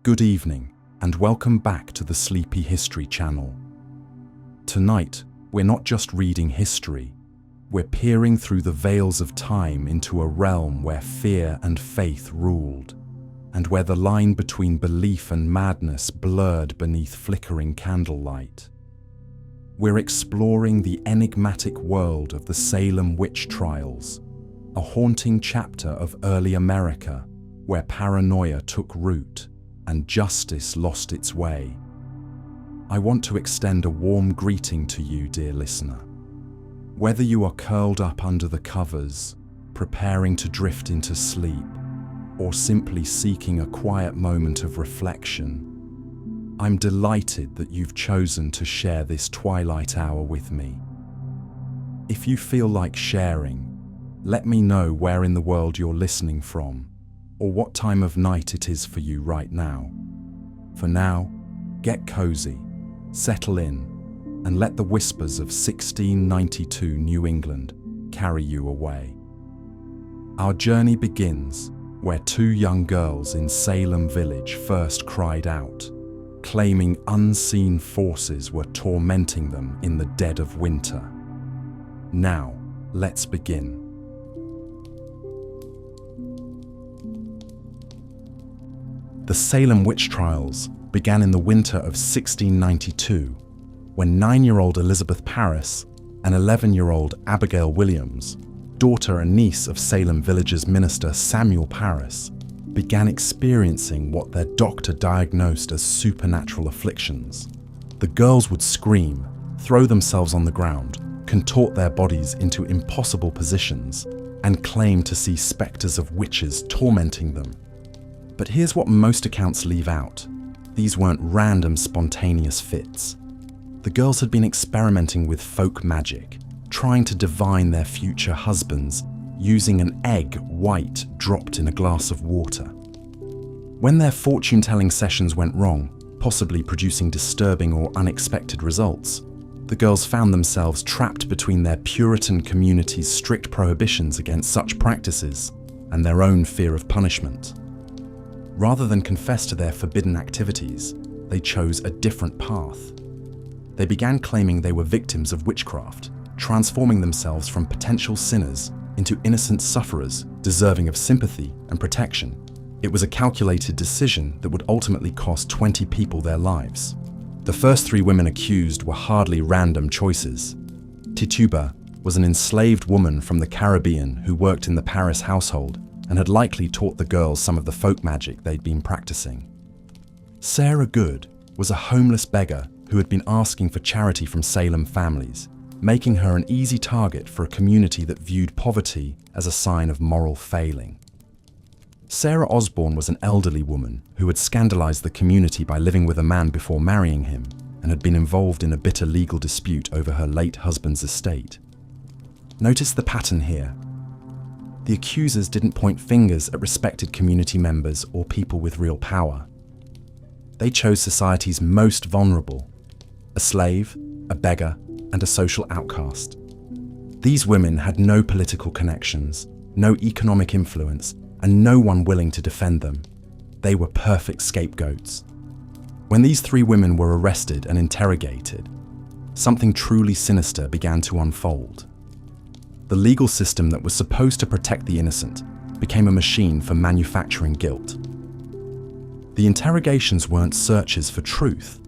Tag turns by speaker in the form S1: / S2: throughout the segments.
S1: Good evening, and welcome back to the Sleepy History channel. Tonight, we're not just reading history, we're peering through the veils of time into a realm where fear and faith ruled, and where the line between belief and madness blurred beneath flickering candlelight. We're exploring the enigmatic world of the Salem Witch Trials, a haunting chapter of early America where paranoia took root and justice lost its way. I want to extend a warm greeting to you, dear listener. Whether you are curled up under the covers, preparing to drift into sleep, or simply seeking a quiet moment of reflection, I'm delighted that you've chosen to share this twilight hour with me. If you feel like sharing, let me know where in the world you're listening from, or what time of night it is for you right now. For now, get cozy, settle in, and let the whispers of 1692 New England carry you away. Our journey begins where two young girls in Salem Village first cried out, claiming unseen forces were tormenting them in the dead of winter. Now, let's begin. The Salem Witch Trials began in the winter of 1692, when 9-year-old Elizabeth Parris and 11-year-old Abigail Williams, daughter and niece of Salem Village's minister Samuel Parris, began experiencing what their doctor diagnosed as supernatural afflictions. The girls would scream, throw themselves on the ground, contort their bodies into impossible positions, and claim to see specters of witches tormenting them. But here's what most accounts leave out. These weren't random, spontaneous fits. The girls had been experimenting with folk magic, trying to divine their future husbands using an egg white dropped in a glass of water. When their fortune-telling sessions went wrong, possibly producing disturbing or unexpected results, the girls found themselves trapped between their Puritan community's strict prohibitions against such practices and their own fear of punishment. Rather than confess to their forbidden activities, they chose a different path. They began claiming they were victims of witchcraft, transforming themselves from potential sinners into innocent sufferers deserving of sympathy and protection. It was a calculated decision that would ultimately cost 20 people their lives. The first 3 women accused were hardly random choices. Tituba was an enslaved woman from the Caribbean who worked in the Parris household and had likely taught the girls some of the folk magic they'd been practicing. Sarah Good was a homeless beggar who had been asking for charity from Salem families, making her an easy target for a community that viewed poverty as a sign of moral failing. Sarah Osborne was an elderly woman who had scandalized the community by living with a man before marrying him and had been involved in a bitter legal dispute over her late husband's estate. Notice the pattern here. The accusers didn't point fingers at respected community members or people with real power. They chose society's most vulnerable: a slave, a beggar, and a social outcast. These women had no political connections, no economic influence, and no one willing to defend them. They were perfect scapegoats. When these 3 women were arrested and interrogated, something truly sinister began to unfold. The legal system that was supposed to protect the innocent became a machine for manufacturing guilt. The interrogations weren't searches for truth.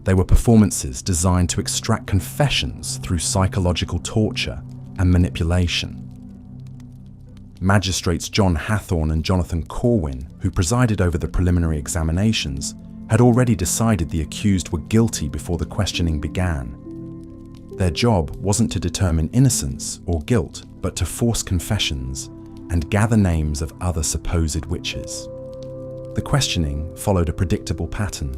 S1: They were performances designed to extract confessions through psychological torture and manipulation. Magistrates John Hathorne and Jonathan Corwin, who presided over the preliminary examinations, had already decided the accused were guilty before the questioning began. Their job wasn't to determine innocence or guilt, but to force confessions and gather names of other supposed witches. The questioning followed a predictable pattern: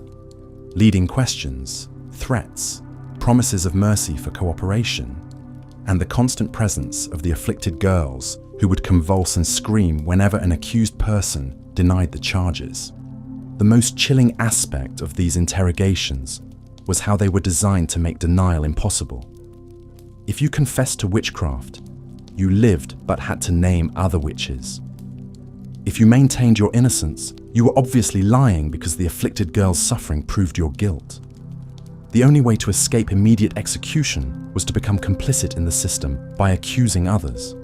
S1: leading questions, threats, promises of mercy for cooperation, and the constant presence of the afflicted girls who would convulse and scream whenever an accused person denied the charges. The most chilling aspect of these interrogations was how they were designed to make denial impossible. If you confessed to witchcraft, you lived but had to name other witches. If you maintained your innocence, you were obviously lying because the afflicted girl's suffering proved your guilt. The only way to escape immediate execution was to become complicit in the system by accusing others.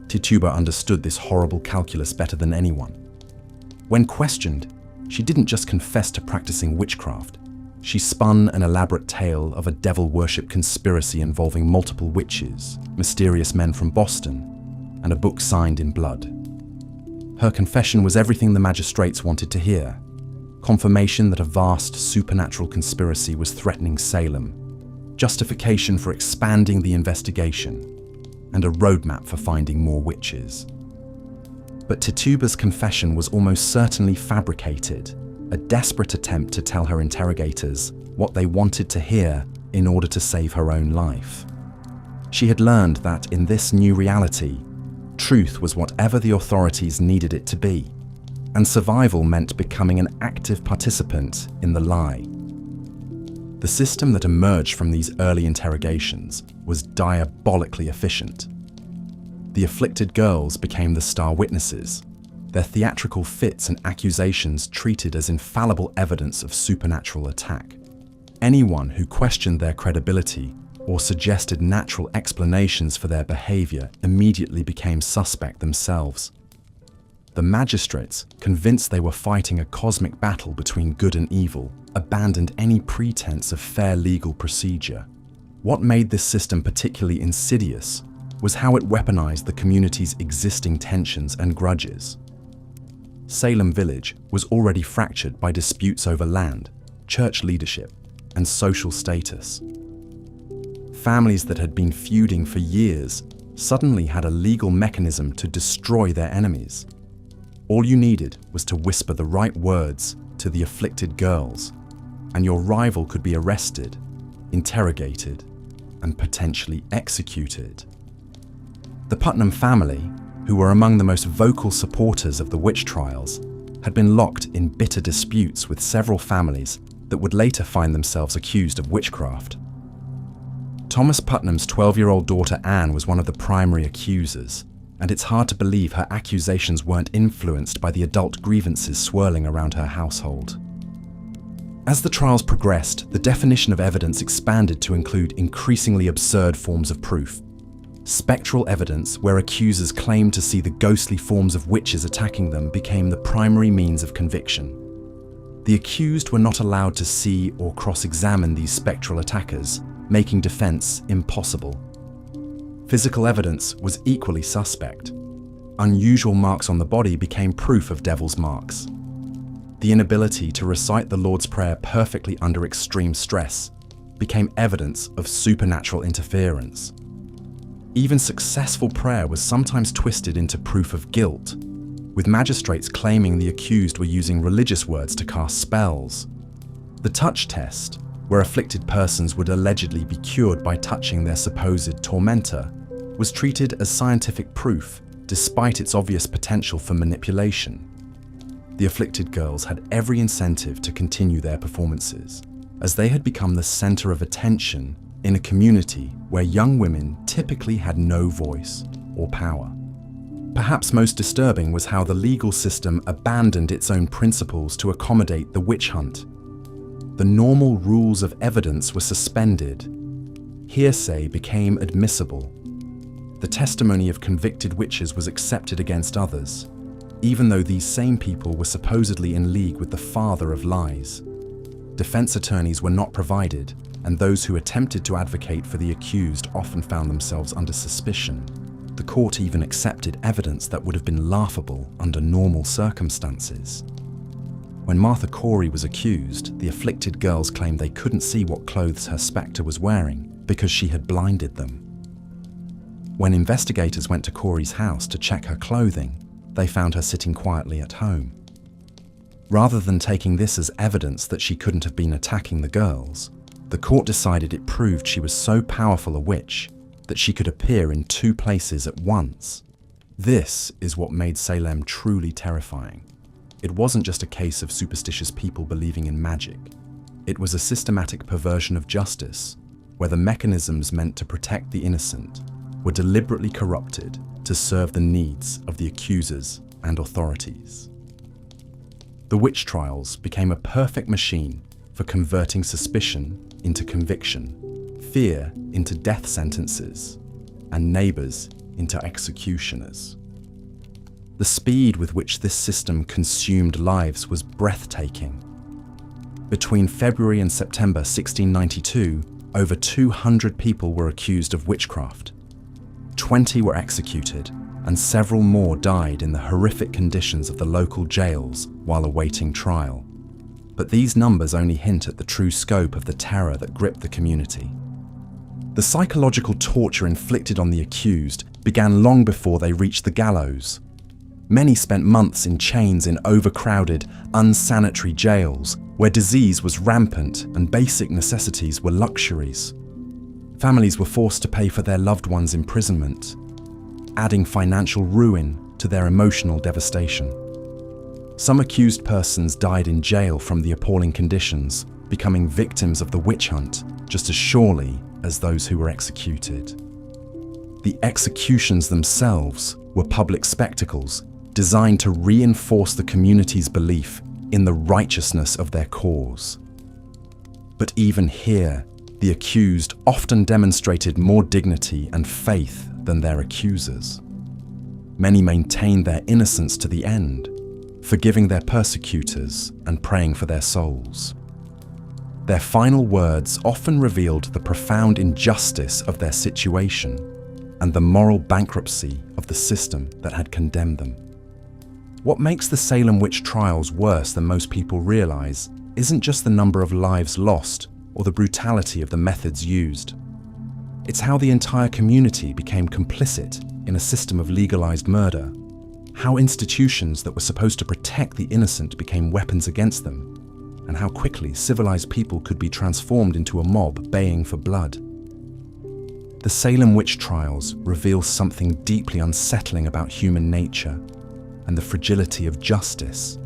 S1: Tituba understood this horrible calculus better than anyone. When questioned, she didn't just confess to practicing witchcraft. She spun an elaborate tale of a devil-worship conspiracy involving multiple witches, mysterious men from Boston, and a book signed in blood. Her confession was everything the magistrates wanted to hear: confirmation that a vast supernatural conspiracy was threatening Salem, justification for expanding the investigation, and a roadmap for finding more witches. But Tituba's confession was almost certainly fabricated, a desperate attempt to tell her interrogators what they wanted to hear in order to save her own life. She had learned that in this new reality, truth was whatever the authorities needed it to be, and survival meant becoming an active participant in the lie. The system that emerged from these early interrogations was diabolically efficient. The afflicted girls became the star witnesses, their theatrical fits and accusations treated as infallible evidence of supernatural attack. Anyone who questioned their credibility or suggested natural explanations for their behavior immediately became suspect themselves. The magistrates, convinced they were fighting a cosmic battle between good and evil, abandoned any pretense of fair legal procedure. What made this system particularly insidious was how it weaponized the community's existing tensions and grudges. Salem Village was already fractured by disputes over land, church leadership, and social status. Families that had been feuding for years suddenly had a legal mechanism to destroy their enemies. All you needed was to whisper the right words to the afflicted girls, and your rival could be arrested, interrogated, and potentially executed. The Putnam family, who were among the most vocal supporters of the witch trials, had been locked in bitter disputes with several families that would later find themselves accused of witchcraft. Thomas Putnam's 12-year-old daughter Anne was one of the primary accusers, and it's hard to believe her accusations weren't influenced by the adult grievances swirling around her household. As the trials progressed, the definition of evidence expanded to include increasingly absurd forms of proof. Spectral evidence, where accusers claimed to see the ghostly forms of witches attacking them, became the primary means of conviction. The accused were not allowed to see or cross-examine these spectral attackers, making defense impossible. Physical evidence was equally suspect. Unusual marks on the body became proof of devil's marks. The inability to recite the Lord's Prayer perfectly under extreme stress became evidence of supernatural interference. Even successful prayer was sometimes twisted into proof of guilt, with magistrates claiming the accused were using religious words to cast spells. The touch test, where afflicted persons would allegedly be cured by touching their supposed tormentor, was treated as scientific proof, despite its obvious potential for manipulation. The afflicted girls had every incentive to continue their performances, as they had become the center of attention in a community where young women typically had no voice or power. Perhaps most disturbing was how the legal system abandoned its own principles to accommodate the witch hunt. The normal rules of evidence were suspended. Hearsay became admissible. The testimony of convicted witches was accepted against others, even though these same people were supposedly in league with the father of lies. Defense attorneys were not provided, and those who attempted to advocate for the accused often found themselves under suspicion. The court even accepted evidence that would have been laughable under normal circumstances. When Martha Corey was accused, the afflicted girls claimed they couldn't see what clothes her spectre was wearing because she had blinded them. When investigators went to Corey's house to check her clothing, they found her sitting quietly at home. Rather than taking this as evidence that she couldn't have been attacking the girls, the court decided it proved she was so powerful a witch that she could appear in two places at once. This is what made Salem truly terrifying. It wasn't just a case of superstitious people believing in magic. It was a systematic perversion of justice, where the mechanisms meant to protect the innocent were deliberately corrupted to serve the needs of the accusers and authorities. The witch trials became a perfect machine for converting suspicion into conviction, fear into death sentences, and neighbors into executioners. The speed with which this system consumed lives was breathtaking. Between February and September 1692, over 200 people were accused of witchcraft. 20 were executed, and several more died in the horrific conditions of the local jails while awaiting trial. But these numbers only hint at the true scope of the terror that gripped the community. The psychological torture inflicted on the accused began long before they reached the gallows. Many spent months in chains in overcrowded, unsanitary jails where disease was rampant and basic necessities were luxuries. Families were forced to pay for their loved ones' imprisonment, adding financial ruin to their emotional devastation. Some accused persons died in jail from the appalling conditions, becoming victims of the witch hunt just as surely as those who were executed. The executions themselves were public spectacles designed to reinforce the community's belief in the righteousness of their cause. But even here, the accused often demonstrated more dignity and faith than their accusers. Many maintained their innocence to the end, forgiving their persecutors and praying for their souls. Their final words often revealed the profound injustice of their situation and the moral bankruptcy of the system that had condemned them. What makes the Salem Witch Trials worse than most people realize isn't just the number of lives lost or the brutality of the methods used. It's how the entire community became complicit in a system of legalized murder, how institutions that were supposed to protect the innocent became weapons against them, and how quickly civilized people could be transformed into a mob baying for blood. The Salem Witch Trials reveal something deeply unsettling about human nature and the fragility of justice.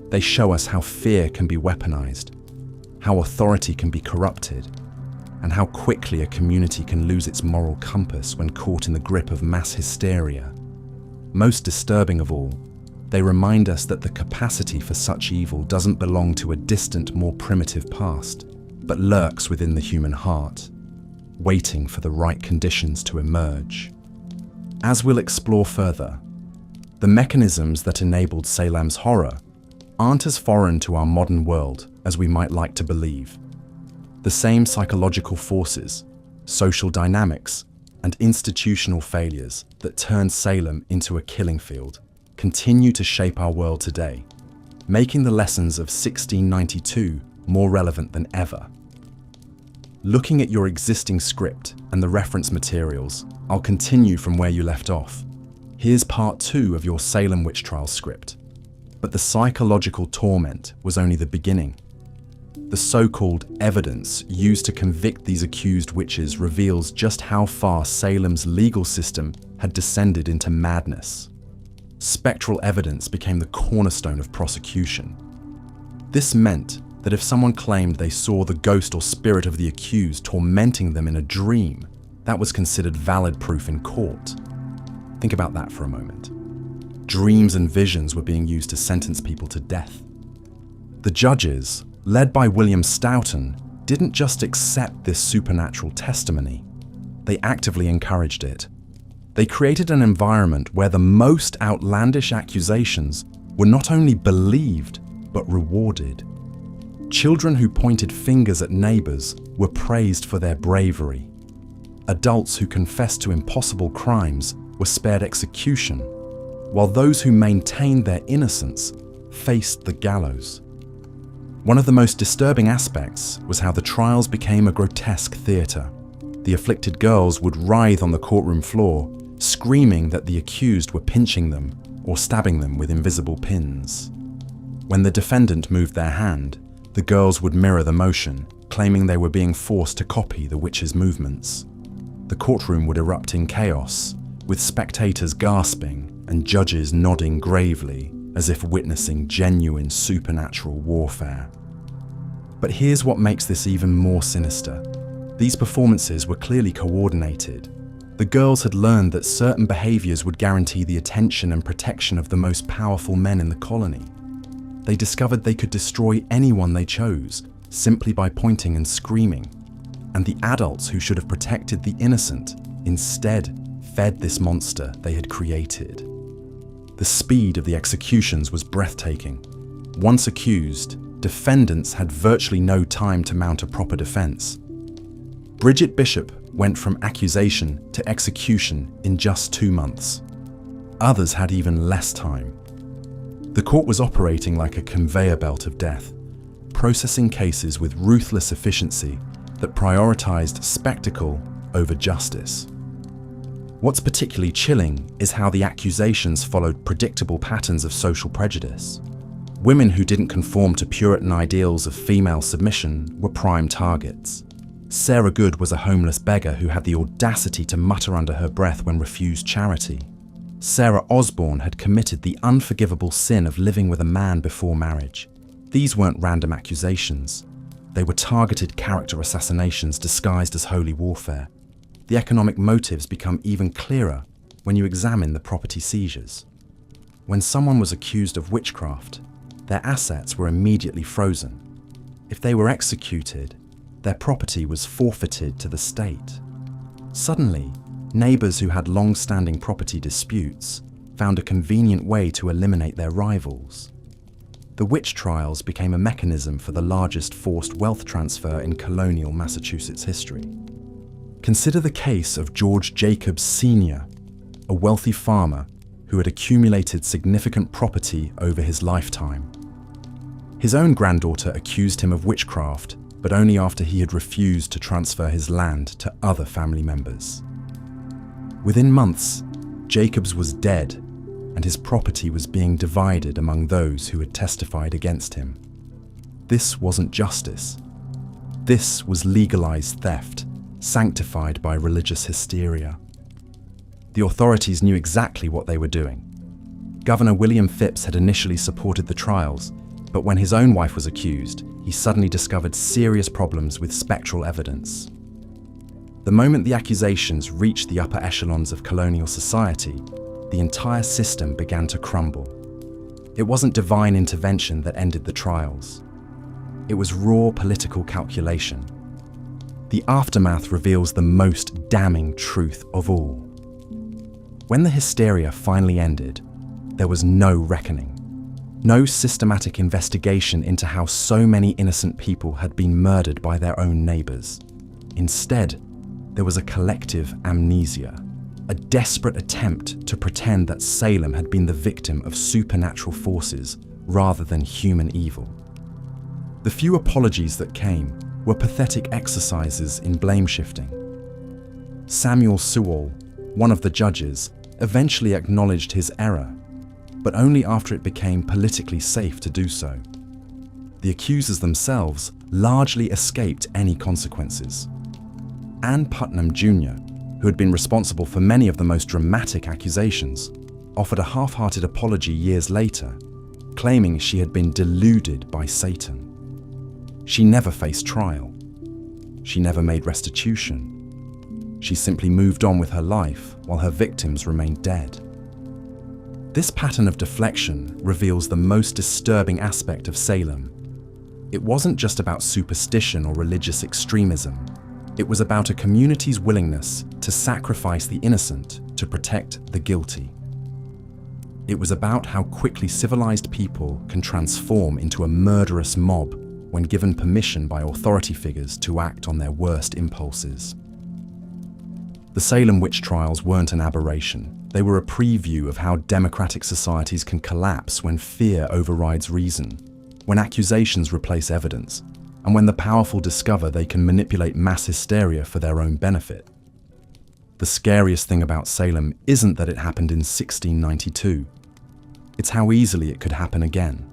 S1: They show us how fear can be weaponized, how authority can be corrupted, and how quickly a community can lose its moral compass when caught in the grip of mass hysteria. Most disturbing of all, they remind us that the capacity for such evil doesn't belong to a distant, more primitive past, but lurks within the human heart, waiting for the right conditions to emerge. As we'll explore further, the mechanisms that enabled Salem's horror aren't as foreign to our modern world as we might like to believe. The same psychological forces, social dynamics, and institutional failures that turned Salem into a killing field continue to shape our world today, making the lessons of 1692 more relevant than ever. Looking at your existing script and the reference materials, I'll continue from where you left off. Here's part 2 of your Salem Witch Trials script. But the psychological torment was only the beginning. The so-called evidence used to convict these accused witches reveals just how far Salem's legal system had descended into madness. Spectral evidence became the cornerstone of prosecution. This meant that if someone claimed they saw the ghost or spirit of the accused tormenting them in a dream, that was considered valid proof in court. Think about that for a moment. Dreams and visions were being used to sentence people to death. The judges, led by William Stoughton, didn't just accept this supernatural testimony. They actively encouraged it. They created an environment where the most outlandish accusations were not only believed, but rewarded. Children who pointed fingers at neighbors were praised for their bravery. Adults who confessed to impossible crimes were spared execution, while those who maintained their innocence faced the gallows. One of the most disturbing aspects was how the trials became a grotesque theater. The afflicted girls would writhe on the courtroom floor, screaming that the accused were pinching them or stabbing them with invisible pins. When the defendant moved their hand, the girls would mirror the motion, claiming they were being forced to copy the witch's movements. The courtroom would erupt in chaos, with spectators gasping and judges nodding gravely as if witnessing genuine supernatural warfare. But here's what makes this even more sinister. These performances were clearly coordinated. The girls had learned that certain behaviors would guarantee the attention and protection of the most powerful men in the colony. They discovered they could destroy anyone they chose simply by pointing and screaming, and the adults who should have protected the innocent instead fed this monster they had created. The speed of the executions was breathtaking. Once accused, defendants had virtually no time to mount a proper defense. Bridget Bishop went from accusation to execution in just 2 months. Others had even less time. The court was operating like a conveyor belt of death, processing cases with ruthless efficiency that prioritized spectacle over justice. What's particularly chilling is how the accusations followed predictable patterns of social prejudice. Women who didn't conform to Puritan ideals of female submission were prime targets. Sarah Good was a homeless beggar who had the audacity to mutter under her breath when refused charity. Sarah Osborne had committed the unforgivable sin of living with a man before marriage. These weren't random accusations. They were targeted character assassinations disguised as holy warfare. The economic motives become even clearer when you examine the property seizures. When someone was accused of witchcraft, their assets were immediately frozen. If they were executed, their property was forfeited to the state. Suddenly, neighbors who had long-standing property disputes found a convenient way to eliminate their rivals. The witch trials became a mechanism for the largest forced wealth transfer in colonial Massachusetts history. Consider the case of George Jacobs Sr., a wealthy farmer who had accumulated significant property over his lifetime. His own granddaughter accused him of witchcraft, but only after he had refused to transfer his land to other family members. Within months, Jacobs was dead, and his property was being divided among those who had testified against him. This wasn't justice. This was legalized theft, sanctified by religious hysteria. The authorities knew exactly what they were doing. Governor William Phips had initially supported the trials, but when his own wife was accused, he suddenly discovered serious problems with spectral evidence. The moment the accusations reached the upper echelons of colonial society, the entire system began to crumble. It wasn't divine intervention that ended the trials. It was raw political calculation. The aftermath reveals the most damning truth of all. When the hysteria finally ended, there was no reckoning. No systematic investigation into how so many innocent people had been murdered by their own neighbors. Instead, there was a collective amnesia, a desperate attempt to pretend that Salem had been the victim of supernatural forces rather than human evil. The few apologies that came were pathetic exercises in blame shifting. Samuel Sewall, one of the judges, eventually acknowledged his error, but only after it became politically safe to do so. The accusers themselves largely escaped any consequences. Ann Putnam Jr., who had been responsible for many of the most dramatic accusations, offered a half-hearted apology years later, claiming she had been deluded by Satan. She never faced trial. She never made restitution. She simply moved on with her life while her victims remained dead. This pattern of deflection reveals the most disturbing aspect of Salem. It wasn't just about superstition or religious extremism. It was about a community's willingness to sacrifice the innocent to protect the guilty. It was about how quickly civilized people can transform into a murderous mob when given permission by authority figures to act on their worst impulses. The Salem witch trials weren't an aberration. They were a preview of how democratic societies can collapse when fear overrides reason, when accusations replace evidence, and when the powerful discover they can manipulate mass hysteria for their own benefit. The scariest thing about Salem isn't that it happened in 1692. It's how easily it could happen again.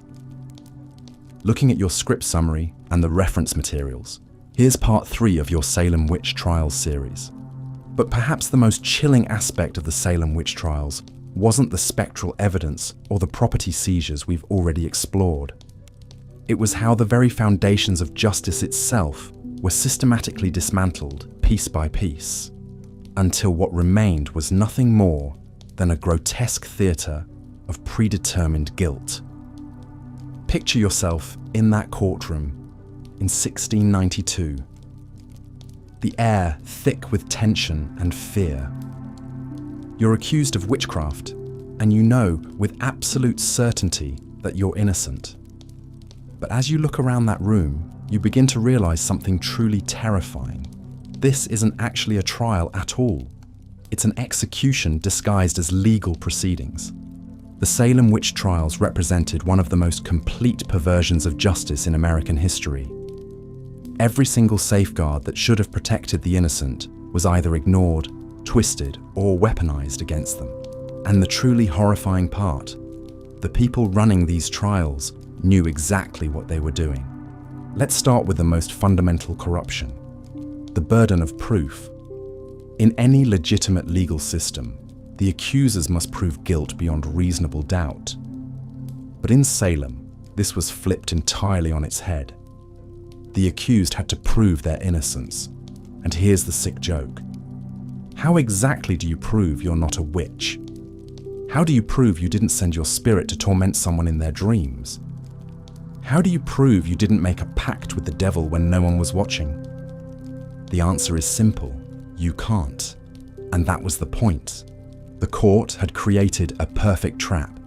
S1: Looking at your script summary and the reference materials, here's part 3 of your Salem Witch Trials series. But perhaps the most chilling aspect of the Salem Witch Trials wasn't the spectral evidence or the property seizures we've already explored. It was how the very foundations of justice itself were systematically dismantled piece by piece. until what remained was nothing more than a grotesque theatre of predetermined guilt. Picture yourself in that courtroom in 1692. The air thick with tension and fear. You're accused of witchcraft, and you know with absolute certainty that you're innocent. But as you look around that room, you begin to realize something truly terrifying. This isn't actually a trial at all. It's an execution disguised as legal proceedings. The Salem Witch Trials represented one of the most complete perversions of justice in American history. Every single safeguard that should have protected the innocent was either ignored, twisted, or weaponized against them. And the truly horrifying part, the people running these trials knew exactly what they were doing. Let's start with the most fundamental corruption, the burden of proof. In any legitimate legal system, the accusers must prove guilt beyond reasonable doubt. But in Salem, this was flipped entirely on its head. The accused had to prove their innocence. And here's the sick joke. How exactly do you prove you're not a witch? How do you prove you didn't send your spirit to torment someone in their dreams? How do you prove you didn't make a pact with the devil when no one was watching? The answer is simple. You can't. And that was the point. The court had created a perfect trap.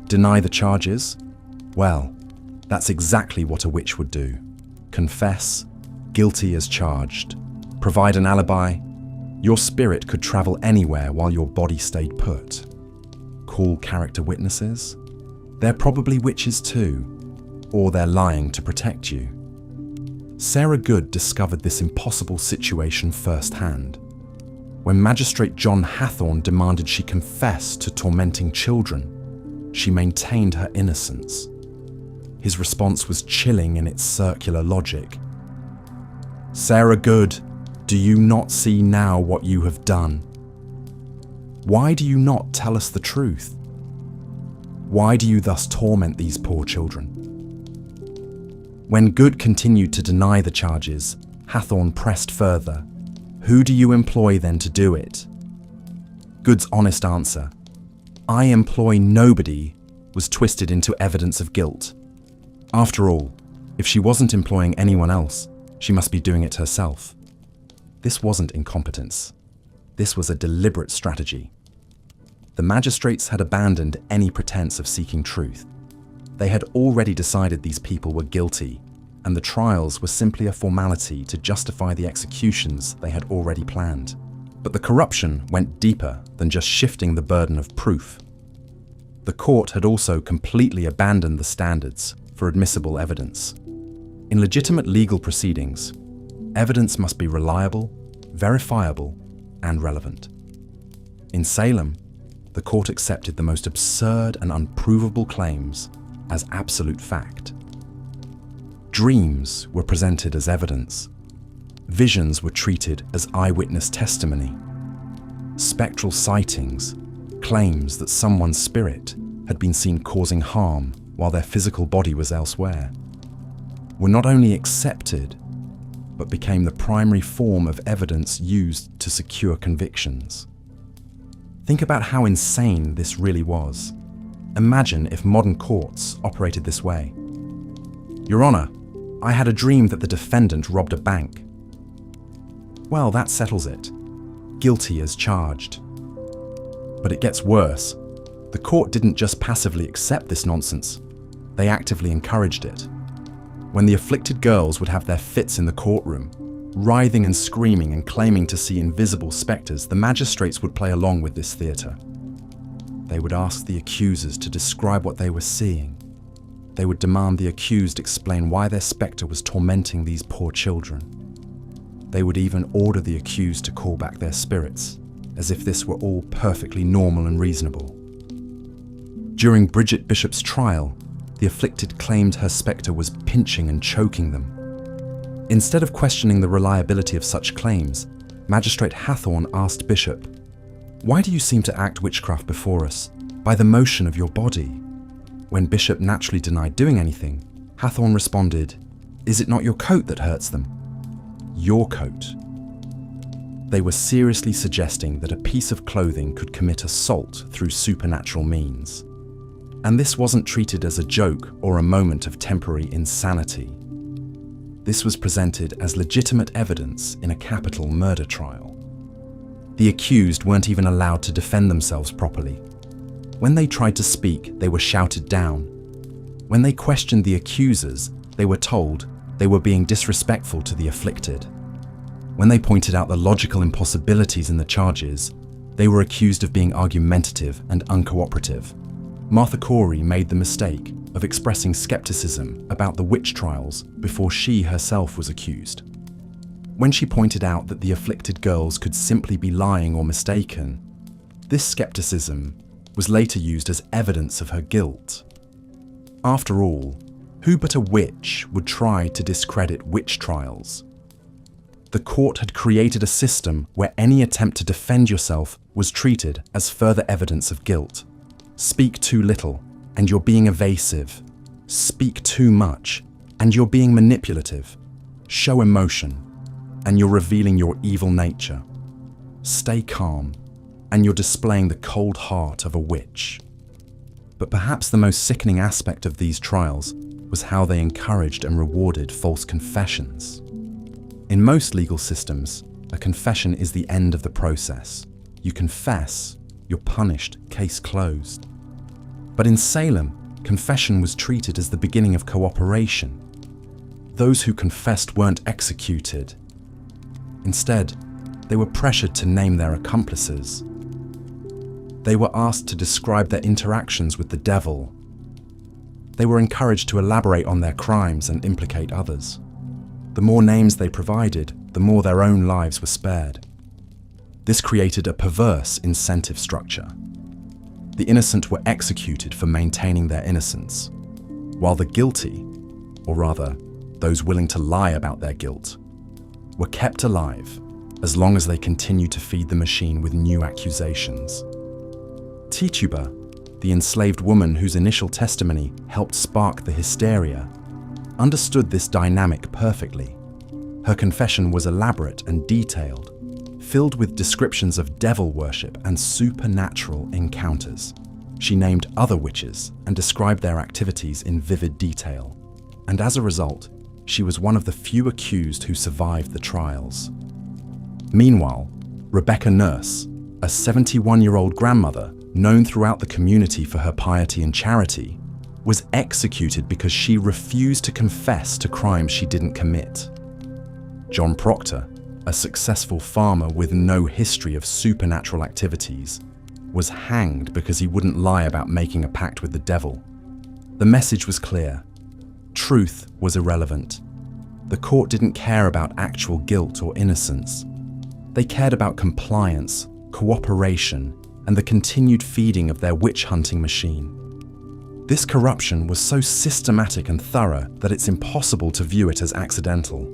S1: Deny the charges? Well, that's exactly what a witch would do. Confess, guilty as charged. Provide an alibi. Your spirit could travel anywhere while your body stayed put. Call character witnesses? They're probably witches too. Or they're lying to protect you. Sarah Good discovered this impossible situation firsthand. When Magistrate John Hathorne demanded she confess to tormenting children, she maintained her innocence. His response was chilling in its circular logic. Sarah Good, do you not see now what you have done? Why do you not tell us the truth? Why do you thus torment these poor children? When Good continued to deny the charges, Hathorne pressed further. Who do you employ then to do it? Good's honest answer, I employ nobody, was twisted into evidence of guilt. After all, if she wasn't employing anyone else, she must be doing it herself. This wasn't incompetence. This was a deliberate strategy. The magistrates had abandoned any pretense of seeking truth. They had already decided these people were guilty, and the trials were simply a formality to justify the executions they had already planned. But the corruption went deeper than just shifting the burden of proof. The court had also completely abandoned the standards for admissible evidence. In legitimate legal proceedings, evidence must be reliable, verifiable, and relevant. In Salem, the court accepted the most absurd and unprovable claims as absolute fact. Dreams were presented as evidence. Visions were treated as eyewitness testimony. Spectral sightings, claims that someone's spirit had been seen causing harm while their physical body was elsewhere, were not only accepted, but became the primary form of evidence used to secure convictions. Think about how insane this really was. Imagine if modern courts operated this way. Your Honor, I had a dream that the defendant robbed a bank. Well, that settles it. Guilty as charged. But it gets worse. The court didn't just passively accept this nonsense, they actively encouraged it. When the afflicted girls would have their fits in the courtroom, writhing and screaming and claiming to see invisible spectres, the magistrates would play along with this theatre. They would ask the accusers to describe what they were seeing. They would demand the accused explain why their spectre was tormenting these poor children. They would even order the accused to call back their spirits, as if this were all perfectly normal and reasonable. During Bridget Bishop's trial, the afflicted claimed her spectre was pinching and choking them. Instead of questioning the reliability of such claims, Magistrate Hathorne asked Bishop, "Why do you seem to act witchcraft before us, by the motion of your body?" When Bishop naturally denied doing anything, Hathorne responded, "Is it not your coat that hurts them?" Your coat. they were seriously suggesting that a piece of clothing could commit assault through supernatural means. And this wasn't treated as a joke or a moment of temporary insanity. This was presented as legitimate evidence in a capital murder trial. The accused weren't even allowed to defend themselves properly. When they tried to speak, they were shouted down. When they questioned the accusers, they were told they were being disrespectful to the afflicted. When they pointed out the logical impossibilities in the charges, they were accused of being argumentative and uncooperative. Martha Corey made the mistake of expressing skepticism about the witch trials before she herself was accused. When she pointed out that the afflicted girls could simply be lying or mistaken, this skepticism was later used as evidence of her guilt. After all, who but a witch would try to discredit witch trials? The court had created a system where any attempt to defend yourself was treated as further evidence of guilt. Speak too little, and you're being evasive. Speak too much, and you're being manipulative. Show emotion, and you're revealing your evil nature. Stay calm, and you're displaying the cold heart of a witch. But perhaps the most sickening aspect of these trials was how they encouraged and rewarded false confessions. In most legal systems, a confession is the end of the process. You confess, you're punished, case closed. But in Salem, confession was treated as the beginning of cooperation. Those who confessed weren't executed. Instead, they were pressured to name their accomplices. They were asked to describe their interactions with the devil. They were encouraged to elaborate on their crimes and implicate others. The more names they provided, the more their own lives were spared. This created a perverse incentive structure. The innocent were executed for maintaining their innocence, while the guilty, or rather, those willing to lie about their guilt, were kept alive as long as they continued to feed the machine with new accusations. 𝐶𝐤, the enslaved woman whose initial testimony helped spark the hysteria, understood this dynamic perfectly. Her confession was elaborate and detailed, filled with descriptions of devil worship and supernatural encounters. She named other witches and described their activities in vivid detail. And as a result, she was one of the few accused who survived the trials. Meanwhile, Rebecca Nurse, a 71-year-old grandmother known throughout the community for her piety and charity, was executed because she refused to confess to crimes she didn't commit. John Proctor, a successful farmer with no history of supernatural activities, was hanged because he wouldn't lie about making a pact with the devil. The message was clear. Truth was irrelevant. The court didn't care about actual guilt or innocence. They cared about compliance, cooperation, and the continued feeding of their witch-hunting machine. This corruption was so systematic and thorough that it's impossible to view it as accidental.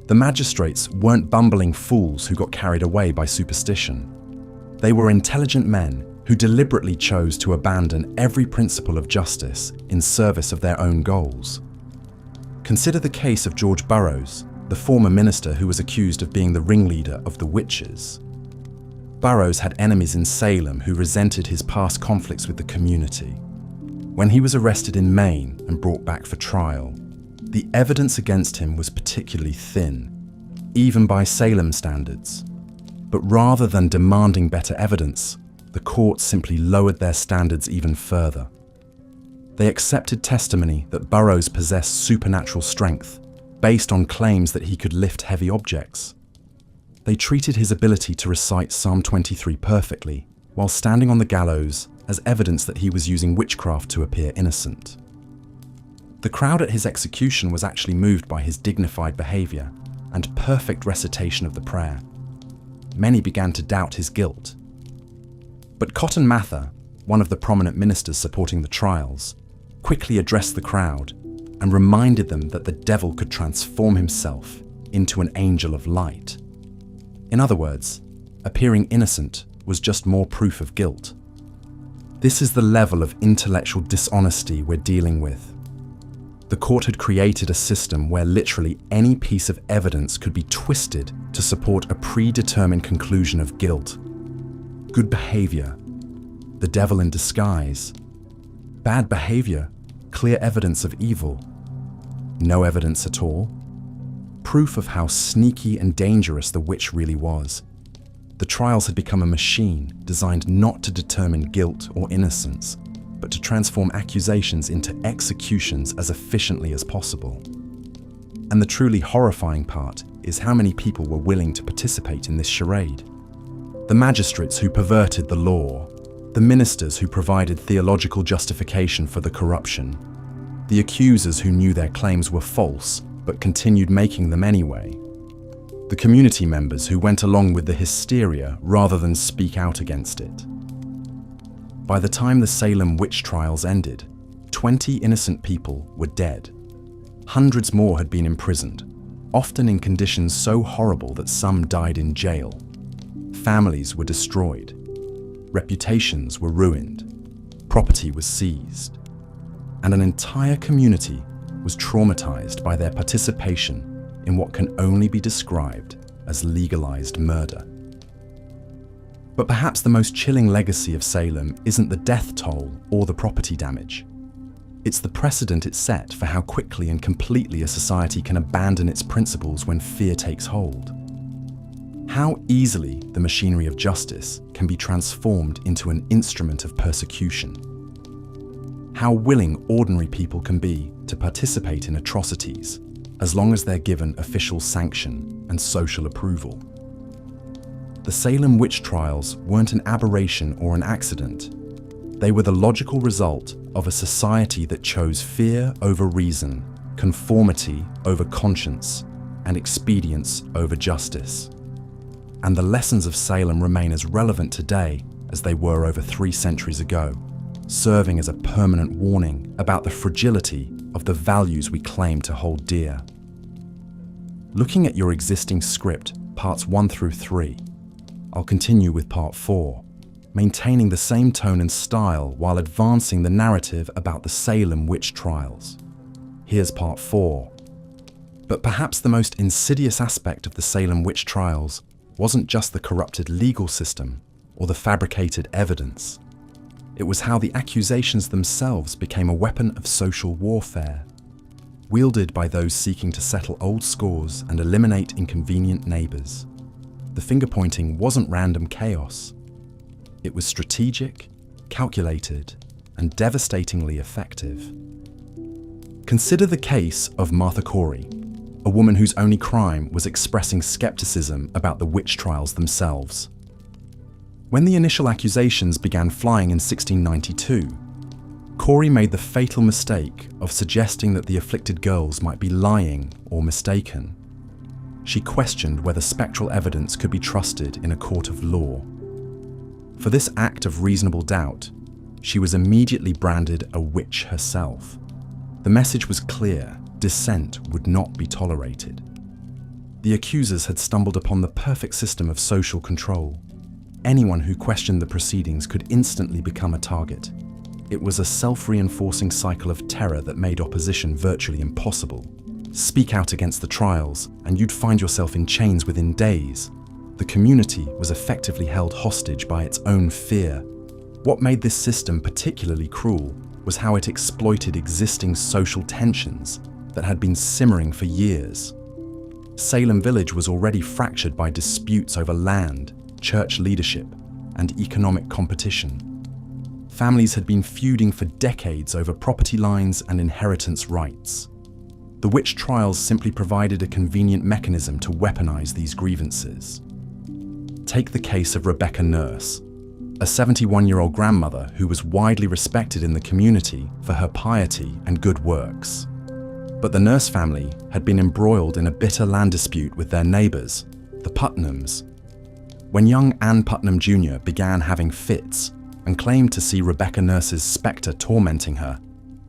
S1: The magistrates weren't bumbling fools who got carried away by superstition. They were intelligent men who deliberately chose to abandon every principle of justice in service of their own goals. Consider the case of George Burroughs, the former minister who was accused of being the ringleader of the witches. Burroughs had enemies in Salem who resented his past conflicts with the community. When he was arrested in Maine and brought back for trial, the evidence against him was particularly thin, even by Salem standards. But rather than demanding better evidence, the court simply lowered their standards even further. They accepted testimony that Burroughs possessed supernatural strength, based on claims that he could lift heavy objects. They treated his ability to recite Psalm 23 perfectly, while standing on the gallows, as evidence that he was using witchcraft to appear innocent. The crowd at his execution was actually moved by his dignified behavior and perfect recitation of the prayer. Many began to doubt his guilt. But Cotton Mather, one of the prominent ministers supporting the trials, quickly addressed the crowd and reminded them that the devil could transform himself into an angel of light. In other words, appearing innocent was just more proof of guilt. This is the level of intellectual dishonesty we're dealing with. The court had created a system where literally any piece of evidence could be twisted to support a predetermined conclusion of guilt. Good behavior, the devil in disguise. Bad behavior, clear evidence of evil. No evidence at all. Proof of how sneaky and dangerous the witch really was. The trials had become a machine designed not to determine guilt or innocence, but to transform accusations into executions as efficiently as possible. And the truly horrifying part is how many people were willing to participate in this charade. The magistrates who perverted the law, the ministers who provided theological justification for the corruption, the accusers who knew their claims were false but continued making them anyway, the community members who went along with the hysteria rather than speak out against it. By the time the Salem Witch Trials ended, 20 innocent people were dead. Hundreds more had been imprisoned, often in conditions so horrible that some died in jail. Families were destroyed. Reputations were ruined. Property was seized. And an entire community was traumatized by their participation in what can only be described as legalized murder. But perhaps the most chilling legacy of Salem isn't the death toll or the property damage. It's the precedent it set for how quickly and completely a society can abandon its principles when fear takes hold. How easily the machinery of justice can be transformed into an instrument of persecution. How willing ordinary people can be to participate in atrocities as long as they're given official sanction and social approval. The Salem Witch Trials weren't an aberration or an accident. They were the logical result of a society that chose fear over reason, conformity over conscience, and expedience over justice. And the lessons of Salem remain as relevant today as they were over 3 centuries ago, serving as a permanent warning about the fragility of the values we claim to hold dear. Looking at your existing script, parts 1 through 3, I'll continue with part 4, maintaining the same tone and style while advancing the narrative about the Salem Witch Trials. Here's part 4. But perhaps the most insidious aspect of the Salem Witch Trials wasn't just the corrupted legal system or the fabricated evidence. It was how the accusations themselves became a weapon of social warfare, wielded by those seeking to settle old scores and eliminate inconvenient neighbors. The finger-pointing wasn't random chaos. It was strategic, calculated, and devastatingly effective. Consider the case of Martha Corey, a woman whose only crime was expressing skepticism about the witch trials themselves. When the initial accusations began flying in 1692, Corey made the fatal mistake of suggesting that the afflicted girls might be lying or mistaken. She questioned whether spectral evidence could be trusted in a court of law. For this act of reasonable doubt, she was immediately branded a witch herself. The message was clear: dissent would not be tolerated. The accusers had stumbled upon the perfect system of social control. Anyone who questioned the proceedings could instantly become a target. It was a self-reinforcing cycle of terror that made opposition virtually impossible. Speak out against the trials, and you'd find yourself in chains within days. The community was effectively held hostage by its own fear. What made this system particularly cruel was how it exploited existing social tensions that had been simmering for years. Salem Village was already fractured by disputes over land, church leadership, and economic competition. Families had been feuding for decades over property lines and inheritance rights. The witch trials simply provided a convenient mechanism to weaponize these grievances. Take the case of Rebecca Nurse, a 71-year-old grandmother who was widely respected in the community for her piety and good works. But the Nurse family had been embroiled in a bitter land dispute with their neighbors, the Putnams. When young Ann Putnam Jr. began having fits and claimed to see Rebecca Nurse's spectre tormenting her,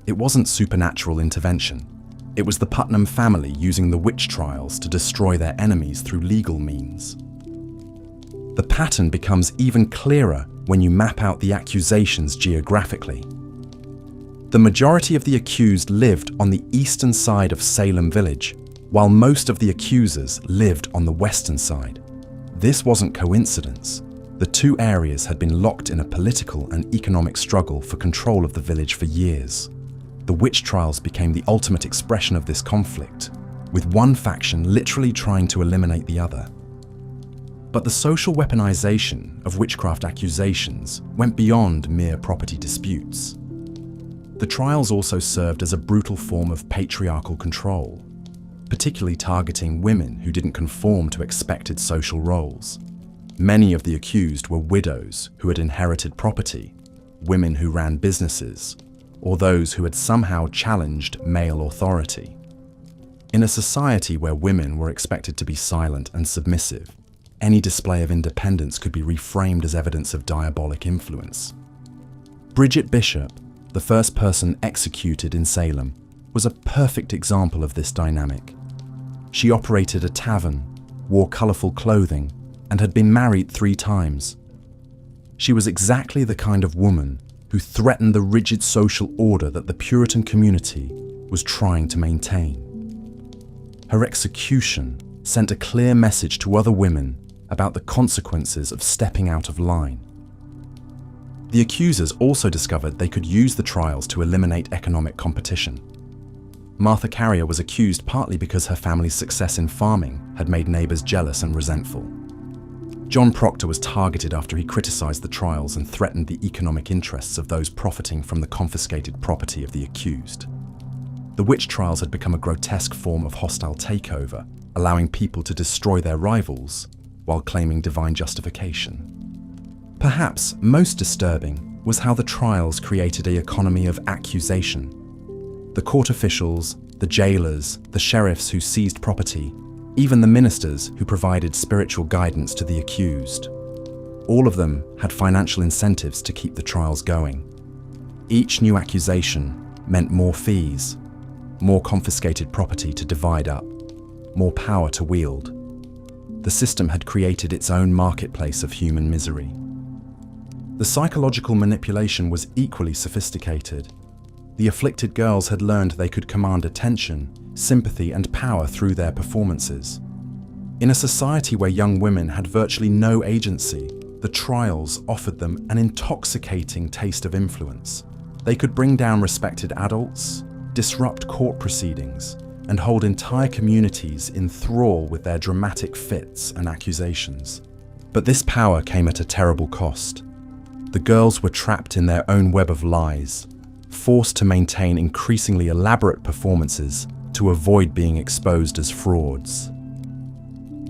S1: it wasn't supernatural intervention. It was the Putnam family using the witch trials to destroy their enemies through legal means. The pattern becomes even clearer when you map out the accusations geographically. The majority of the accused lived on the eastern side of Salem village, while most of the accusers lived on the western side. This wasn't coincidence. The two areas had been locked in a political and economic struggle for control of the village for years. The witch trials became the ultimate expression of this conflict, with one faction literally trying to eliminate the other. But the social weaponization of witchcraft accusations went beyond mere property disputes. The trials also served as a brutal form of patriarchal control, particularly targeting women who didn't conform to expected social roles. Many of the accused were widows who had inherited property, women who ran businesses, or those who had somehow challenged male authority. In a society where women were expected to be silent and submissive, any display of independence could be reframed as evidence of diabolic influence. Bridget Bishop, the first person executed in Salem, was a perfect example of this dynamic. She operated a tavern, wore colorful clothing, and had been married 3 times. She was exactly the kind of woman who threatened the rigid social order that the Puritan community was trying to maintain. Her execution sent a clear message to other women about the consequences of stepping out of line. The accusers also discovered they could use the trials to eliminate economic competition. Martha Carrier was accused partly because her family's success in farming had made neighbors jealous and resentful. John Proctor was targeted after he criticized the trials and threatened the economic interests of those profiting from the confiscated property of the accused. The witch trials had become a grotesque form of hostile takeover, allowing people to destroy their rivals while claiming divine justification. Perhaps most disturbing was how the trials created an economy of accusation. The court officials, the jailers, the sheriffs who seized property, even the ministers who provided spiritual guidance to the accused. All of them had financial incentives to keep the trials going. Each new accusation meant more fees, more confiscated property to divide up, more power to wield. The system had created its own marketplace of human misery. The psychological manipulation was equally sophisticated. The afflicted girls had learned they could command attention, sympathy, and power through their performances. In a society where young women had virtually no agency, the trials offered them an intoxicating taste of influence. They could bring down respected adults, disrupt court proceedings, and hold entire communities in thrall with their dramatic fits and accusations. But this power came at a terrible cost. The girls were trapped in their own web of lies, forced to maintain increasingly elaborate performances to avoid being exposed as frauds.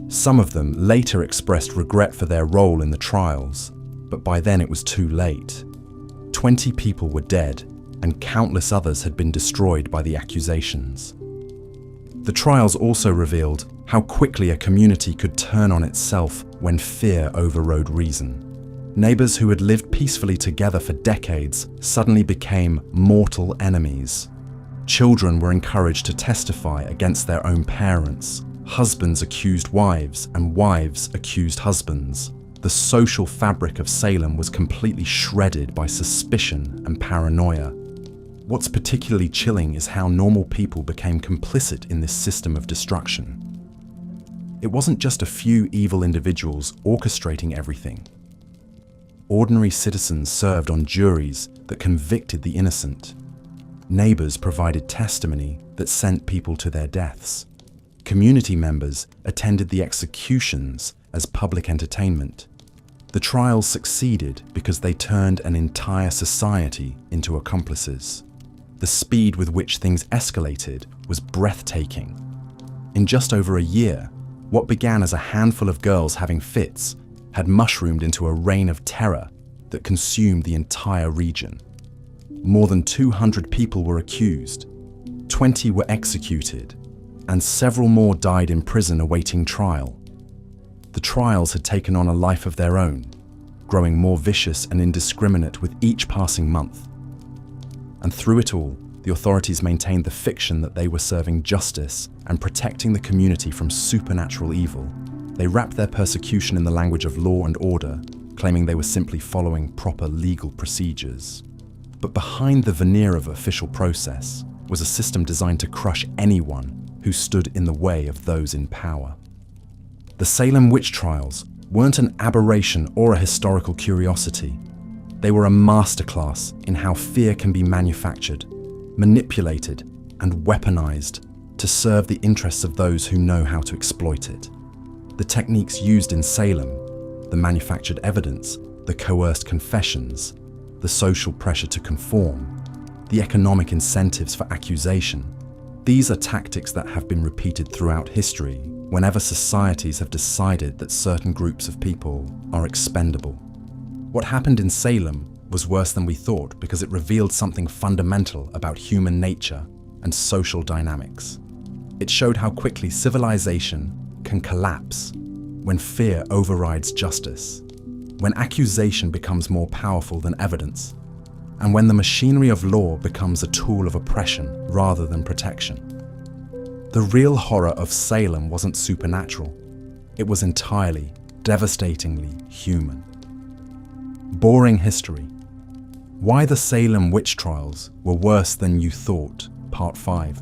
S1: Some of them later expressed regret for their role in the trials, but by then it was too late. 20 people were dead, and countless others had been destroyed by the accusations. The trials also revealed how quickly a community could turn on itself when fear overrode reason. Neighbors who had lived peacefully together for decades suddenly became mortal enemies. Children were encouraged to testify against their own parents. Husbands accused wives, and wives accused husbands. The social fabric of Salem was completely shredded by suspicion and paranoia. What's particularly chilling is how normal people became complicit in this system of destruction. It wasn't just a few evil individuals orchestrating everything. Ordinary citizens served on juries that convicted the innocent. Neighbors provided testimony that sent people to their deaths. Community members attended the executions as public entertainment. The trials succeeded because they turned an entire society into accomplices. The speed with which things escalated was breathtaking. In just over a year, what began as a handful of girls having fits had mushroomed into a reign of terror that consumed the entire region. More than 200 people were accused, 20 were executed, and several more died in prison awaiting trial. The trials had taken on a life of their own, growing more vicious and indiscriminate with each passing month. And through it all, the authorities maintained the fiction that they were serving justice and protecting the community from supernatural evil. They wrapped their persecution in the language of law and order, claiming they were simply following proper legal procedures. But behind the veneer of official process was a system designed to crush anyone who stood in the way of those in power. The Salem Witch Trials weren't an aberration or a historical curiosity. They were a masterclass in how fear can be manufactured, manipulated, and weaponized to serve the interests of those who know how to exploit it. The techniques used in Salem, the manufactured evidence, the coerced confessions, the social pressure to conform, the economic incentives for accusation, these are tactics that have been repeated throughout history whenever societies have decided that certain groups of people are expendable. What happened in Salem was worse than we thought because it revealed something fundamental about human nature and social dynamics. It showed how quickly civilization can collapse when fear overrides justice, when accusation becomes more powerful than evidence, and when the machinery of law becomes a tool of oppression rather than protection. The real horror of Salem wasn't supernatural. It was entirely, devastatingly human. Boring history. Why the Salem Witch Trials were worse than you thought, Part 5.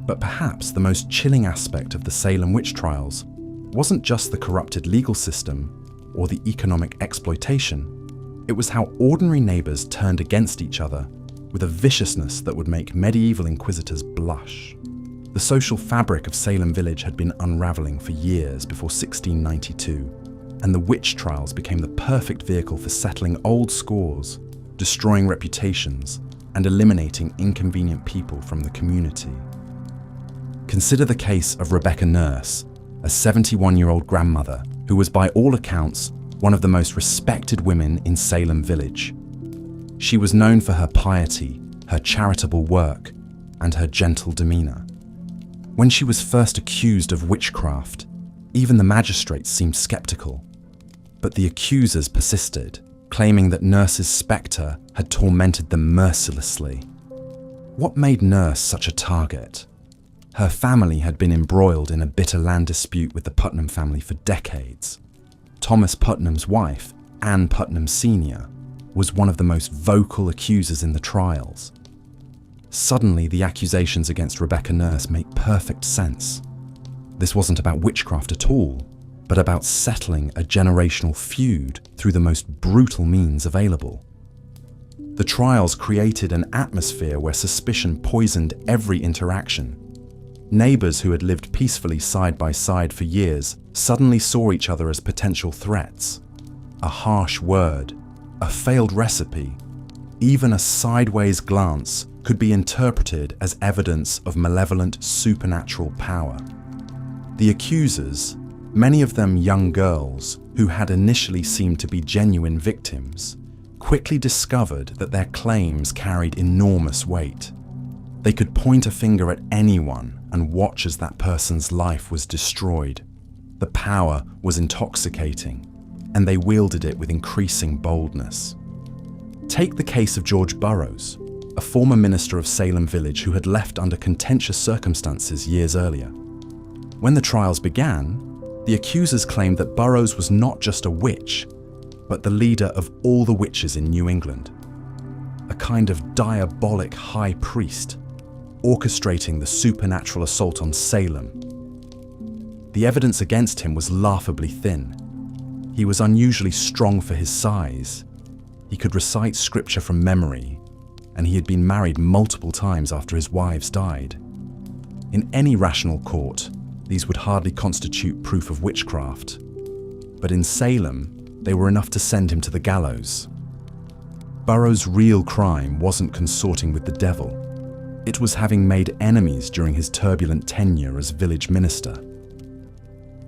S1: But perhaps the most chilling aspect of the Salem Witch Trials wasn't just the corrupted legal system or the economic exploitation. It was how ordinary neighbors turned against each other with a viciousness that would make medieval inquisitors blush. The social fabric of Salem Village had been unraveling for years before 1692, and the witch trials became the perfect vehicle for settling old scores, destroying reputations, and eliminating inconvenient people from the community. Consider the case of Rebecca Nurse, a 71-year-old grandmother who was by all accounts one of the most respected women in Salem Village. She was known for her piety, her charitable work, and her gentle demeanor. When she was first accused of witchcraft, even the magistrates seemed skeptical. But the accusers persisted, claiming that Nurse's spectre had tormented them mercilessly. What made Nurse such a target? Her family had been embroiled in a bitter land dispute with the Putnam family for decades. Thomas Putnam's wife, Anne Putnam Sr., was one of the most vocal accusers in the trials. Suddenly, the accusations against Rebecca Nurse make perfect sense. This wasn't about witchcraft at all, but about settling a generational feud through the most brutal means available. The trials created an atmosphere where suspicion poisoned every interaction. Neighbors who had lived peacefully side by side for years suddenly saw each other as potential threats. A harsh word, a failed recipe, even a sideways glance could be interpreted as evidence of malevolent supernatural power. The accusers, many of them young girls who had initially seemed to be genuine victims, quickly discovered that their claims carried enormous weight. They could point a finger at anyone and watch as that person's life was destroyed. The power was intoxicating, and they wielded it with increasing boldness. Take the case of George Burroughs, a former minister of Salem Village who had left under contentious circumstances years earlier. When the trials began, the accusers claimed that Burroughs was not just a witch, but the leader of all the witches in New England, a kind of diabolic high priest, orchestrating the supernatural assault on Salem. The evidence against him was laughably thin. He was unusually strong for his size. He could recite scripture from memory, and he had been married multiple times after his wives died. In any rational court, these would hardly constitute proof of witchcraft, but in Salem, they were enough to send him to the gallows. Burroughs' real crime wasn't consorting with the devil. It was having made enemies during his turbulent tenure as village minister.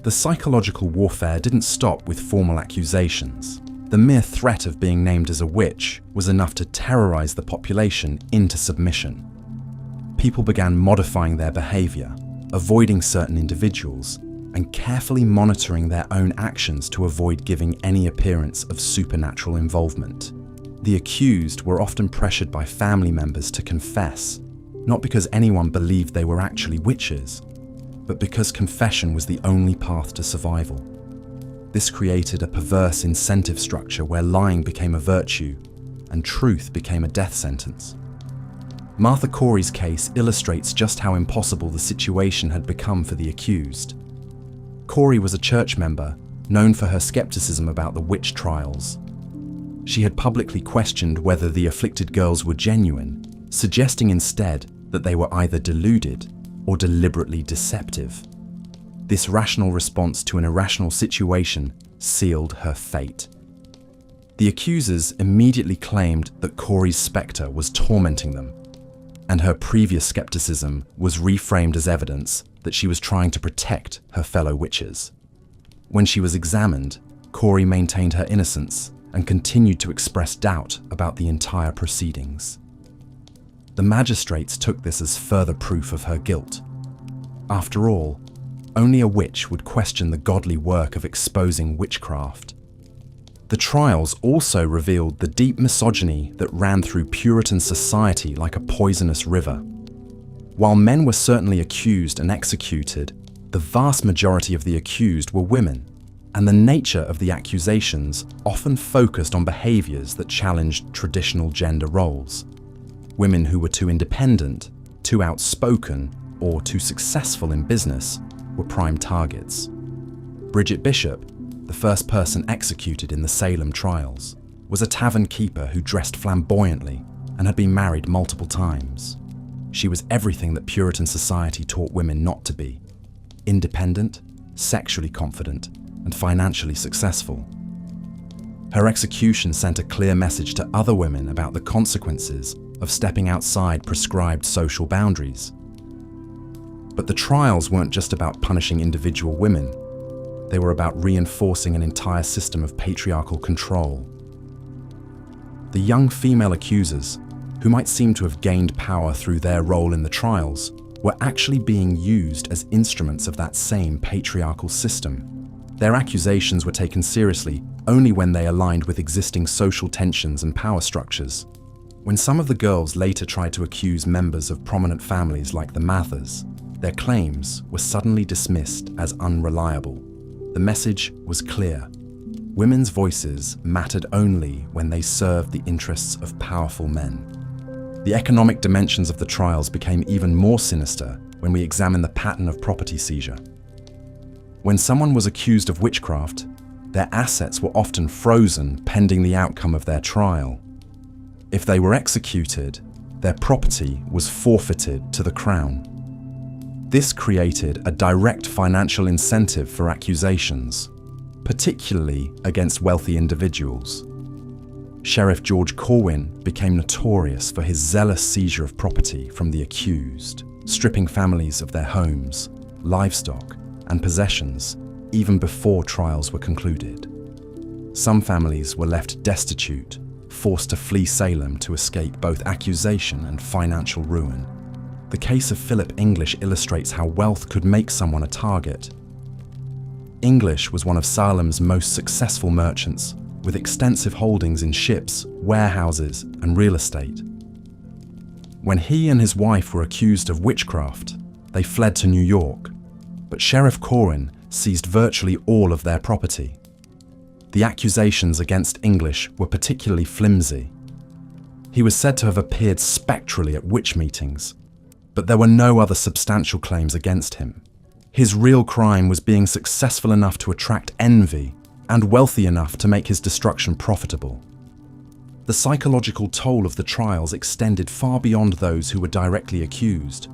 S1: The psychological warfare didn't stop with formal accusations. The mere threat of being named as a witch was enough to terrorize the population into submission. People began modifying their behavior, avoiding certain individuals, and carefully monitoring their own actions to avoid giving any appearance of supernatural involvement. The accused were often pressured by family members to confess, not because anyone believed they were actually witches, but because confession was the only path to survival. This created a perverse incentive structure where lying became a virtue and truth became a death sentence. Martha Corey's case illustrates just how impossible the situation had become for the accused. Corey was a church member known for her skepticism about the witch trials. She had publicly questioned whether the afflicted girls were genuine, suggesting instead that they were either deluded or deliberately deceptive. This rational response to an irrational situation sealed her fate. The accusers immediately claimed that Corey's spectre was tormenting them, and her previous skepticism was reframed as evidence that she was trying to protect her fellow witches. When she was examined, Corey maintained her innocence and continued to express doubt about the entire proceedings. The magistrates took this as further proof of her guilt. After all, only a witch would question the godly work of exposing witchcraft. The trials also revealed the deep misogyny that ran through Puritan society like a poisonous river. While men were certainly accused and executed, the vast majority of the accused were women, and the nature of the accusations often focused on behaviors that challenged traditional gender roles. Women who were too independent, too outspoken, or too successful in business were prime targets. Bridget Bishop, the first person executed in the Salem trials, was a tavern keeper who dressed flamboyantly and had been married multiple times. She was everything that Puritan society taught women not to be: independent, sexually confident, and financially successful. Her execution sent a clear message to other women about the consequences of stepping outside prescribed social boundaries. But the trials weren't just about punishing individual women. They were about reinforcing an entire system of patriarchal control. The young female accusers, who might seem to have gained power through their role in the trials, were actually being used as instruments of that same patriarchal system. Their accusations were taken seriously only when they aligned with existing social tensions and power structures. When some of the girls later tried to accuse members of prominent families like the Mathers, their claims were suddenly dismissed as unreliable. The message was clear: women's voices mattered only when they served the interests of powerful men. The economic dimensions of the trials became even more sinister when we examine the pattern of property seizure. When someone was accused of witchcraft, their assets were often frozen pending the outcome of their trial. If they were executed, their property was forfeited to the crown. This created a direct financial incentive for accusations, particularly against wealthy individuals. Sheriff George Corwin became notorious for his zealous seizure of property from the accused, stripping families of their homes, livestock, and possessions even before trials were concluded. Some families were left destitute, forced to flee Salem to escape both accusation and financial ruin. The case of Philip English illustrates how wealth could make someone a target. English was one of Salem's most successful merchants, with extensive holdings in ships, warehouses, and real estate. When he and his wife were accused of witchcraft, they fled to New York, but Sheriff Corwin seized virtually all of their property. The accusations against English were particularly flimsy. He was said to have appeared spectrally at witch meetings, but there were no other substantial claims against him. His real crime was being successful enough to attract envy and wealthy enough to make his destruction profitable. The psychological toll of the trials extended far beyond those who were directly accused.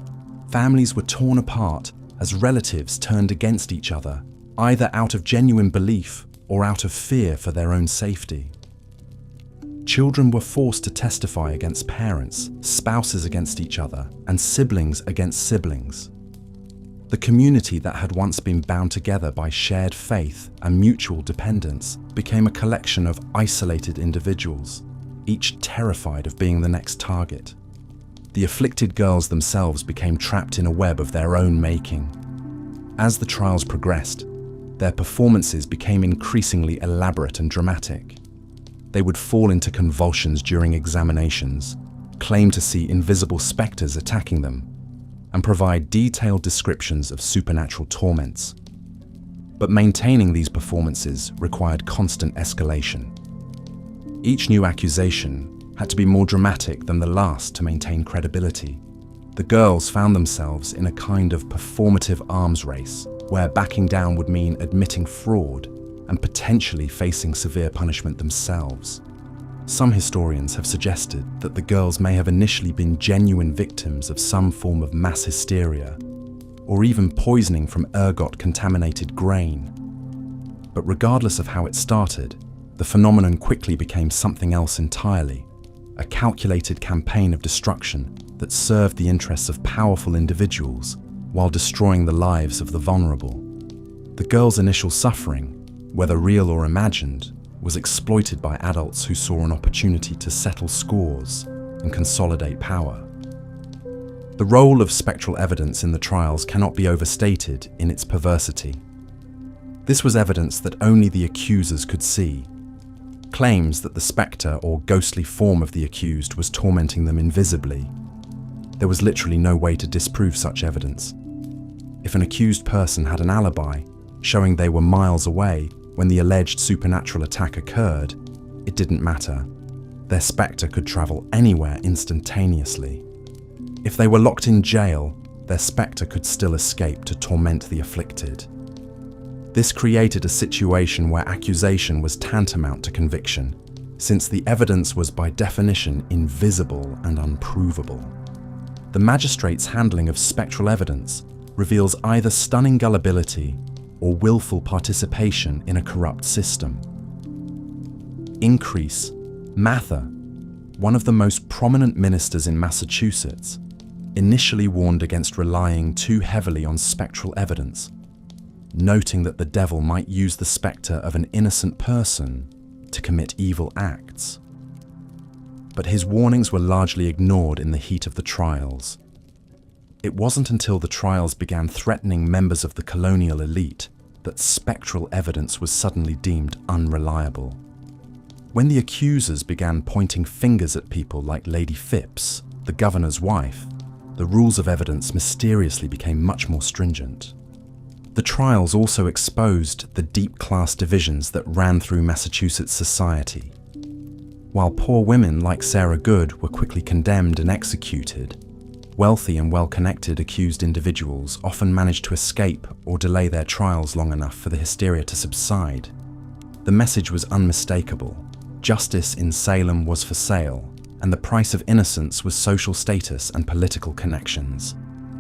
S1: Families were torn apart as relatives turned against each other, either out of genuine belief or out of fear for their own safety. Children were forced to testify against parents, spouses against each other, and siblings against siblings. The community that had once been bound together by shared faith and mutual dependence became a collection of isolated individuals, each terrified of being the next target. The afflicted girls themselves became trapped in a web of their own making. As the trials progressed, their performances became increasingly elaborate and dramatic. They would fall into convulsions during examinations, claim to see invisible specters attacking them, and provide detailed descriptions of supernatural torments. But maintaining these performances required constant escalation. Each new accusation had to be more dramatic than the last to maintain credibility. The girls found themselves in a kind of performative arms race, where backing down would mean admitting fraud and potentially facing severe punishment themselves. Some historians have suggested that the girls may have initially been genuine victims of some form of mass hysteria, or even poisoning from ergot-contaminated grain. But regardless of how it started, the phenomenon quickly became something else entirely, a calculated campaign of destruction that served the interests of powerful individuals while destroying the lives of the vulnerable. The girls' initial suffering, whether real or imagined, was exploited by adults who saw an opportunity to settle scores and consolidate power. The role of spectral evidence in the trials cannot be overstated in its perversity. This was evidence that only the accusers could see. Claims that the spectre or ghostly form of the accused was tormenting them invisibly. There was literally no way to disprove such evidence. If an accused person had an alibi, showing they were miles away when the alleged supernatural attack occurred, it didn't matter. Their spectre could travel anywhere instantaneously. If they were locked in jail, their spectre could still escape to torment the afflicted. This created a situation where accusation was tantamount to conviction, since the evidence was by definition invisible and unprovable. The magistrate's handling of spectral evidence reveals either stunning gullibility or willful participation in a corrupt system. Increase Mather, one of the most prominent ministers in Massachusetts, initially warned against relying too heavily on spectral evidence, noting that the devil might use the spectre of an innocent person to commit evil acts. But his warnings were largely ignored in the heat of the trials. It wasn't until the trials began threatening members of the colonial elite that spectral evidence was suddenly deemed unreliable. When the accusers began pointing fingers at people like Lady Phipps, the governor's wife, the rules of evidence mysteriously became much more stringent. The trials also exposed the deep class divisions that ran through Massachusetts society. While poor women like Sarah Good were quickly condemned and executed, wealthy and well-connected accused individuals often managed to escape or delay their trials long enough for the hysteria to subside. The message was unmistakable. Justice in Salem was for sale, and the price of innocence was social status and political connections.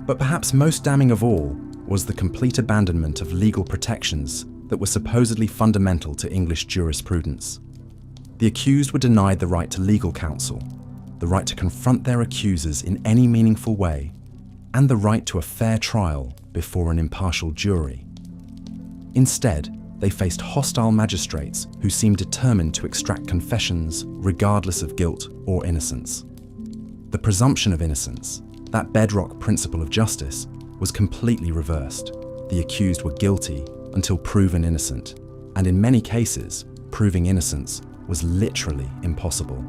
S1: But perhaps most damning of all was the complete abandonment of legal protections that were supposedly fundamental to English jurisprudence. The accused were denied the right to legal counsel, the right to confront their accusers in any meaningful way, and the right to a fair trial before an impartial jury. Instead, they faced hostile magistrates who seemed determined to extract confessions regardless of guilt or innocence. The presumption of innocence, that bedrock principle of justice, was completely reversed. The accused were guilty until proven innocent, and in many cases, proving innocence was literally impossible.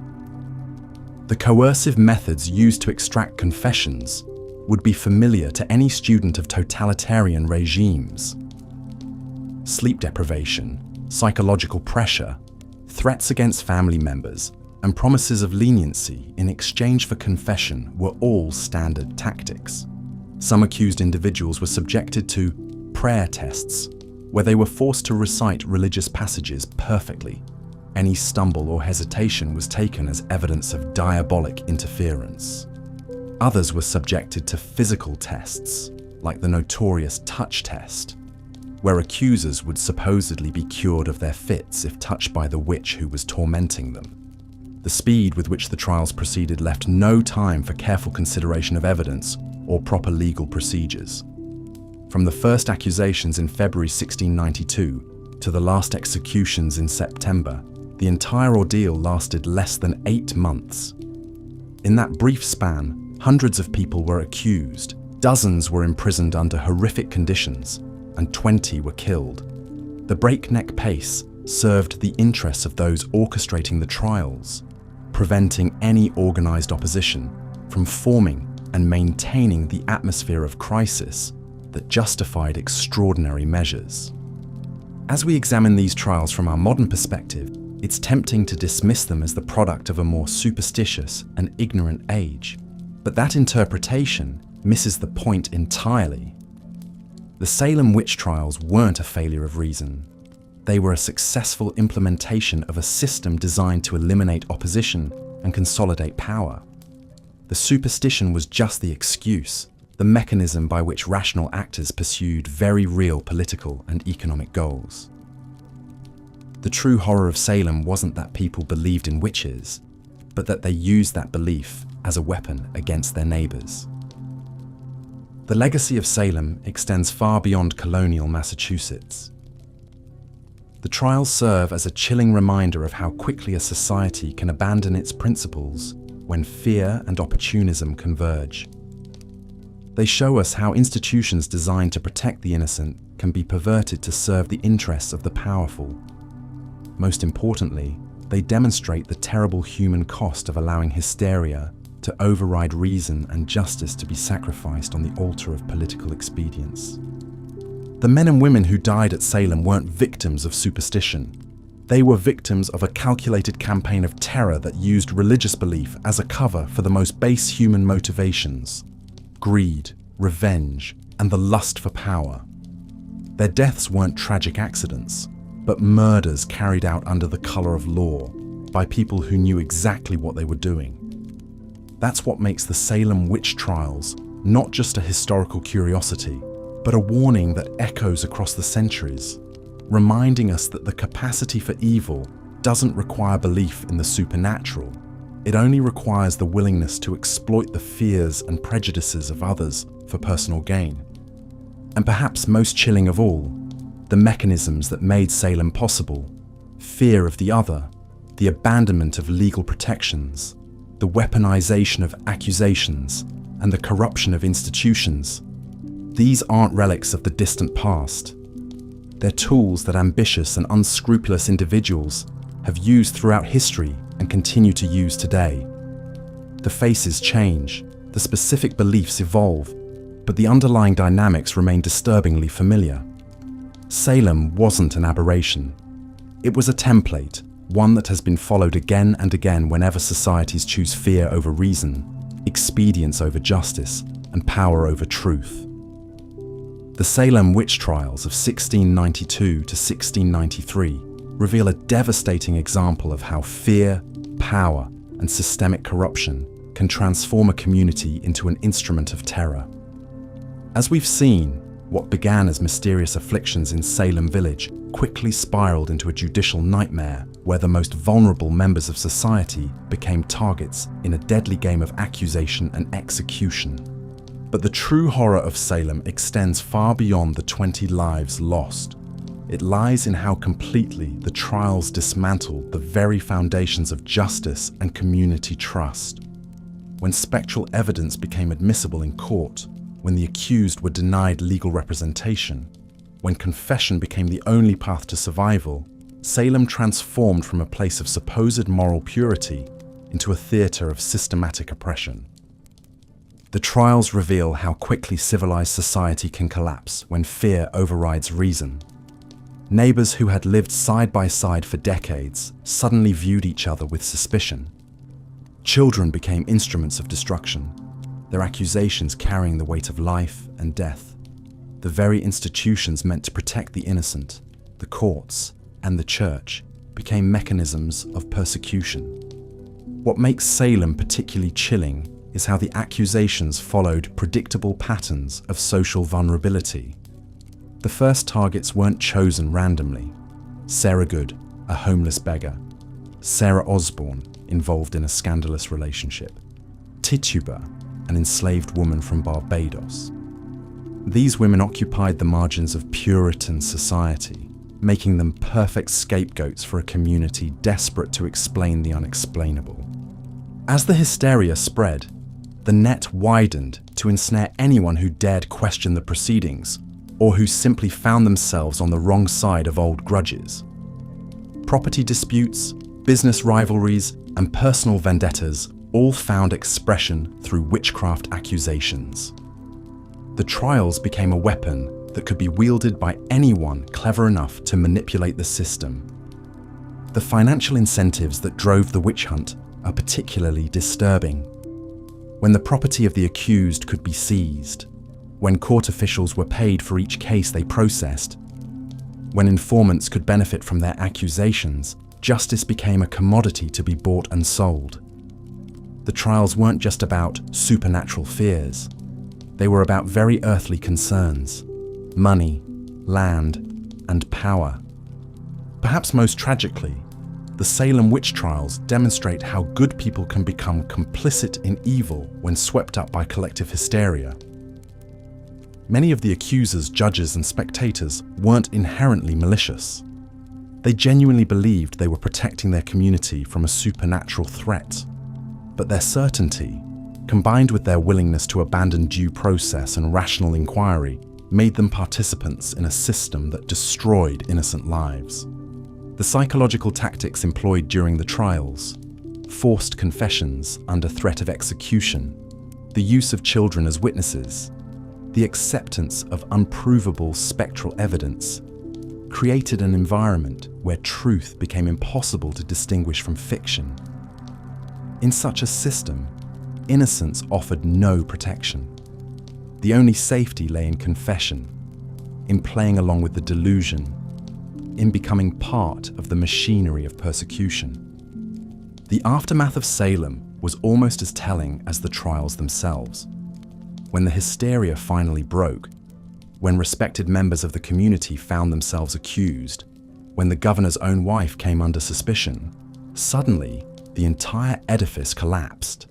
S1: The coercive methods used to extract confessions would be familiar to any student of totalitarian regimes. Sleep deprivation, psychological pressure, threats against family members, and promises of leniency in exchange for confession were all standard tactics. Some accused individuals were subjected to prayer tests, where they were forced to recite religious passages perfectly. Any stumble or hesitation was taken as evidence of diabolic interference. Others were subjected to physical tests, like the notorious touch test, where accusers would supposedly be cured of their fits if touched by the witch who was tormenting them. The speed with which the trials proceeded left no time for careful consideration of evidence or proper legal procedures. From the first accusations in February 1692 to the last executions in September, the entire ordeal lasted less than 8 months. In that brief span, hundreds of people were accused, dozens were imprisoned under horrific conditions, and 20 were killed. The breakneck pace served the interests of those orchestrating the trials, preventing any organized opposition from forming and maintaining the atmosphere of crisis that justified extraordinary measures. As we examine these trials from our modern perspective, It's tempting to dismiss them as the product of a more superstitious and ignorant age, but that interpretation misses the point entirely. The Salem witch trials weren't a failure of reason. They were a successful implementation of a system designed to eliminate opposition and consolidate power. The superstition was just the excuse, the mechanism by which rational actors pursued very real political and economic goals. The true horror of Salem wasn't that people believed in witches, but that they used that belief as a weapon against their neighbors. The legacy of Salem extends far beyond colonial Massachusetts. The trials serve as a chilling reminder of how quickly a society can abandon its principles when fear and opportunism converge. They show us how institutions designed to protect the innocent can be perverted to serve the interests of the powerful. Most importantly, they demonstrate the terrible human cost of allowing hysteria to override reason and justice to be sacrificed on the altar of political expedience. The men and women who died at Salem weren't victims of superstition. They were victims of a calculated campaign of terror that used religious belief as a cover for the most base human motivations: greed, revenge, and the lust for power. Their deaths weren't tragic accidents, but murders carried out under the color of law by people who knew exactly what they were doing. That's what makes the Salem witch trials not just a historical curiosity, but a warning that echoes across the centuries, reminding us that the capacity for evil doesn't require belief in the supernatural. It only requires the willingness to exploit the fears and prejudices of others for personal gain. And perhaps most chilling of all, the mechanisms that made Salem possible: fear of the other, the abandonment of legal protections, the weaponization of accusations, and the corruption of institutions. These aren't relics of the distant past. They're tools that ambitious and unscrupulous individuals have used throughout history and continue to use today. The faces change, the specific beliefs evolve, but the underlying dynamics remain disturbingly familiar. Salem wasn't an aberration. It was a template, one that has been followed again and again whenever societies choose fear over reason, expedience over justice, and power over truth. The Salem witch trials of 1692 to 1693 reveal a devastating example of how fear, power, and systemic corruption can transform a community into an instrument of terror. As we've seen, what began as mysterious afflictions in Salem Village quickly spiraled into a judicial nightmare where the most vulnerable members of society became targets in a deadly game of accusation and execution. But the true horror of Salem extends far beyond the 20 lives lost. It lies in how completely the trials dismantled the very foundations of justice and community trust. When spectral evidence became admissible in court, when the accused were denied legal representation, when confession became the only path to survival, Salem transformed from a place of supposed moral purity into a theater of systematic oppression. The trials reveal how quickly civilized society can collapse when fear overrides reason. Neighbors who had lived side by side for decades suddenly viewed each other with suspicion. Children became instruments of destruction, their accusations carrying the weight of life and death. The very institutions meant to protect the innocent, the courts, and the church, became mechanisms of persecution. What makes Salem particularly chilling is how the accusations followed predictable patterns of social vulnerability. The first targets weren't chosen randomly. Sarah Good, a homeless beggar; Sarah Osborne, involved in a scandalous relationship; Tituba, an enslaved woman from Barbados. These women occupied the margins of Puritan society, making them perfect scapegoats for a community desperate to explain the unexplainable. As the hysteria spread, the net widened to ensnare anyone who dared question the proceedings, or who simply found themselves on the wrong side of old grudges. Property disputes, business rivalries, and personal vendettas all found expression through witchcraft accusations. The trials became a weapon that could be wielded by anyone clever enough to manipulate the system. The financial incentives that drove the witch hunt are particularly disturbing. When the property of the accused could be seized, when court officials were paid for each case they processed, when informants could benefit from their accusations, justice became a commodity to be bought and sold. The trials weren't just about supernatural fears. They were about very earthly concerns: money, land, and power. Perhaps most tragically, the Salem Witch Trials demonstrate how good people can become complicit in evil when swept up by collective hysteria. Many of the accusers, judges, and spectators weren't inherently malicious. They genuinely believed they were protecting their community from a supernatural threat. But their certainty, combined with their willingness to abandon due process and rational inquiry, made them participants in a system that destroyed innocent lives. The psychological tactics employed during the trials, forced confessions under threat of execution, the use of children as witnesses, the acceptance of unprovable spectral evidence, created an environment where truth became impossible to distinguish from fiction. In such a system, innocence offered no protection. The only safety lay in confession, in playing along with the delusion, in becoming part of the machinery of persecution. The aftermath of Salem was almost as telling as the trials themselves. When the hysteria finally broke, when respected members of the community found themselves accused, when the governor's own wife came under suspicion, suddenly the entire edifice collapsed.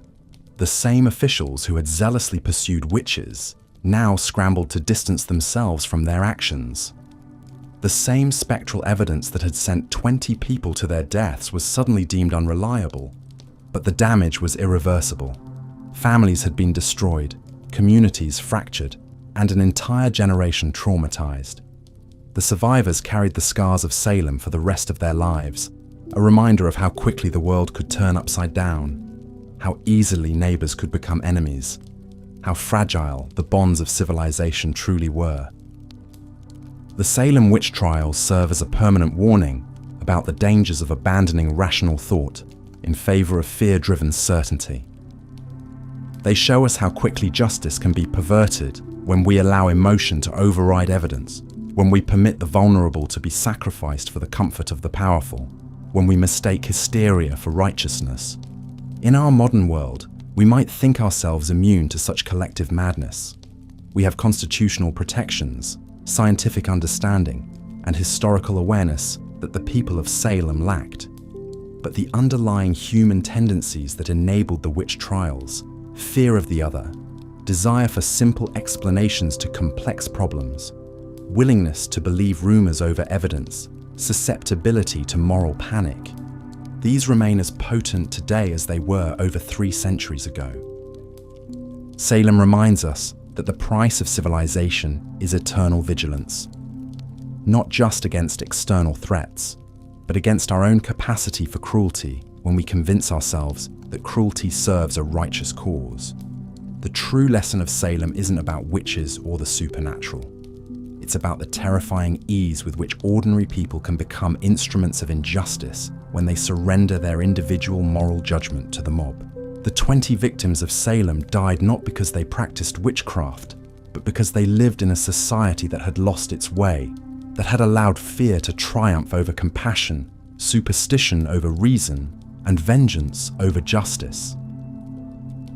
S1: The same officials who had zealously pursued witches now scrambled to distance themselves from their actions. The same spectral evidence that had sent 20 people to their deaths was suddenly deemed unreliable, but the damage was irreversible. Families had been destroyed, communities fractured, and an entire generation traumatized. The survivors carried the scars of Salem for the rest of their lives, a reminder of how quickly the world could turn upside down, how easily neighbors could become enemies, how fragile the bonds of civilization truly were. The Salem Witch Trials serve as a permanent warning about the dangers of abandoning rational thought in favor of fear-driven certainty. They show us how quickly justice can be perverted when we allow emotion to override evidence, when we permit the vulnerable to be sacrificed for the comfort of the powerful, when we mistake hysteria for righteousness. In our modern world, we might think ourselves immune to such collective madness. We have constitutional protections, scientific understanding, and historical awareness that the people of Salem lacked. But the underlying human tendencies that enabled the witch trials, fear of the other, desire for simple explanations to complex problems, willingness to believe rumors over evidence, susceptibility to moral panic, these remain as potent today as they were over 3 centuries ago. Salem reminds us that the price of civilization is eternal vigilance, not just against external threats, but against our own capacity for cruelty when we convince ourselves that cruelty serves a righteous cause. The true lesson of Salem isn't about witches or the supernatural. It's about the terrifying ease with which ordinary people can become instruments of injustice when they surrender their individual moral judgment to the mob. The 20 victims of Salem died not because they practiced witchcraft, but because they lived in a society that had lost its way, that had allowed fear to triumph over compassion, superstition over reason, and vengeance over justice.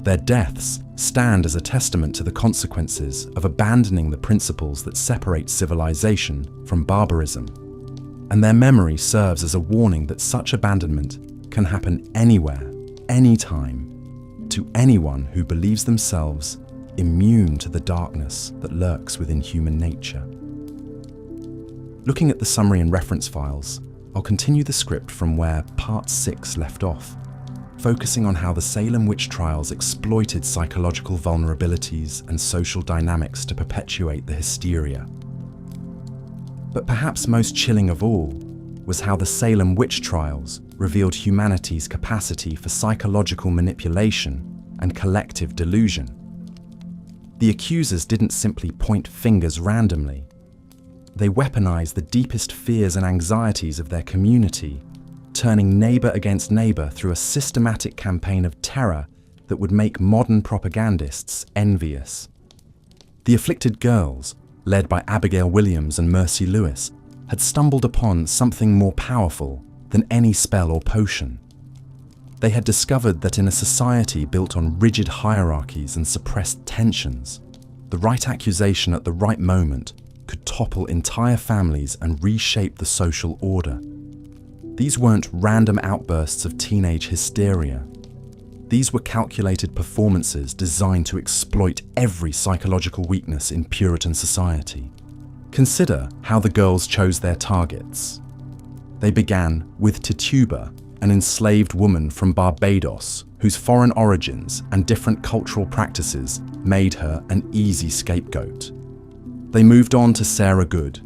S1: Their deaths stand as a testament to the consequences of abandoning the principles that separate civilization from barbarism, and their memory serves as a warning that such abandonment can happen anywhere, anytime, to anyone who believes themselves immune to the darkness that lurks within human nature. Looking at the summary and reference files, I'll continue the script from where Part 6 left off, focusing on how the Salem Witch Trials exploited psychological vulnerabilities and social dynamics to perpetuate the hysteria. But perhaps most chilling of all was how the Salem Witch Trials revealed humanity's capacity for psychological manipulation and collective delusion. The accusers didn't simply point fingers randomly. They weaponized the deepest fears and anxieties of their community, turning neighbor against neighbor through a systematic campaign of terror that would make modern propagandists envious. The afflicted girls, led by Abigail Williams and Mercy Lewis, had stumbled upon something more powerful than any spell or potion. They had discovered that in a society built on rigid hierarchies and suppressed tensions, the right accusation at the right moment could topple entire families and reshape the social order. These weren't random outbursts of teenage hysteria. These were calculated performances designed to exploit every psychological weakness in Puritan society. Consider how the girls chose their targets. They began with Tituba, an enslaved woman from Barbados whose foreign origins and different cultural practices made her an easy scapegoat. They moved on to Sarah Good,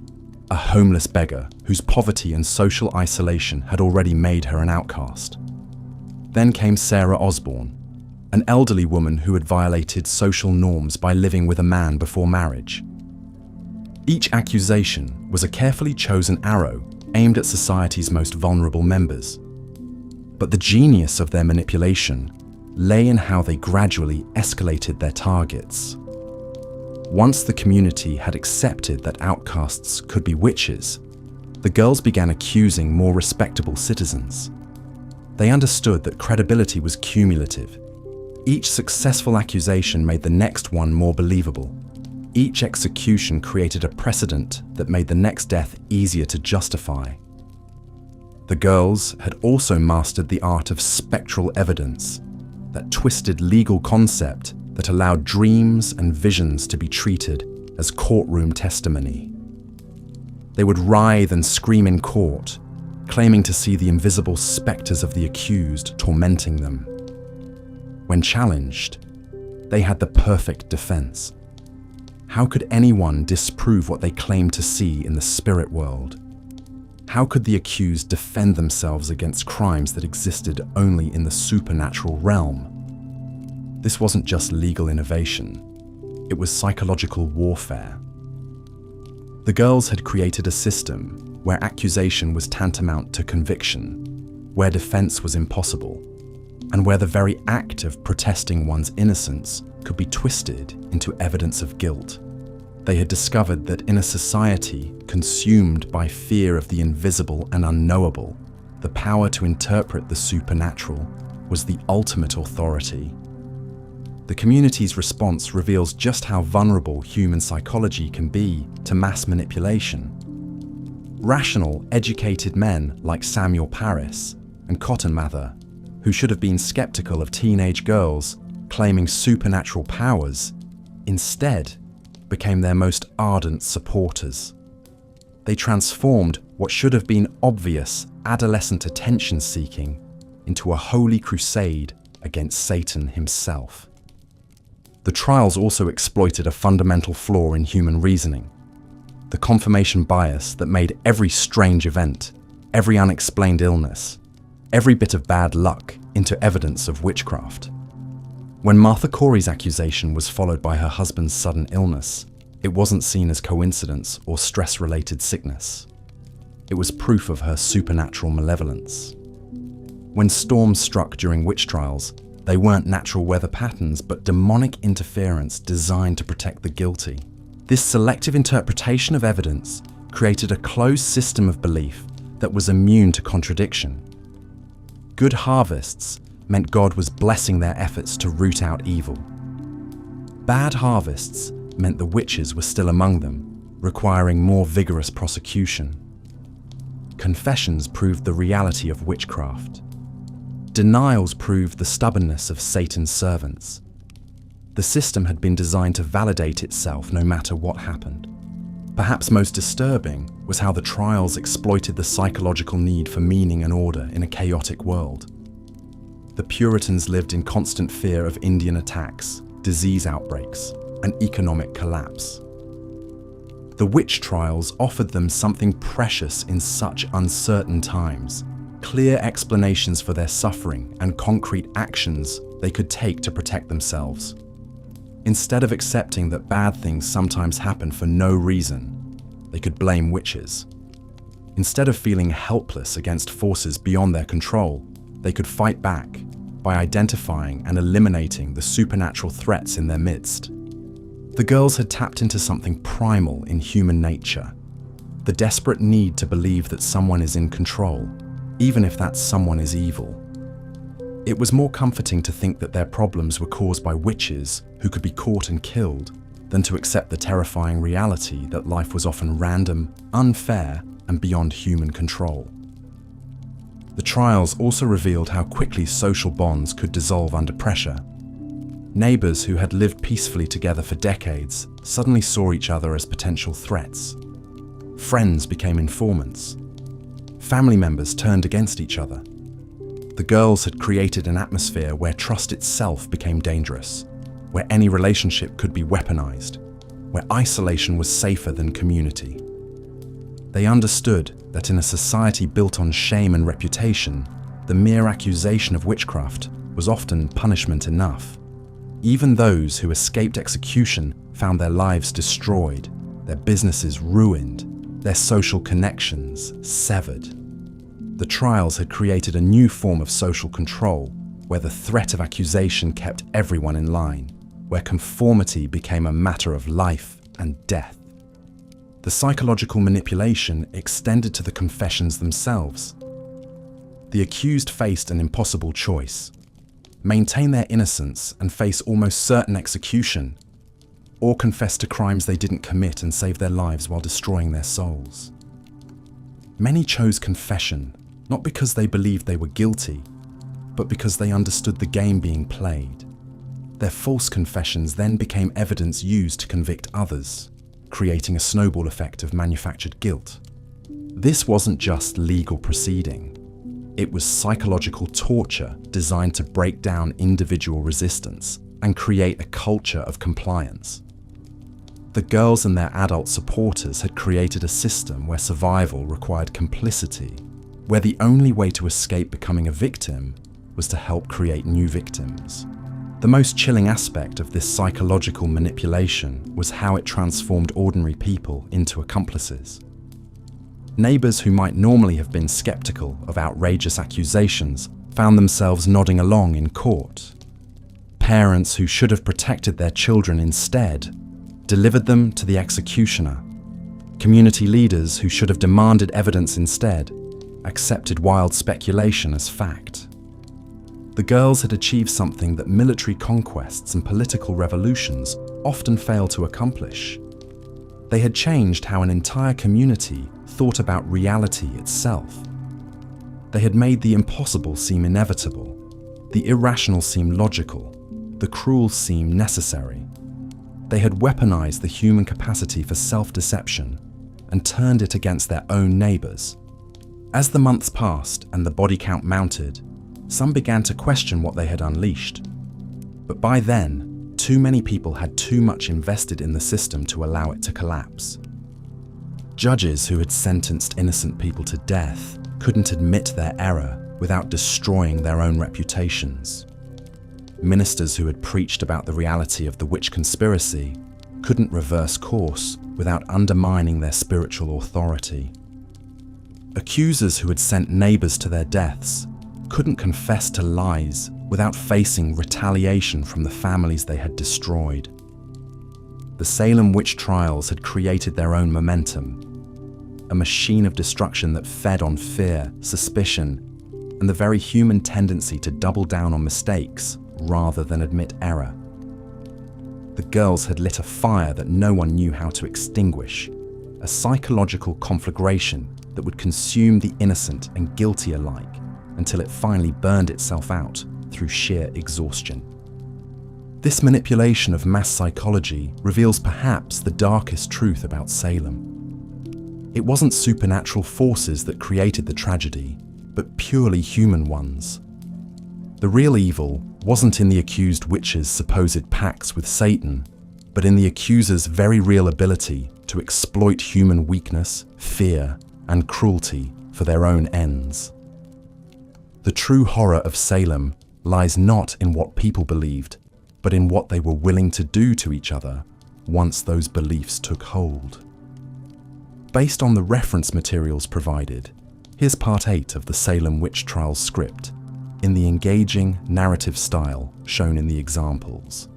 S1: a homeless beggar whose poverty and social isolation had already made her an outcast. Then came Sarah Osborne, an elderly woman who had violated social norms by living with a man before marriage. Each accusation was a carefully chosen arrow aimed at society's most vulnerable members. But the genius of their manipulation lay in how they gradually escalated their targets. Once the community had accepted that outcasts could be witches, the girls began accusing more respectable citizens. They understood that credibility was cumulative. Each successful accusation made the next one more believable. Each execution created a precedent that made the next death easier to justify. The girls had also mastered the art of spectral evidence, that twisted legal concept that allowed dreams and visions to be treated as courtroom testimony. They would writhe and scream in court, claiming to see the invisible specters of the accused tormenting them. When challenged, they had the perfect defense. How could anyone disprove what they claimed to see in the spirit world? How could the accused defend themselves against crimes that existed only in the supernatural realm? This wasn't just legal innovation, it was psychological warfare. The girls had created a system where accusation was tantamount to conviction, where defense was impossible, and where the very act of protesting one's innocence could be twisted into evidence of guilt. They had discovered that in a society consumed by fear of the invisible and unknowable, the power to interpret the supernatural was the ultimate authority. The community's response reveals just how vulnerable human psychology can be to mass manipulation. Rational, educated men like Samuel Parris and Cotton Mather, who should have been skeptical of teenage girls claiming supernatural powers, instead became their most ardent supporters. They transformed what should have been obvious adolescent attention-seeking into a holy crusade against Satan himself. The trials also exploited a fundamental flaw in human reasoning, the confirmation bias that made every strange event, every unexplained illness, every bit of bad luck into evidence of witchcraft. When Martha Corey's accusation was followed by her husband's sudden illness, it wasn't seen as coincidence or stress-related sickness. It was proof of her supernatural malevolence. When storms struck during witch trials, they weren't natural weather patterns but demonic interference designed to protect the guilty. This selective interpretation of evidence created a closed system of belief that was immune to contradiction. Good harvests meant God was blessing their efforts to root out evil. Bad harvests meant the witches were still among them, requiring more vigorous prosecution. Confessions proved the reality of witchcraft. Denials proved the stubbornness of Satan's servants. The system had been designed to validate itself no matter what happened. Perhaps most disturbing was how the trials exploited the psychological need for meaning and order in a chaotic world. The Puritans lived in constant fear of Indian attacks, disease outbreaks, and economic collapse. The witch trials offered them something precious in such uncertain times: clear explanations for their suffering and concrete actions they could take to protect themselves. Instead of accepting that bad things sometimes happen for no reason, they could blame witches. Instead of feeling helpless against forces beyond their control, they could fight back by identifying and eliminating the supernatural threats in their midst. The girls had tapped into something primal in human nature, the desperate need to believe that someone is in control, even if that someone is evil. It was more comforting to think that their problems were caused by witches who could be caught and killed than to accept the terrifying reality that life was often random, unfair, and beyond human control. The trials also revealed how quickly social bonds could dissolve under pressure. Neighbors who had lived peacefully together for decades suddenly saw each other as potential threats. Friends became informants. Family members turned against each other. The girls had created an atmosphere where trust itself became dangerous, where any relationship could be weaponized, where isolation was safer than community. They understood that in a society built on shame and reputation, the mere accusation of witchcraft was often punishment enough. Even those who escaped execution found their lives destroyed, their businesses ruined, their social connections severed. The trials had created a new form of social control, where the threat of accusation kept everyone in line, where conformity became a matter of life and death. The psychological manipulation extended to the confessions themselves. The accused faced an impossible choice: maintain their innocence and face almost certain execution, or confess to crimes they didn't commit and save their lives while destroying their souls. Many chose confession, not because they believed they were guilty, but because they understood the game being played. Their false confessions then became evidence used to convict others, creating a snowball effect of manufactured guilt. This wasn't just legal proceeding. It was psychological torture designed to break down individual resistance and create a culture of compliance. The girls and their adult supporters had created a system where survival required complicity, where the only way to escape becoming a victim was to help create new victims. The most chilling aspect of this psychological manipulation was how it transformed ordinary people into accomplices. Neighbors who might normally have been skeptical of outrageous accusations found themselves nodding along in court. Parents who should have protected their children instead delivered them to the executioner. Community leaders who should have demanded evidence instead accepted wild speculation as fact. The girls had achieved something that military conquests and political revolutions often fail to accomplish. They had changed how an entire community thought about reality itself. They had made the impossible seem inevitable, the irrational seem logical, the cruel seem necessary. They had weaponized the human capacity for self-deception and turned it against their own neighbors. As the months passed and the body count mounted, some began to question what they had unleashed. But by then, too many people had too much invested in the system to allow it to collapse. Judges who had sentenced innocent people to death couldn't admit their error without destroying their own reputations. Ministers who had preached about the reality of the witch conspiracy couldn't reverse course without undermining their spiritual authority. Accusers who had sent neighbors to their deaths couldn't confess to lies without facing retaliation from the families they had destroyed. The Salem Witch Trials had created their own momentum, a machine of destruction that fed on fear, suspicion, and the very human tendency to double down on mistakes rather than admit error. The girls had lit a fire that no one knew how to extinguish, a psychological conflagration that would consume the innocent and guilty alike until it finally burned itself out through sheer exhaustion. This manipulation of mass psychology reveals perhaps the darkest truth about Salem. It wasn't supernatural forces that created the tragedy, but purely human ones. The real evil wasn't in the accused witches' supposed pacts with Satan, but in the accuser's very real ability to exploit human weakness, fear, and cruelty for their own ends. The true horror of Salem lies not in what people believed, but in what they were willing to do to each other once those beliefs took hold. Based on the reference materials provided, here's Part 8 of the Salem Witch Trials script, in the engaging narrative style shown in the examples.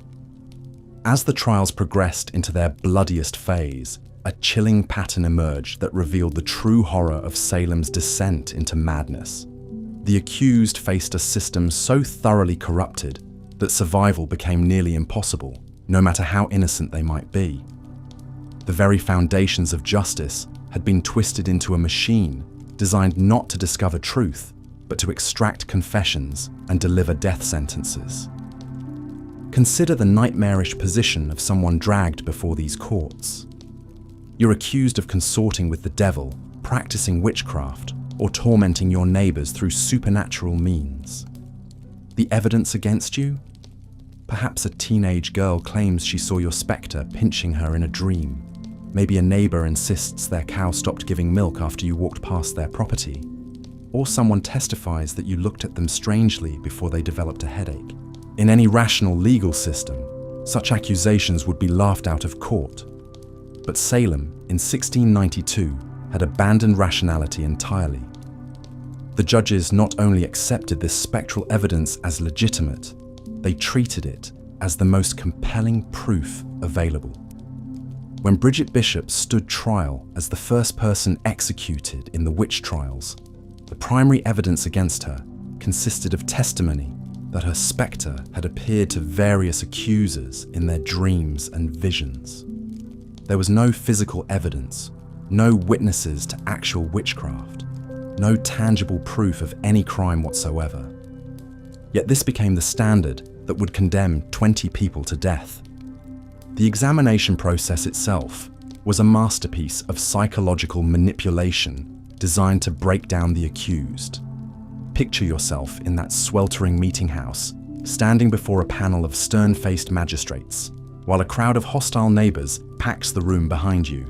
S1: As the trials progressed into their bloodiest phase, a chilling pattern emerged that revealed the true horror of Salem's descent into madness. The accused faced a system so thoroughly corrupted that survival became nearly impossible, no matter how innocent they might be. The very foundations of justice had been twisted into a machine designed not to discover truth, but to extract confessions and deliver death sentences. Consider the nightmarish position of someone dragged before these courts. You're accused of consorting with the devil, practicing witchcraft, or tormenting your neighbors through supernatural means. The evidence against you? Perhaps a teenage girl claims she saw your spectre pinching her in a dream. Maybe a neighbor insists their cow stopped giving milk after you walked past their property. Or someone testifies that you looked at them strangely before they developed a headache. In any rational legal system, such accusations would be laughed out of court. But Salem, in 1692, had abandoned rationality entirely. The judges not only accepted this spectral evidence as legitimate, they treated it as the most compelling proof available. When Bridget Bishop stood trial as the first person executed in the witch trials, the primary evidence against her consisted of testimony that her spectre had appeared to various accusers in their dreams and visions. There was no physical evidence, no witnesses to actual witchcraft, no tangible proof of any crime whatsoever. Yet this became the standard that would condemn 20 people to death. The examination process itself was a masterpiece of psychological manipulation designed to break down the accused. Picture yourself in that sweltering meeting house, standing before a panel of stern-faced magistrates, while a crowd of hostile neighbors packs the room behind you.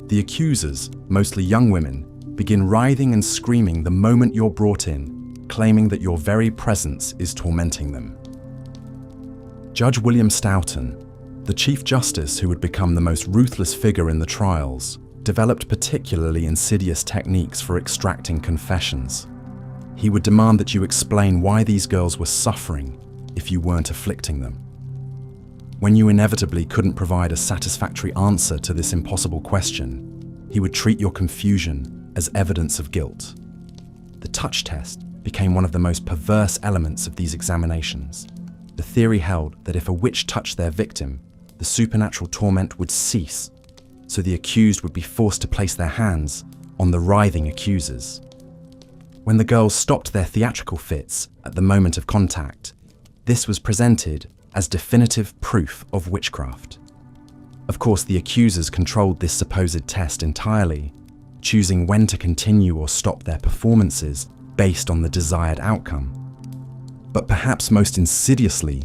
S1: The accusers, mostly young women, begin writhing and screaming the moment you're brought in, claiming that your very presence is tormenting them. Judge William Stoughton, the Chief Justice who would become the most ruthless figure in the trials, developed particularly insidious techniques for extracting confessions. He would demand that you explain why these girls were suffering if you weren't afflicting them. When you inevitably couldn't provide a satisfactory answer to this impossible question, he would treat your confusion as evidence of guilt. The touch test became one of the most perverse elements of these examinations. The theory held that if a witch touched their victim, the supernatural torment would cease, so the accused would be forced to place their hands on the writhing accusers. When the girls stopped their theatrical fits at the moment of contact, this was presented as definitive proof of witchcraft. Of course, the accusers controlled this supposed test entirely, choosing when to continue or stop their performances based on the desired outcome. But perhaps most insidiously,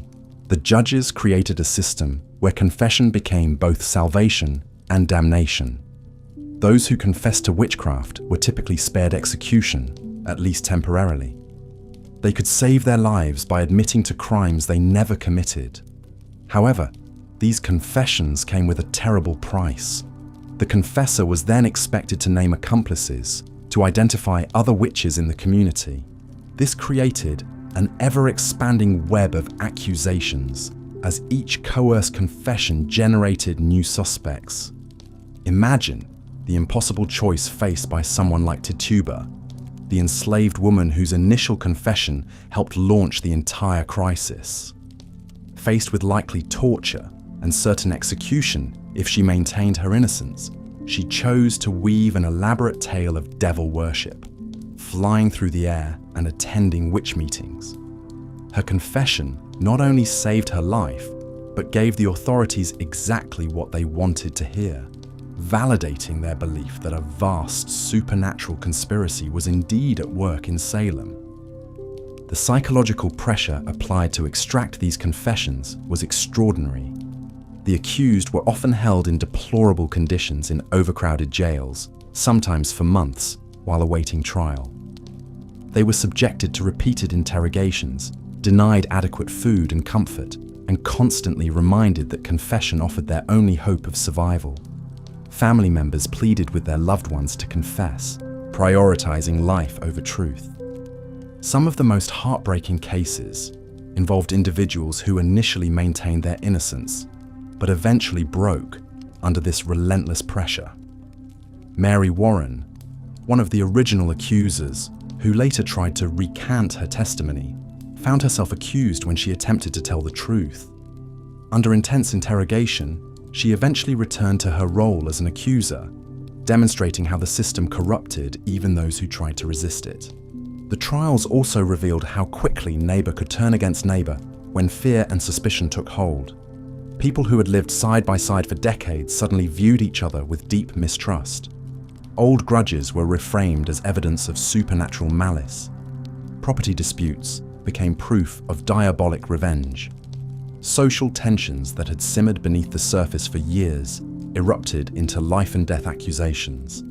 S1: the judges created a system where confession became both salvation and damnation. Those who confessed to witchcraft were typically spared execution, at least temporarily. They could save their lives by admitting to crimes they never committed. However, these confessions came with a terrible price. The confessor was then expected to name accomplices, to identify other witches in the community. This created an ever-expanding web of accusations, as each coerced confession generated new suspects. Imagine the impossible choice faced by someone like Tituba, the enslaved woman whose initial confession helped launch the entire crisis. Faced with likely torture and certain execution if she maintained her innocence, she chose to weave an elaborate tale of devil worship, flying through the air and attending witch meetings. Her confession not only saved her life, but gave the authorities exactly what they wanted to hear, validating their belief that a vast supernatural conspiracy was indeed at work in Salem. The psychological pressure applied to extract these confessions was extraordinary. The accused were often held in deplorable conditions in overcrowded jails, sometimes for months, while awaiting trial. They were subjected to repeated interrogations, denied adequate food and comfort, and constantly reminded that confession offered their only hope of survival. family members pleaded with their loved ones to confess, prioritizing life over truth. Some of the most heartbreaking cases involved individuals who initially maintained their innocence, but eventually broke under this relentless pressure. Mary Warren, one of the original accusers, who later tried to recant her testimony, found herself accused when she attempted to tell the truth. Under intense interrogation, she eventually returned to her role as an accuser, demonstrating how the system corrupted even those who tried to resist it. The trials also revealed how quickly neighbor could turn against neighbor when fear and suspicion took hold. People who had lived side by side for decades suddenly viewed each other with deep mistrust. Old grudges were reframed as evidence of supernatural malice. Property disputes became proof of diabolic revenge. Social tensions that had simmered beneath the surface for years erupted into life and death accusations.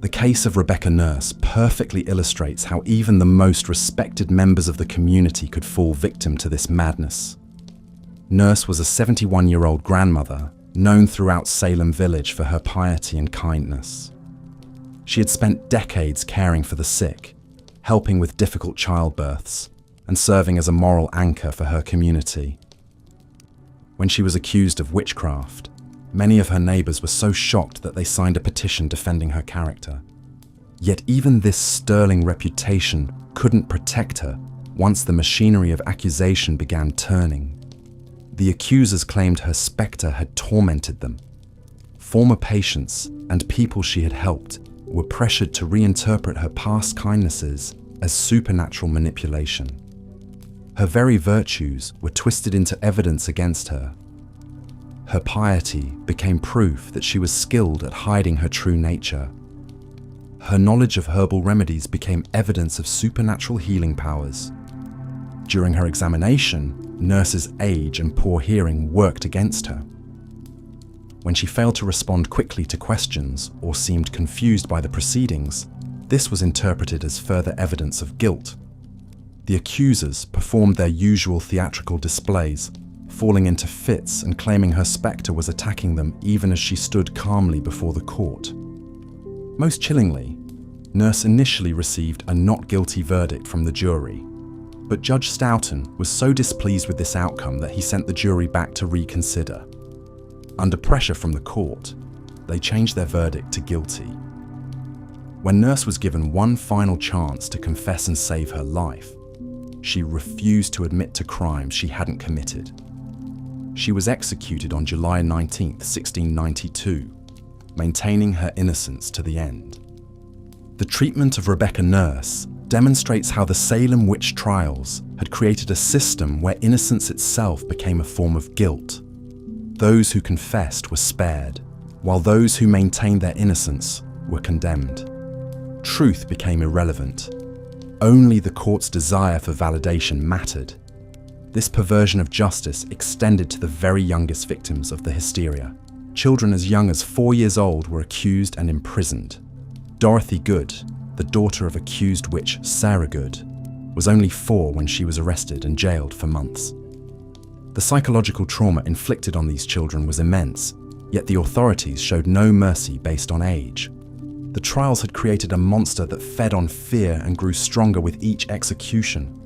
S1: The case of Rebecca Nurse perfectly illustrates how even the most respected members of the community could fall victim to this madness. Nurse was a 71-year-old grandmother known throughout Salem Village for her piety and kindness. She had spent decades caring for the sick, helping with difficult childbirths, and serving as a moral anchor for her community. When she was accused of witchcraft, many of her neighbors were so shocked that they signed a petition defending her character. Yet even this sterling reputation couldn't protect her once the machinery of accusation began turning. The accusers claimed her specter had tormented them. Former patients and people she had helped were pressured to reinterpret her past kindnesses as supernatural manipulation. Her very virtues were twisted into evidence against her. Her piety became proof that she was skilled at hiding her true nature. Her knowledge of herbal remedies became evidence of supernatural healing powers. During her examination, Nurse's age and poor hearing worked against her. When she failed to respond quickly to questions or seemed confused by the proceedings, this was interpreted as further evidence of guilt. The accusers performed their usual theatrical displays, falling into fits and claiming her spectre was attacking them even as she stood calmly before the court. Most chillingly, Nurse initially received a not guilty verdict from the jury, but Judge Stoughton was so displeased with this outcome that he sent the jury back to reconsider. Under pressure from the court, they changed their verdict to guilty. When Nurse was given one final chance to confess and save her life, she refused to admit to crimes she hadn't committed. She was executed on July 19, 1692, maintaining her innocence to the end. The treatment of Rebecca Nurse demonstrates how the Salem Witch Trials had created a system where innocence itself became a form of guilt. Those who confessed were spared, while those who maintained their innocence were condemned. Truth became irrelevant. Only the court's desire for validation mattered. This perversion of justice extended to the very youngest victims of the hysteria. Children as young as 4 years old were accused and imprisoned. Dorothy Good, the daughter of accused witch Sarah Good, was only 4 when she was arrested and jailed for months. The psychological trauma inflicted on these children was immense, yet the authorities showed no mercy based on age. The trials had created a monster that fed on fear and grew stronger with each execution.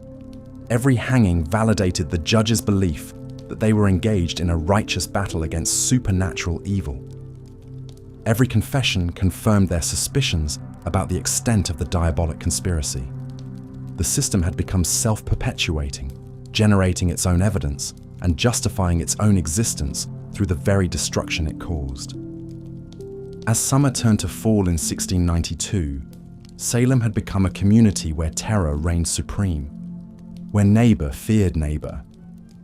S1: Every hanging validated the judge's belief that they were engaged in a righteous battle against supernatural evil. Every confession confirmed their suspicions about the extent of the diabolic conspiracy. The system had become self-perpetuating, generating its own evidence and justifying its own existence through the very destruction it caused. As summer turned to fall in 1692, Salem had become a community where terror reigned supreme, where neighbor feared neighbor,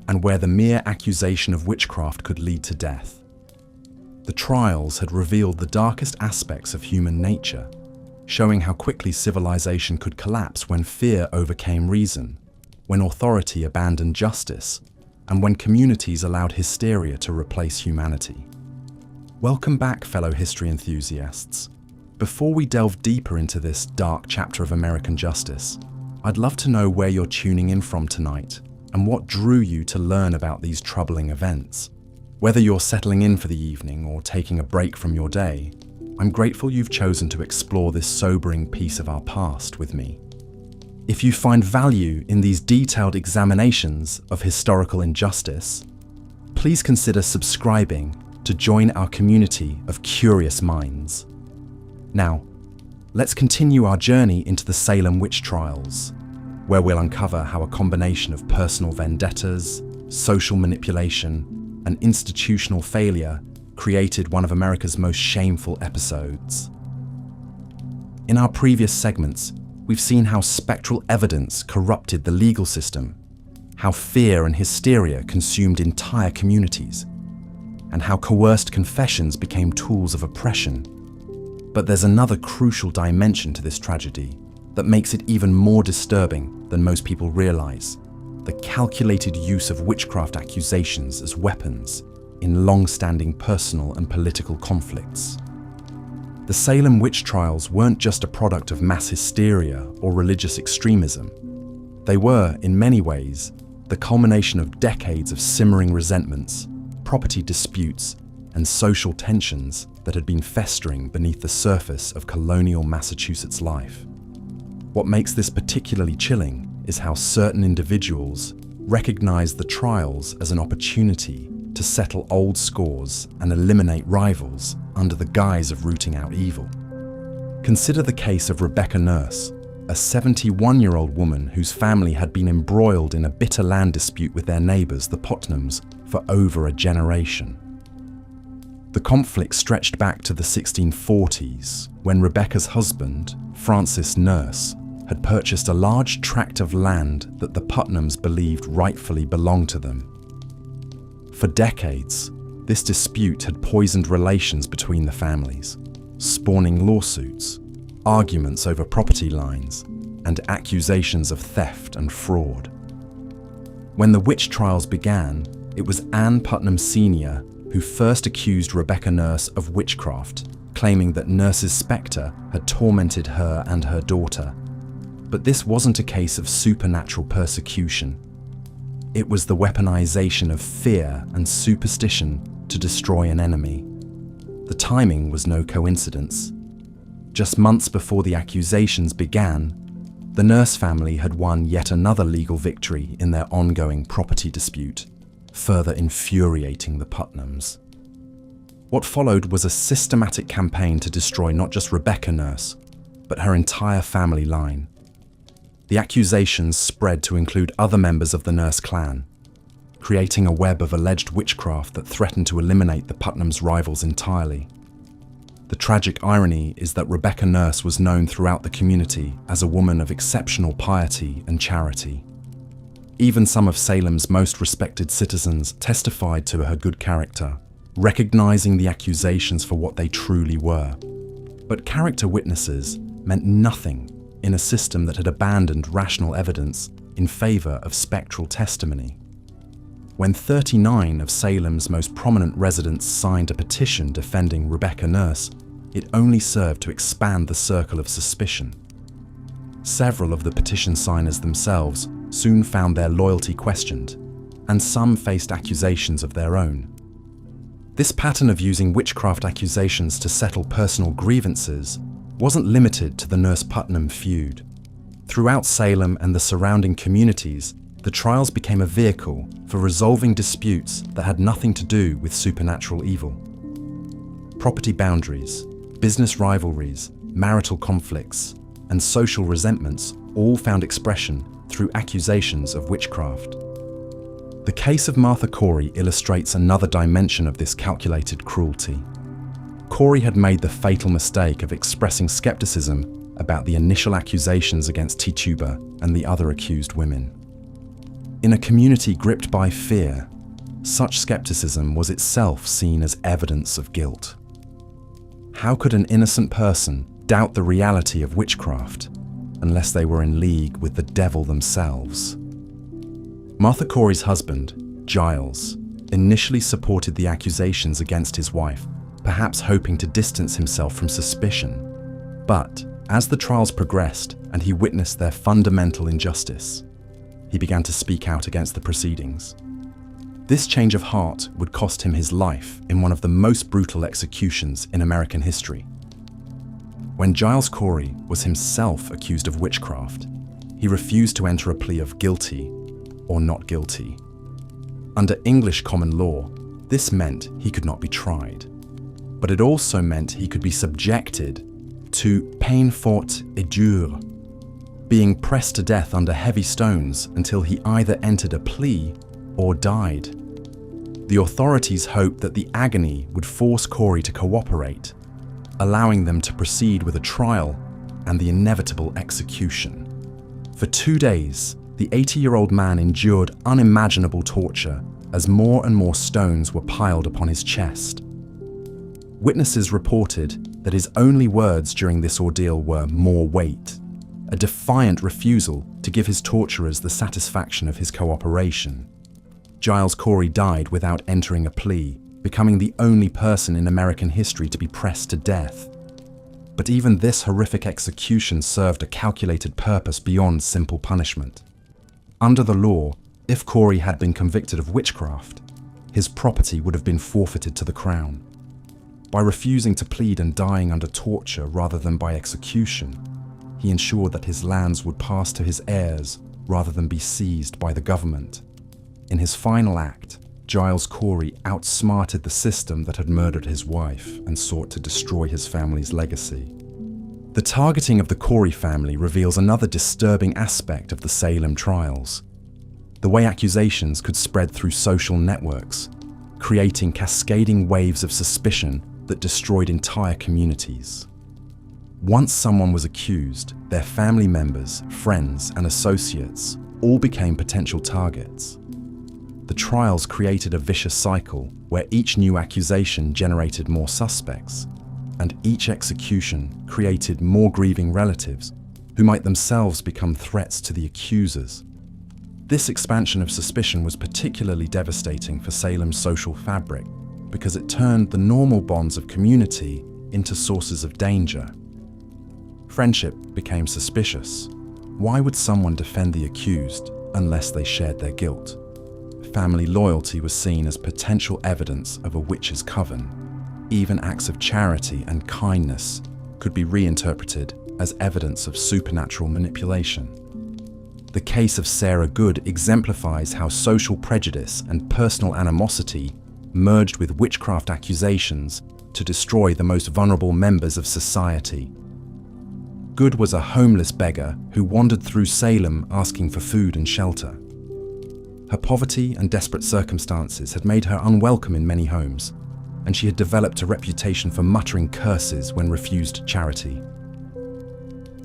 S1: and where the mere accusation of witchcraft could lead to death. The trials had revealed the darkest aspects of human nature, showing how quickly civilization could collapse when fear overcame reason, when authority abandoned justice, and when communities allowed hysteria to replace humanity. Welcome back, fellow history enthusiasts. Before we delve deeper into this dark chapter of American justice, I'd love to know where you're tuning in from tonight and what drew you to learn about these troubling events. Whether you're settling in for the evening or taking a break from your day, I'm grateful you've chosen to explore this sobering piece of our past with me. If you find value in these detailed examinations of historical injustice, please consider subscribing to join our community of curious minds. Now, let's continue our journey into the Salem Witch Trials, where we'll uncover how a combination of personal vendettas, social manipulation, and institutional failure created one of America's most shameful episodes. In our previous segments, we've seen how spectral evidence corrupted the legal system, how fear and hysteria consumed entire communities, and how coerced confessions became tools of oppression. But there's another crucial dimension to this tragedy that makes it even more disturbing than most people realize: the calculated use of witchcraft accusations as weapons in long-standing personal and political conflicts. The Salem Witch Trials weren't just a product of mass hysteria or religious extremism. They were, in many ways, the culmination of decades of simmering resentments, property disputes, and social tensions that had been festering beneath the surface of colonial Massachusetts life. What makes this particularly chilling is how certain individuals recognized the trials as an opportunity to settle old scores and eliminate rivals under the guise of rooting out evil. Consider the case of Rebecca Nurse, a 71-year-old woman whose family had been embroiled in a bitter land dispute with their neighbors, the Putnams, for over a generation. The conflict stretched back to the 1640s, when Rebecca's husband, Francis Nurse, had purchased a large tract of land that the Putnams believed rightfully belonged to them. For decades, this dispute had poisoned relations between the families, spawning lawsuits, arguments over property lines, and accusations of theft and fraud. When the witch trials began, it was Anne Putnam Sr. who first accused Rebecca Nurse of witchcraft, claiming that Nurse's spectre had tormented her and her daughter. But this wasn't a case of supernatural persecution. It was the weaponization of fear and superstition to destroy an enemy. The timing was no coincidence. Just months before the accusations began, the Nurse family had won yet another legal victory in their ongoing property dispute, further infuriating the Putnams. What followed was a systematic campaign to destroy not just Rebecca Nurse, but her entire family line. The accusations spread to include other members of the Nurse clan, creating a web of alleged witchcraft that threatened to eliminate the Putnams' rivals entirely. The tragic irony is that Rebecca Nurse was known throughout the community as a woman of exceptional piety and charity. Even some of Salem's most respected citizens testified to her good character, recognizing the accusations for what they truly were. But character witnesses meant nothing in a system that had abandoned rational evidence in favor of spectral testimony. When 39 of Salem's most prominent residents signed a petition defending Rebecca Nurse, it only served to expand the circle of suspicion. Several of the petition signers themselves soon found their loyalty questioned, and some faced accusations of their own. This pattern of using witchcraft accusations to settle personal grievances wasn't limited to the Nurse Putnam feud. Throughout Salem and the surrounding communities, the trials became a vehicle for resolving disputes that had nothing to do with supernatural evil. Property boundaries, business rivalries, marital conflicts, and social resentments all found expression through accusations of witchcraft. The case of Martha Corey illustrates another dimension of this calculated cruelty. Corey had made the fatal mistake of expressing skepticism about the initial accusations against Tituba and the other accused women. In a community gripped by fear, such skepticism was itself seen as evidence of guilt. How could an innocent person doubt the reality of witchcraft unless they were in league with the devil themselves? Martha Corey's husband, Giles, initially supported the accusations against his wife, perhaps hoping to distance himself from suspicion. But as the trials progressed and he witnessed their fundamental injustice, he began to speak out against the proceedings. This change of heart would cost him his life in one of the most brutal executions in American history. When 𝐲𝐲𝐶𝐞 was himself accused of witchcraft, he refused to enter a plea of guilty or not guilty. Under English common law, this meant he could not be tried, but it also meant he could be subjected to peine forte et dure, being pressed to death under heavy stones until he either entered a plea or died. The authorities hoped that the agony would force 𝐶𝐞 to cooperate, allowing them to proceed with a trial and the inevitable execution. For 2 days, the 80-year-old man endured unimaginable torture as more and more stones were piled upon his chest. Witnesses reported that his only words during this ordeal were "more weight," a defiant refusal to give his torturers the satisfaction of his cooperation. 𝐲𝐲𝐶𝐞 died without entering a plea, becoming the only person in American history to be pressed to death. But even this horrific execution served a calculated purpose beyond simple punishment. Under the law, if 𝐶𝐞 had been convicted of witchcraft, his property would have been forfeited to the crown. By refusing to plead and dying under torture rather than by execution, he ensured that his lands would pass to his heirs rather than be seized by the government. In his final act, 𝐲𝐲𝐶𝐞 outsmarted the system that had murdered his wife and sought to destroy his family's legacy. The targeting of the 𝐶𝐞 family reveals another disturbing aspect of the Salem trials: the way accusations could spread through social networks, creating cascading waves of suspicion that destroyed entire communities. Once someone was accused, their family members, friends, and associates all became potential targets. The trials created a vicious cycle where each new accusation generated more suspects, and each execution created more grieving relatives who might themselves become threats to the accusers. This expansion of suspicion was particularly devastating for Salem's social fabric because it turned the normal bonds of community into sources of danger. Friendship became suspicious. Why would someone defend the accused unless they shared their guilt? Family loyalty was seen as potential evidence of a witch's coven. Even acts of charity and kindness could be reinterpreted as evidence of supernatural manipulation. The case of Sarah Good exemplifies how social prejudice and personal animosity merged with witchcraft accusations to destroy the most vulnerable members of society. Good was a homeless beggar who wandered through Salem asking for food and shelter. Her poverty and desperate circumstances had made her unwelcome in many homes, and she had developed a reputation for muttering curses when refused charity.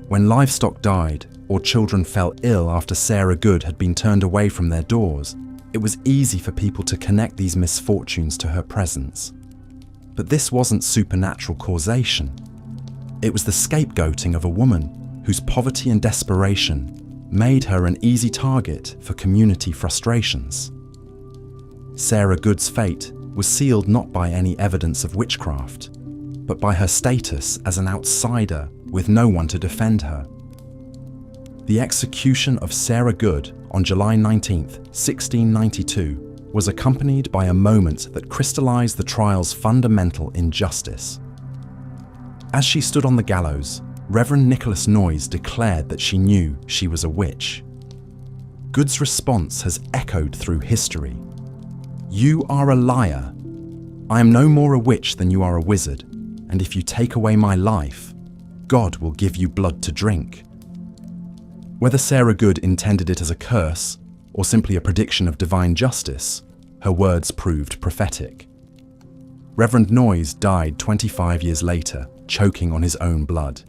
S1: When livestock died or children fell ill after Sarah Good had been turned away from their doors, it was easy for people to connect these misfortunes to her presence. But this wasn't supernatural causation. It was the scapegoating of a woman whose poverty and desperation made her an easy target for community frustrations. Sarah Good's fate was sealed not by any evidence of witchcraft, but by her status as an outsider with no one to defend her. The execution of Sarah Good on July 19, 1692, was accompanied by a moment that crystallized the trial's fundamental injustice. As she stood on the gallows, Reverend Nicholas Noyes declared that she knew she was a witch. Good's response has echoed through history. "You are a liar. I am no more a witch than you are a wizard, and if you take away my life, God will give you blood to drink." Whether Sarah Good intended it as a curse or simply a prediction of divine justice, her words proved prophetic. Reverend Noyes died 25 years later, choking on his own blood.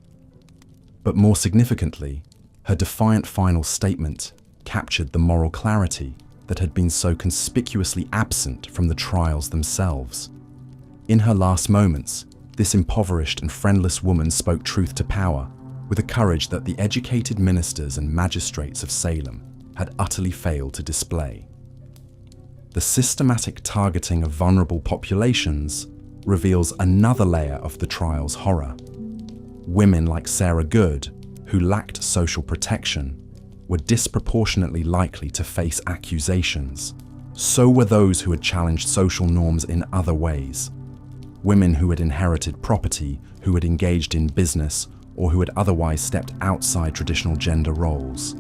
S1: But more significantly, her defiant final statement captured the moral clarity that had been so conspicuously absent from the trials themselves. In her last moments, this impoverished and friendless woman spoke truth to power with a courage that the educated ministers and magistrates of Salem had utterly failed to display. The systematic targeting of vulnerable populations reveals another layer of the trial's horror. Women like Sarah Good, who lacked social protection, were disproportionately likely to face accusations, so were those who had challenged social norms in other ways. Women who had inherited property, who had engaged in business, or who had otherwise stepped outside traditional gender roles.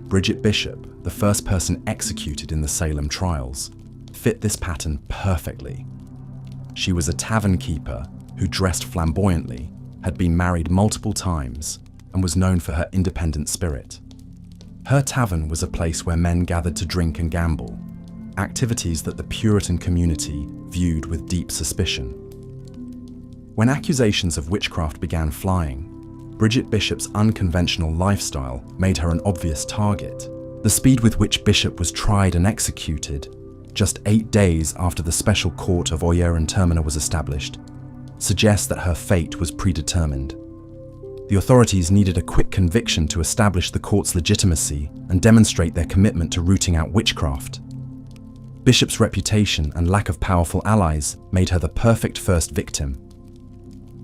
S1: Bridget Bishop, the first person executed in the Salem trials, fit this pattern perfectly. She was a tavern keeper who dressed flamboyantly, had been married multiple times, and was known for her independent spirit. Her tavern was a place where men gathered to drink and gamble, activities that the Puritan community viewed with deep suspicion. When accusations of witchcraft began flying, Bridget Bishop's unconventional lifestyle made her an obvious target. The speed with which Bishop was tried and executed, just 8 days after the special court of 𝐬𝐻𝐻 was established, suggests that her fate was predetermined. The authorities needed a quick conviction to establish the court's legitimacy and demonstrate their commitment to rooting out witchcraft. Bishop's reputation and lack of powerful allies made her the perfect first victim.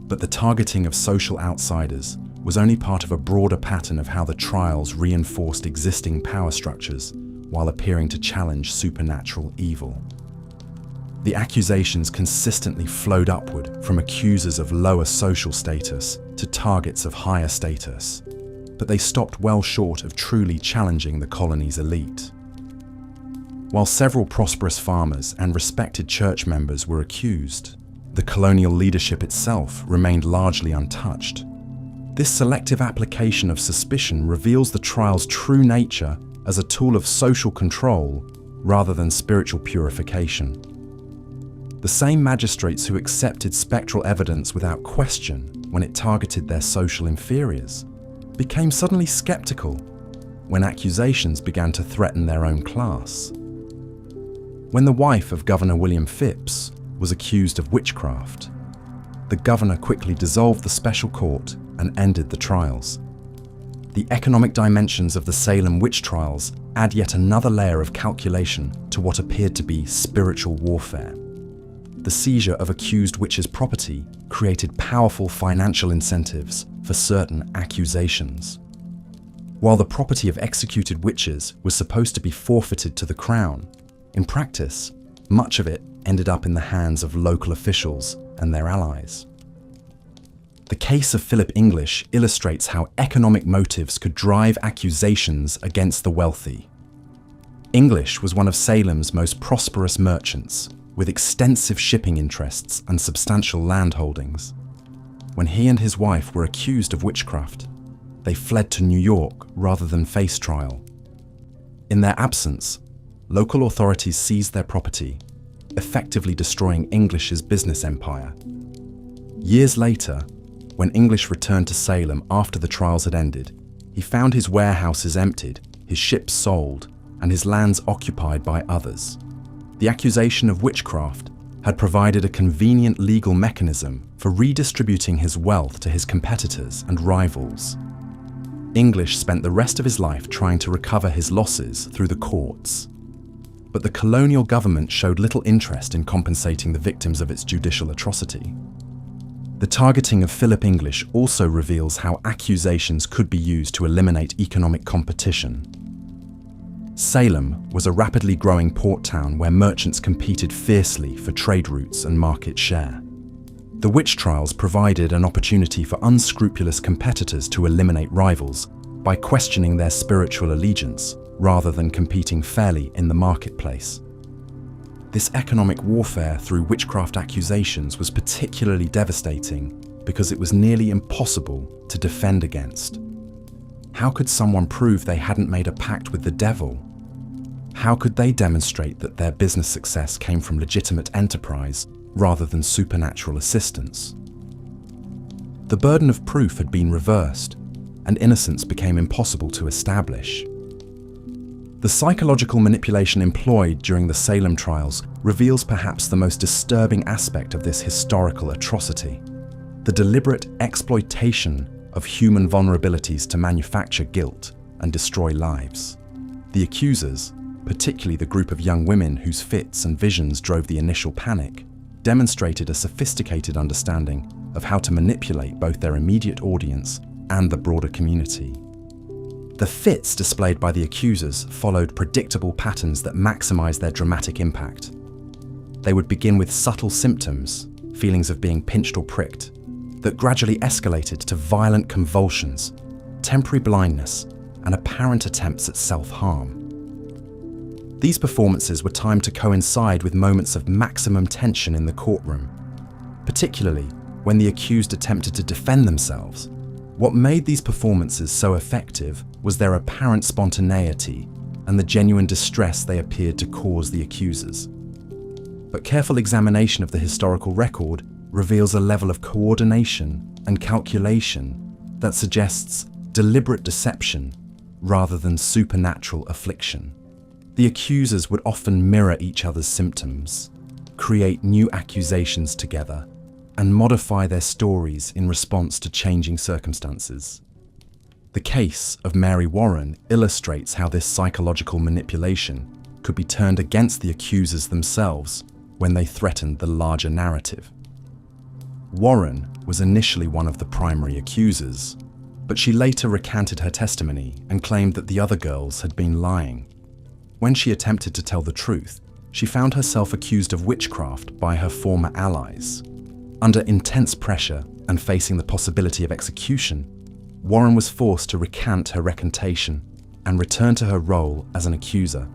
S1: But the targeting of social outsiders was only part of a broader pattern of how the trials reinforced existing power structures while appearing to challenge supernatural evil. The accusations consistently flowed upward from accusers of lower social status to targets of higher status, but they stopped well short of truly challenging the colony's elite. While several prosperous farmers and respected church members were accused, the colonial leadership itself remained largely untouched. This selective application of suspicion reveals the trial's true nature as a tool of social control rather than spiritual purification. The same magistrates who accepted spectral evidence without question when it targeted their social inferiors became suddenly skeptical when accusations began to threaten their own class. When the wife of Governor William Phips was accused of witchcraft, the governor quickly dissolved the special court and ended the trials. The economic dimensions of the Salem Witch Trials add yet another layer of calculation to what appeared to be spiritual warfare. The seizure of accused witches' property created powerful financial incentives for certain accusations. While the property of executed witches was supposed to be forfeited to the crown, in practice, much of it ended up in the hands of local officials and their allies. The case of Philip English illustrates how economic motives could drive accusations against the wealthy. English was one of Salem's most prosperous merchants, with extensive shipping interests and substantial land holdings. When he and his wife were accused of witchcraft, they fled to New York rather than face trial. In their absence, local authorities seized their property, effectively destroying English's business empire. Years later, when English returned to Salem after the trials had ended, he found his warehouses emptied, his ships sold, and his lands occupied by others. The accusation of witchcraft had provided a convenient legal mechanism for redistributing his wealth to his competitors and rivals. English spent the rest of his life trying to recover his losses through the courts. But the colonial government showed little interest in compensating the victims of its judicial atrocity. The targeting of Philip English also reveals how accusations could be used to eliminate economic competition. Salem was a rapidly growing port town where merchants competed fiercely for trade routes and market share. The witch trials provided an opportunity for unscrupulous competitors to eliminate rivals by questioning their spiritual allegiance rather than competing fairly in the marketplace. This economic warfare through witchcraft accusations was particularly devastating because it was nearly impossible to defend against. How could someone prove they hadn't made a pact with the devil? How could they demonstrate that their business success came from legitimate enterprise rather than supernatural assistance? The burden of proof had been reversed, and innocence became impossible to establish. The psychological manipulation employed during the Salem trials reveals perhaps the most disturbing aspect of this historical atrocity: the deliberate exploitation of human vulnerabilities to manufacture guilt and destroy lives. The accusers, particularly the group of young women whose fits and visions drove the initial panic, demonstrated a sophisticated understanding of how to manipulate both their immediate audience and the broader community. The fits displayed by the accusers followed predictable patterns that maximized their dramatic impact. They would begin with subtle symptoms, feelings of being pinched or pricked, that gradually escalated to violent convulsions, temporary blindness, and apparent attempts at self-harm. These performances were timed to coincide with moments of maximum tension in the courtroom, particularly when the accused attempted to defend themselves. What made these performances so effective was their apparent spontaneity and the genuine distress they appeared to cause the accusers. But careful examination of the historical record reveals a level of coordination and calculation that suggests deliberate deception rather than supernatural affliction. The accusers would often mirror each other's symptoms, create new accusations together, and modify their stories in response to changing circumstances. The case of Mary Warren illustrates how this psychological manipulation could be turned against the accusers themselves when they threatened the larger narrative. Warren was initially one of the primary accusers, but she later recanted her testimony and claimed that the other girls had been lying. When she attempted to tell the truth, she found herself accused of witchcraft by her former allies. Under intense pressure and facing the possibility of execution, Warren was forced to recant her recantation and return to her role as an accuser.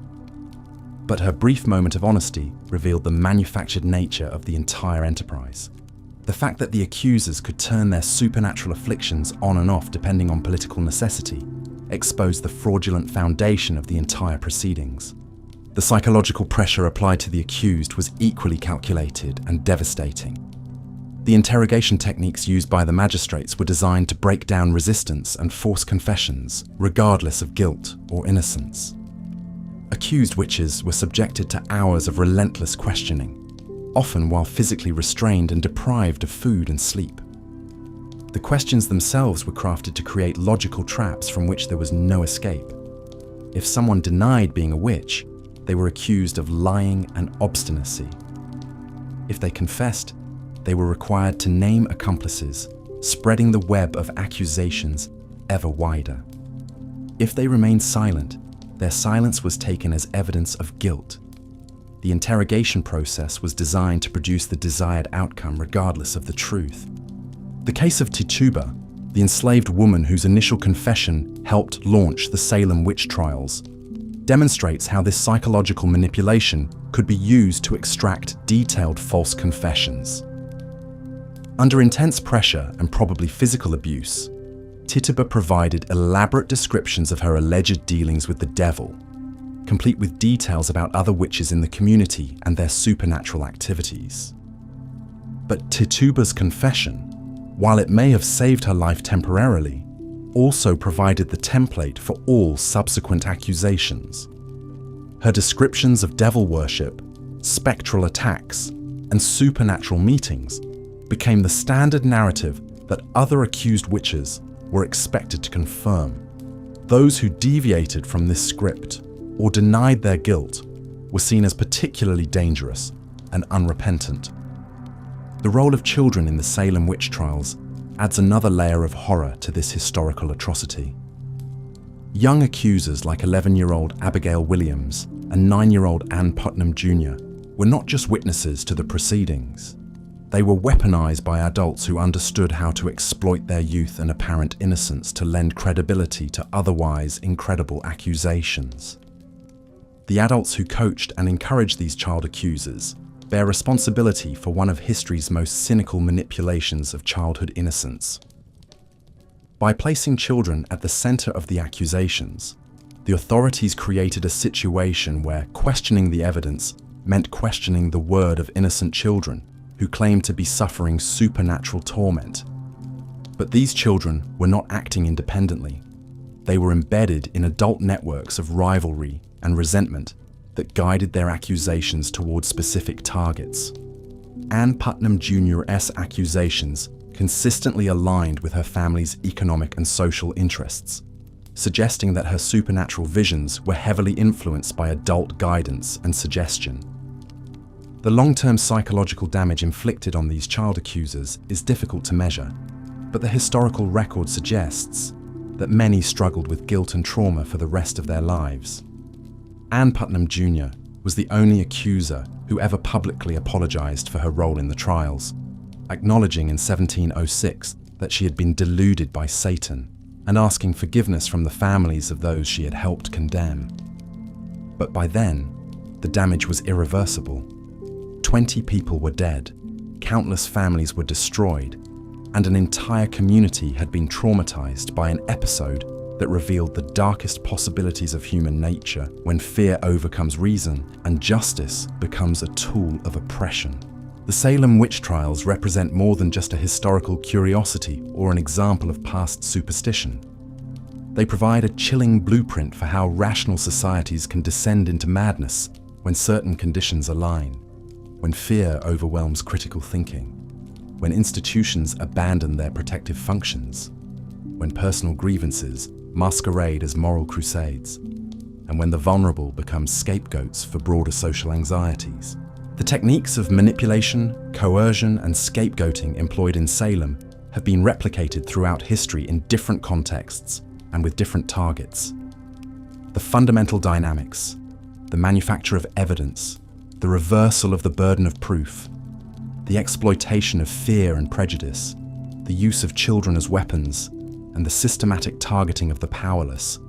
S1: But her brief moment of honesty revealed the manufactured nature of the entire enterprise. The fact that the accusers could turn their supernatural afflictions on and off depending on political necessity exposed the fraudulent foundation of the entire proceedings. The psychological pressure applied to the accused was equally calculated and devastating. The interrogation techniques used by the magistrates were designed to break down resistance and force confessions, regardless of guilt or innocence. Accused witches were subjected to hours of relentless questioning, often while physically restrained and deprived of food and sleep. The questions themselves were crafted to create logical traps from which there was no escape. If someone denied being a witch, they were accused of lying and obstinacy. If they confessed, they were required to name accomplices, spreading the web of accusations ever wider. If they remained silent, their silence was taken as evidence of guilt. The interrogation process was designed to produce the desired outcome regardless of the truth. The case of Tituba, the enslaved woman whose initial confession helped launch the Salem Witch Trials, demonstrates how this psychological manipulation could be used to extract detailed false confessions. Under intense pressure and probably physical abuse, Tituba provided elaborate descriptions of her alleged dealings with the devil, complete with details about other witches in the community and their supernatural activities. But Tituba's confession, while it may have saved her life temporarily, also provided the template for all subsequent accusations. Her descriptions of devil worship, spectral attacks, and supernatural meetings became the standard narrative that other accused witches were expected to confirm. Those who deviated from this script or denied their guilt were seen as particularly dangerous and unrepentant. The role of children in the Salem Witch Trials adds another layer of horror to this historical atrocity. Young accusers like 11-year-old Abigail Williams and 9-year-old Ann Putnam Jr. were not just witnesses to the proceedings. They were weaponized by adults who understood how to exploit their youth and apparent innocence to lend credibility to otherwise incredible accusations. The adults who coached and encouraged these child accusers bear responsibility for one of history's most cynical manipulations of childhood innocence. By placing children at the center of the accusations, the authorities created a situation where questioning the evidence meant questioning the word of innocent children who claimed to be suffering supernatural torment. But these children were not acting independently. They were embedded in adult networks of rivalry and resentment that guided their accusations toward specific targets. Ann Putnam Jr.'s accusations consistently aligned with her family's economic and social interests, suggesting that her supernatural visions were heavily influenced by adult guidance and suggestion. The long-term psychological damage inflicted on these child accusers is difficult to measure, but the historical record suggests that many struggled with guilt and trauma for the rest of their lives. Ann Putnam Jr. was the only accuser who ever publicly apologized for her role in the trials, acknowledging in 1706 that she had been deluded by Satan and asking forgiveness from the families of those she had helped condemn. But by then, the damage was irreversible. 20 people were dead, countless families were destroyed, and an entire community had been traumatized by an episode that revealed the darkest possibilities of human nature when fear overcomes reason and justice becomes a tool of oppression. The Salem Witch Trials represent more than just a historical curiosity or an example of past superstition. They provide a chilling blueprint for how rational societies can descend into madness when certain conditions align, when fear overwhelms critical thinking, when institutions abandon their protective functions, when personal grievances masquerade as moral crusades, and when the vulnerable become scapegoats for broader social anxieties. The techniques of manipulation, coercion, and scapegoating employed in Salem have been replicated throughout history in different contexts and with different targets. The fundamental dynamics, the manufacture of evidence, the reversal of the burden of proof, the exploitation of fear and prejudice, the use of children as weapons, and the systematic targeting of the powerless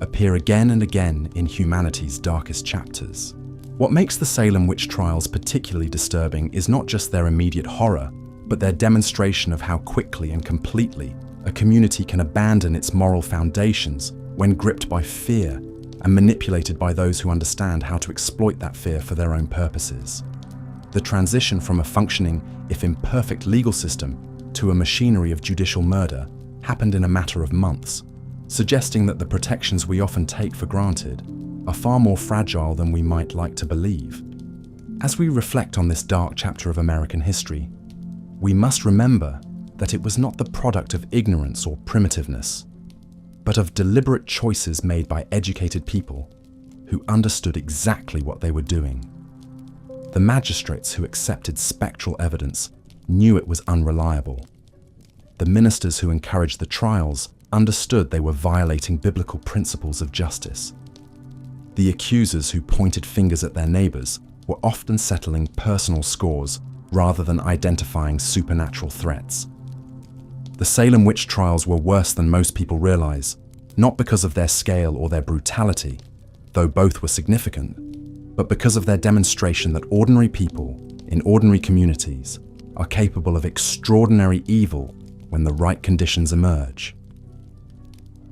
S1: appear again and again in humanity's darkest chapters. What makes the Salem Witch Trials particularly disturbing is not just their immediate horror, but their demonstration of how quickly and completely a community can abandon its moral foundations when gripped by fear and manipulated by those who understand how to exploit that fear for their own purposes. The transition from a functioning, if imperfect, legal system to a machinery of judicial murder happened in a matter of months, suggesting that the protections we often take for granted are far more fragile than we might like to believe. As we reflect on this dark chapter of American history, we must remember that it was not the product of ignorance or primitiveness, but of deliberate choices made by educated people who understood exactly what they were doing. The magistrates who accepted spectral evidence knew it was unreliable. The ministers who encouraged the trials understood they were violating biblical principles of justice. The accusers who pointed fingers at their neighbors were often settling personal scores rather than identifying supernatural threats. The Salem Witch Trials were worse than most people realize, not because of their scale or their brutality, though both were significant, but because of their demonstration that ordinary people in ordinary communities are capable of extraordinary evil when the right conditions emerge.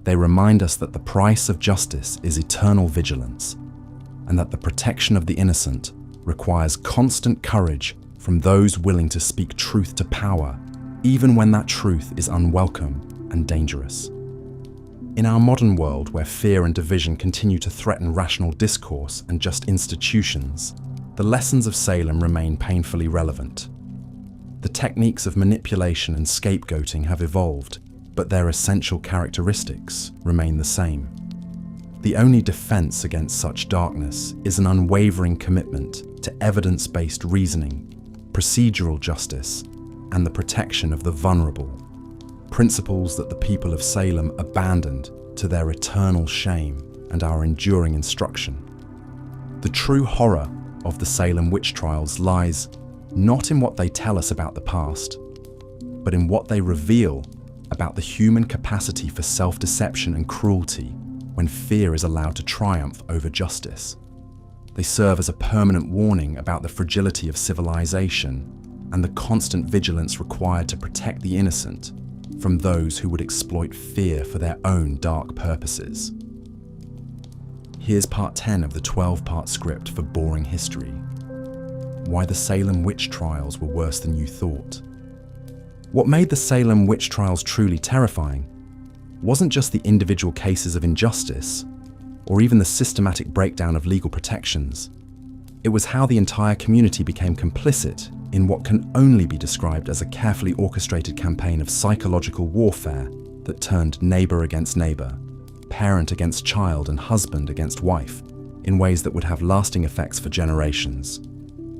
S1: They remind us that the price of justice is eternal vigilance, and that the protection of the innocent requires constant courage from those willing to speak truth to power, even when that truth is unwelcome and dangerous. In our modern world, where fear and division continue to threaten rational discourse and just institutions, the lessons of Salem remain painfully relevant. The techniques of manipulation and scapegoating have evolved, but their essential characteristics remain the same. The only defense against such darkness is an unwavering commitment to evidence-based reasoning, procedural justice, and the protection of the vulnerable, principles that the people of Salem abandoned to their eternal shame and our enduring instruction. The true horror of the Salem Witch Trials lies not in what they tell us about the past, but in what they reveal about the human capacity for self-deception and cruelty when fear is allowed to triumph over justice. They serve as a permanent warning about the fragility of civilization and the constant vigilance required to protect the innocent from those who would exploit fear for their own dark purposes. Here's part 10 of the 12-part script for Boring History. Why the Salem Witch Trials were worse than you thought. What made the Salem Witch Trials truly terrifying wasn't just the individual cases of injustice, or even the systematic breakdown of legal protections. It was how the entire community became complicit in what can only be described as a carefully orchestrated campaign of psychological warfare that turned neighbor against neighbor, parent against child, and husband against wife, in ways that would have lasting effects for generations.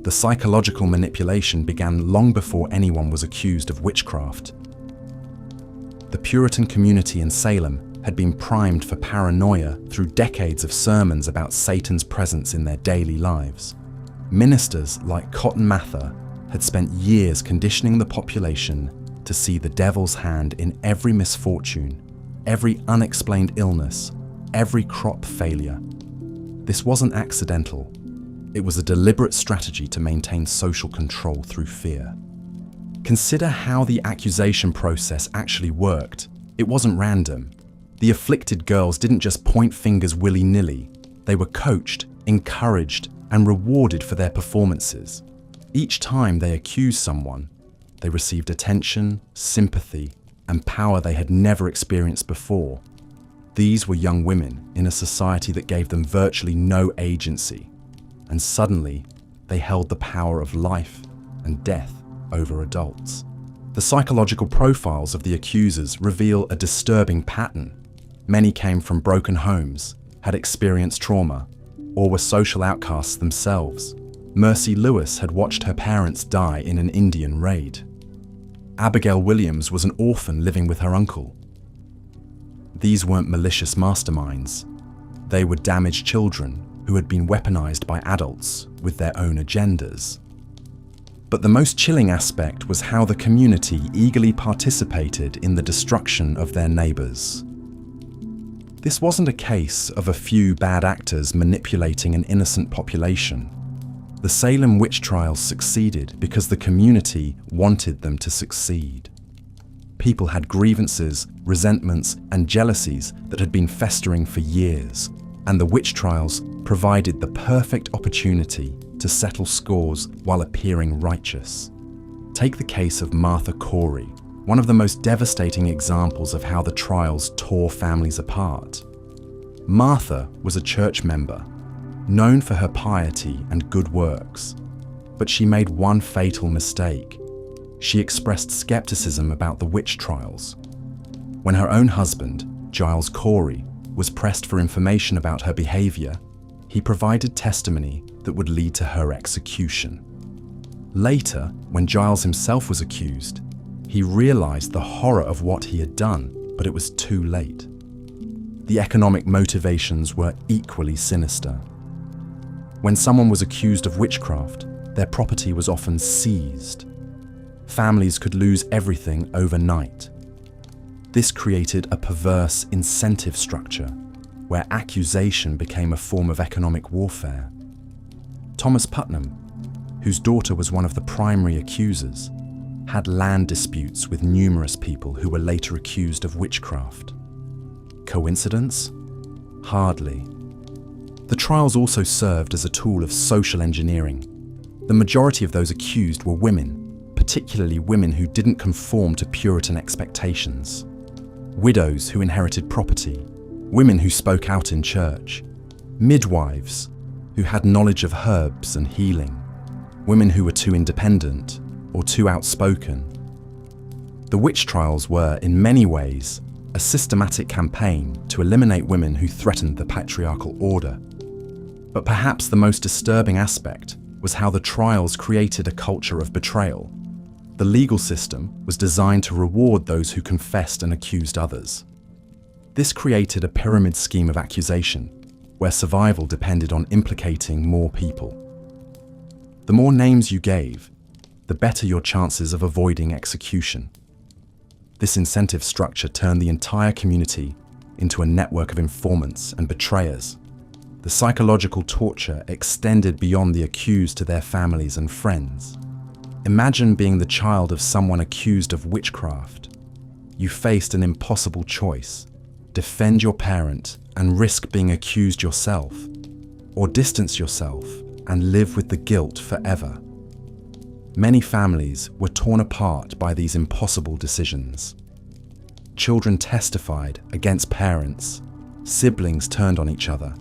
S1: The psychological manipulation began long before anyone was accused of witchcraft. The Puritan community in Salem had been primed for paranoia through decades of sermons about Satan's presence in their daily lives. Ministers like Cotton Mather had spent years conditioning the population to see the devil's hand in every misfortune, every unexplained illness, every crop failure. This wasn't accidental. It was a deliberate strategy to maintain social control through fear. Consider how the accusation process actually worked. It wasn't random. The afflicted girls didn't just point fingers willy-nilly. They were coached, encouraged, and rewarded for their performances. Each time they accused someone, they received attention, sympathy, and power they had never experienced before. These were young women in a society that gave them virtually no agency, and suddenly they held the power of life and death over adults. The psychological profiles of the accusers reveal a disturbing pattern. Many came from broken homes, had experienced trauma, or were social outcasts themselves. Mercy Lewis had watched her parents die in an Indian raid. Abigail Williams was an orphan living with her uncle. These weren't malicious masterminds. They were damaged children who had been weaponized by adults with their own agendas. But the most chilling aspect was how the community eagerly participated in the destruction of their neighbors. This wasn't a case of a few bad actors manipulating an innocent population. The Salem Witch Trials succeeded because the community wanted them to succeed. People had grievances, resentments, and jealousies that had been festering for years, and the witch trials provided the perfect opportunity to settle scores while appearing righteous. Take the case of Martha Corey, one of the most devastating examples of how the trials tore families apart. Martha was a church member, known for her piety and good works, but she made one fatal mistake. She expressed skepticism about the witch trials. When her own husband, Giles Corey, was pressed for information about her behavior, he provided testimony that would lead to her execution. Later, when Giles himself was accused, he realized the horror of what he had done, but it was too late. The economic motivations were equally sinister. When someone was accused of witchcraft, their property was often seized. Families could lose everything overnight. This created a perverse incentive structure where accusation became a form of economic warfare. Thomas Putnam, whose daughter was one of the primary accusers, had land disputes with numerous people who were later accused of witchcraft. Coincidence? Hardly. The trials also served as a tool of social engineering. The majority of those accused were women, particularly women who didn't conform to Puritan expectations. Widows who inherited property, women who spoke out in church, midwives who had knowledge of herbs and healing, women who were too independent or too outspoken. The witch trials were, in many ways, a systematic campaign to eliminate women who threatened the patriarchal order. But perhaps the most disturbing aspect was how the trials created a culture of betrayal. The legal system was designed to reward those who confessed and accused others. This created a pyramid scheme of accusation, where survival depended on implicating more people. The more names you gave, the better your chances of avoiding execution. This incentive structure turned the entire community into a network of informants and betrayers. The psychological torture extended beyond the accused to their families and friends. Imagine being the child of someone accused of witchcraft. You faced an impossible choice: defend your parent and risk being accused yourself, or distance yourself and live with the guilt forever. Many families were torn apart by these impossible decisions. Children testified against parents, siblings turned on each other,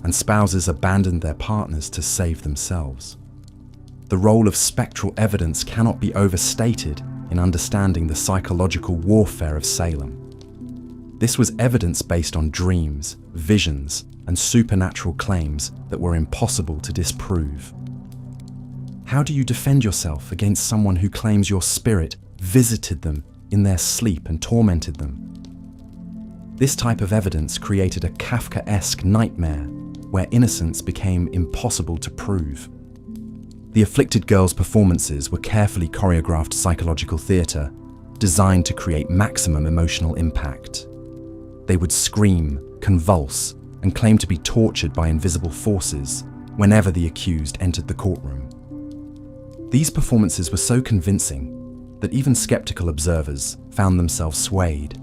S1: and spouses abandoned their partners to save themselves. The role of spectral evidence cannot be overstated in understanding the psychological warfare of Salem. This was evidence based on dreams, visions, and supernatural claims that were impossible to disprove. How do you defend yourself against someone who claims your spirit visited them in their sleep and tormented them? This type of evidence created a Kafkaesque nightmare where innocence became impossible to prove. The afflicted girls' performances were carefully choreographed psychological theatre designed to create maximum emotional impact. They would scream, convulse, and claim to be tortured by invisible forces whenever the accused entered the courtroom. These performances were so convincing that even skeptical observers found themselves swayed.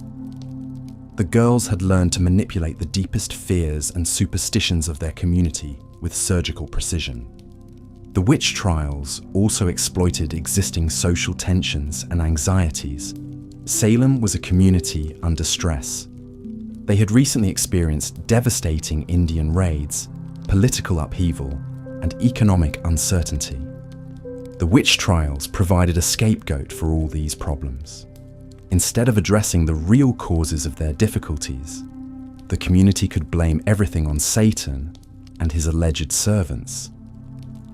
S1: The girls had learned to manipulate the deepest fears and superstitions of their community with surgical precision. The witch trials also exploited existing social tensions and anxieties. Salem was a community under stress. They had recently experienced devastating Indian raids, political upheaval, and economic uncertainty. The witch trials provided a scapegoat for all these problems. Instead of addressing the real causes of their difficulties, the community could blame everything on Satan and his alleged servants.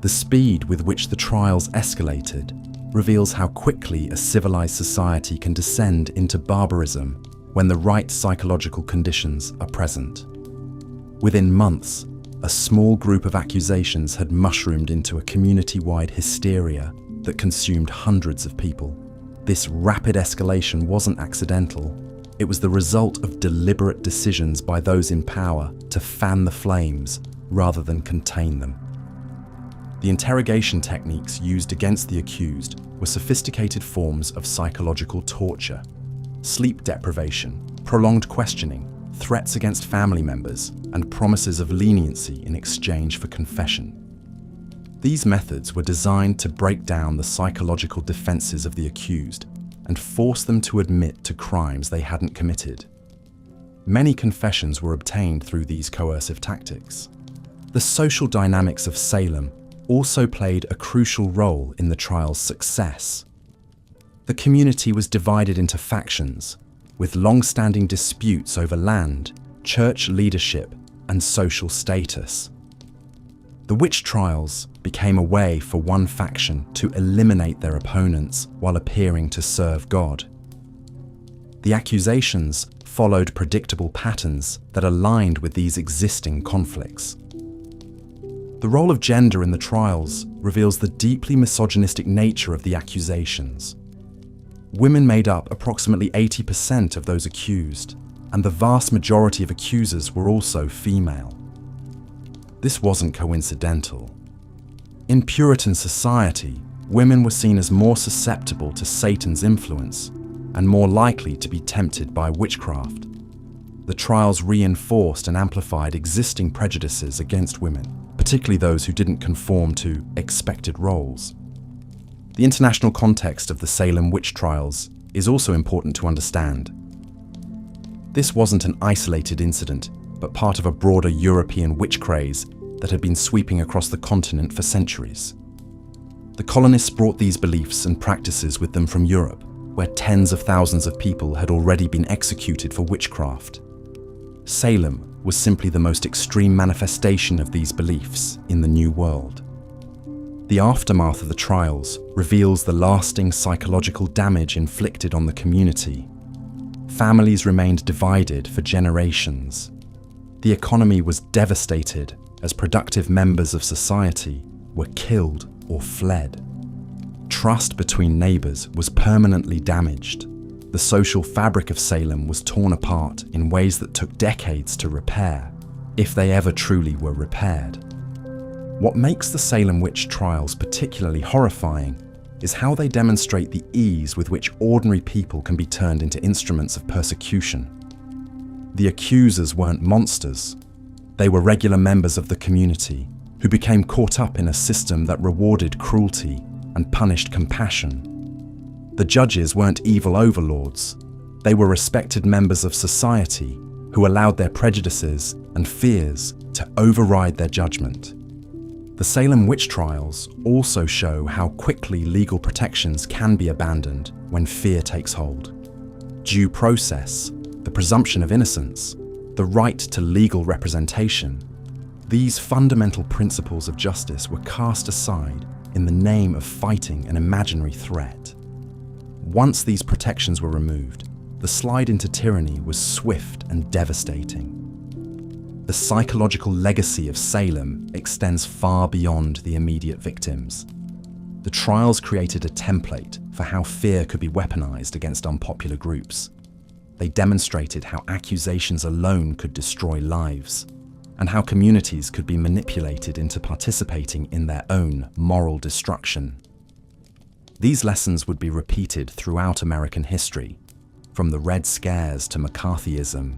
S1: The speed with which the trials escalated reveals how quickly a civilized society can descend into barbarism when the right psychological conditions are present. Within months, a small group of accusations had mushroomed into a community-wide hysteria that consumed hundreds of people. This rapid escalation wasn't accidental. It was the result of deliberate decisions by those in power to fan the flames rather than contain them. The interrogation techniques used against the accused were sophisticated forms of psychological torture. Sleep deprivation, prolonged questioning, threats against family members, and promises of leniency in exchange for confession. These methods were designed to break down the psychological defenses of the accused and force them to admit to crimes they hadn't committed. Many confessions were obtained through these coercive tactics. The social dynamics of Salem also played a crucial role in the trial's success. The community was divided into factions, with long-standing disputes over land, church leadership, and social status. The witch trials became a way for one faction to eliminate their opponents while appearing to serve God. The accusations followed predictable patterns that aligned with these existing conflicts. The role of gender in the trials reveals the deeply misogynistic nature of the accusations. Women made up approximately 80% of those accused, and the vast majority of accusers were also female. This wasn't coincidental. In Puritan society, women were seen as more susceptible to Satan's influence and more likely to be tempted by witchcraft. The trials reinforced and amplified existing prejudices against women, particularly those who didn't conform to expected roles. The international context of the Salem Witch Trials is also important to understand. This wasn't an isolated incident, but part of a broader European witch craze that had been sweeping across the continent for centuries. The colonists brought these beliefs and practices with them from Europe, where tens of thousands of people had already been executed for witchcraft. Salem was simply the most extreme manifestation of these beliefs in the New World. The aftermath of the trials reveals the lasting psychological damage inflicted on the community. Families remained divided for generations. The economy was devastated as productive members of society were killed or fled. Trust between neighbors was permanently damaged. The social fabric of Salem was torn apart in ways that took decades to repair, if they ever truly were repaired. What makes the Salem Witch Trials particularly horrifying is how they demonstrate the ease with which ordinary people can be turned into instruments of persecution. The accusers weren't monsters. They were regular members of the community who became caught up in a system that rewarded cruelty and punished compassion. The judges weren't evil overlords. They were respected members of society who allowed their prejudices and fears to override their judgment. The Salem Witch Trials also show how quickly legal protections can be abandoned when fear takes hold. Due process, the presumption of innocence, the right to legal representation, these fundamental principles of justice were cast aside in the name of fighting an imaginary threat. Once these protections were removed, the slide into tyranny was swift and devastating. The psychological legacy of Salem extends far beyond the immediate victims. The trials created a template for how fear could be weaponized against unpopular groups. They demonstrated how accusations alone could destroy lives, and how communities could be manipulated into participating in their own moral destruction. These lessons would be repeated throughout American history, from the Red Scares to McCarthyism,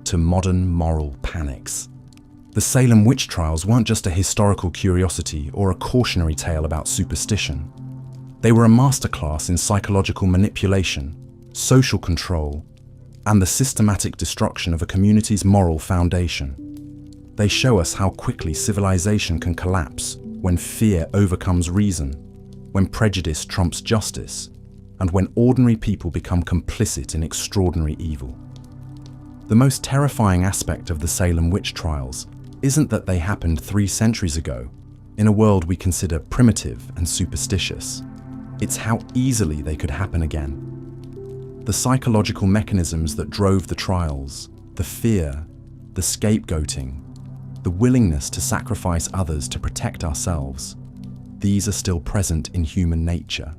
S1: to modern moral panics. The Salem Witch Trials weren't just a historical curiosity or a cautionary tale about superstition. They were a masterclass in psychological manipulation, social control, and the systematic destruction of a community's moral foundation. They show us how quickly civilization can collapse when fear overcomes reason, when prejudice trumps justice, and when ordinary people become complicit in extraordinary evil. The most terrifying aspect of the Salem Witch Trials isn't that they happened 3 centuries ago, in a world we consider primitive and superstitious. It's how easily they could happen again. The psychological mechanisms that drove the trials, the fear, the scapegoating, the willingness to sacrifice others to protect ourselves, these are still present in human nature.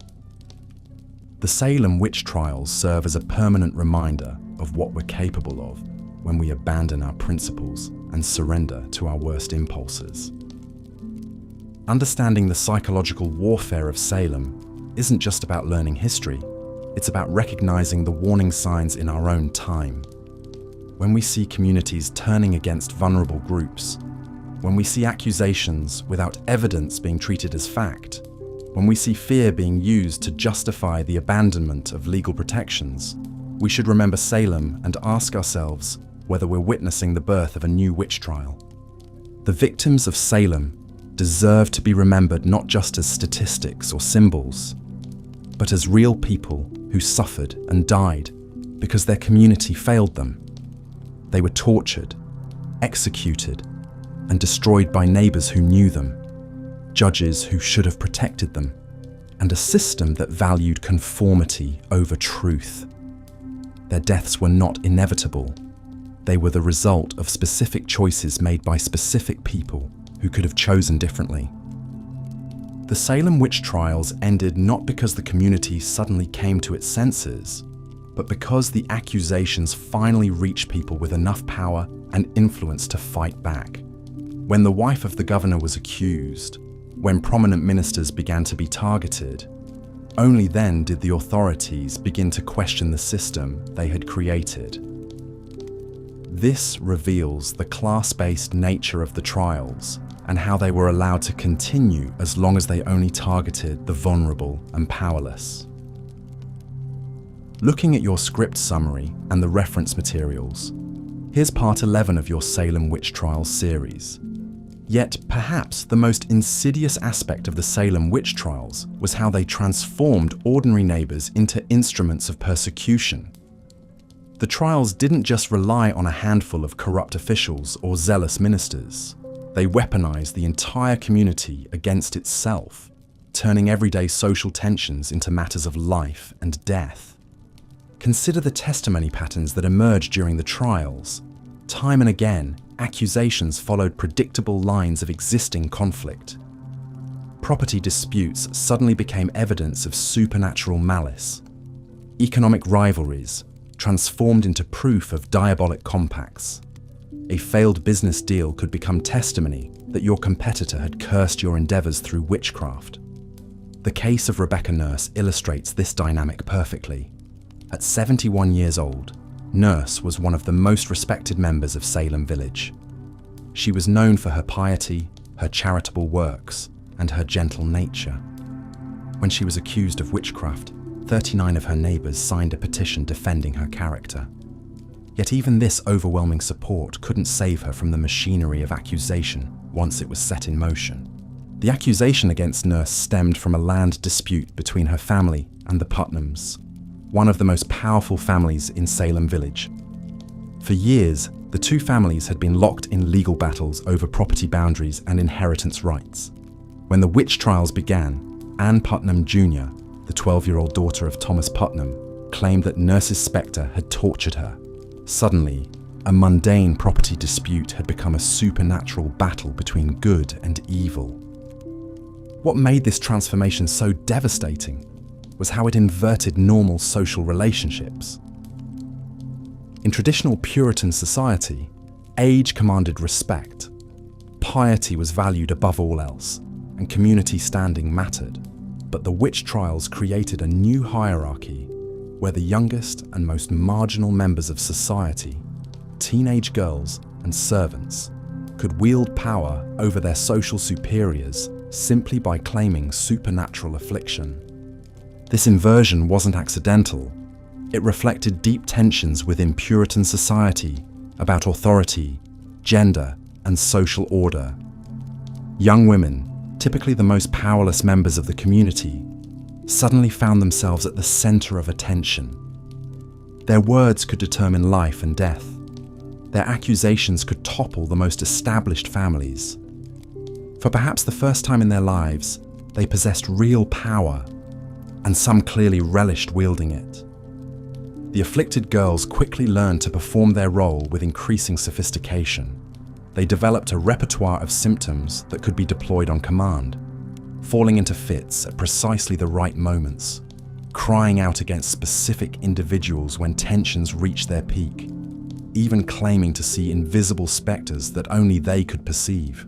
S1: The Salem Witch Trials serve as a permanent reminder of what we're capable of when we abandon our principles and surrender to our worst impulses. Understanding the psychological warfare of Salem isn't just about learning history, it's about recognizing the warning signs in our own time. When we see communities turning against vulnerable groups, when we see accusations without evidence being treated as fact, when we see fear being used to justify the abandonment of legal protections, we should remember Salem and ask ourselves whether we're witnessing the birth of a new witch trial. The victims of Salem deserve to be remembered not just as statistics or symbols, but as real people who suffered and died because their community failed them. They were tortured, executed, and destroyed by neighbors who knew them, judges who should have protected them, and a system that valued conformity over truth. Their deaths were not inevitable. They were the result of specific choices made by specific people who could have chosen differently. The Salem Witch Trials ended not because the community suddenly came to its senses, but because the accusations finally reached people with enough power and influence to fight back. When the wife of the governor was accused, when prominent ministers began to be targeted, only then did the authorities begin to question the system they had created. This reveals the class-based nature of the trials and how they were allowed to continue as long as they only targeted the vulnerable and powerless. Looking at your script summary and the reference materials, here's part 11 of your Salem Witch Trials series. Yet perhaps the most insidious aspect of the Salem Witch Trials was how they transformed ordinary neighbors into instruments of persecution. The trials didn't just rely on a handful of corrupt officials or zealous ministers. They weaponized the entire community against itself, turning everyday social tensions into matters of life and death. Consider the testimony patterns that emerged during the trials. Time and again, accusations followed predictable lines of existing conflict. Property disputes suddenly became evidence of supernatural malice. Economic rivalries transformed into proof of diabolic compacts. A failed business deal could become testimony that your competitor had cursed your endeavors through witchcraft. The case of Rebecca Nurse illustrates this dynamic perfectly. At 71 years old, Nurse was one of the most respected members of Salem Village. She was known for her piety, her charitable works, and her gentle nature. When she was accused of witchcraft, 39 of her neighbors signed a petition defending her character. Yet even this overwhelming support couldn't save her from the machinery of accusation once it was set in motion. The accusation against Nurse stemmed from a land dispute between her family and the Putnams, one of the most powerful families in Salem Village. For years, the two families had been locked in legal battles over property boundaries and inheritance rights. When the witch trials began, Ann Putnam Jr., the 12-year-old daughter of Thomas Putnam, claimed that Nurses Spectre had tortured her. Suddenly, a mundane property dispute had become a supernatural battle between good and evil. What made this transformation so devastating was how it inverted normal social relationships. In traditional Puritan society, age commanded respect, piety was valued above all else, and community standing mattered. But the witch trials created a new hierarchy where the youngest and most marginal members of society, teenage girls and servants, could wield power over their social superiors simply by claiming supernatural affliction. This inversion wasn't accidental. It reflected deep tensions within Puritan society about authority, gender, and social order. Young women, typically the most powerless members of the community, suddenly found themselves at the center of attention. Their words could determine life and death. Their accusations could topple the most established families. For perhaps the first time in their lives, they possessed real power, and some clearly relished wielding it. The afflicted girls quickly learned to perform their role with increasing sophistication. They developed a repertoire of symptoms that could be deployed on command, falling into fits at precisely the right moments, crying out against specific individuals when tensions reached their peak, even claiming to see invisible specters that only they could perceive.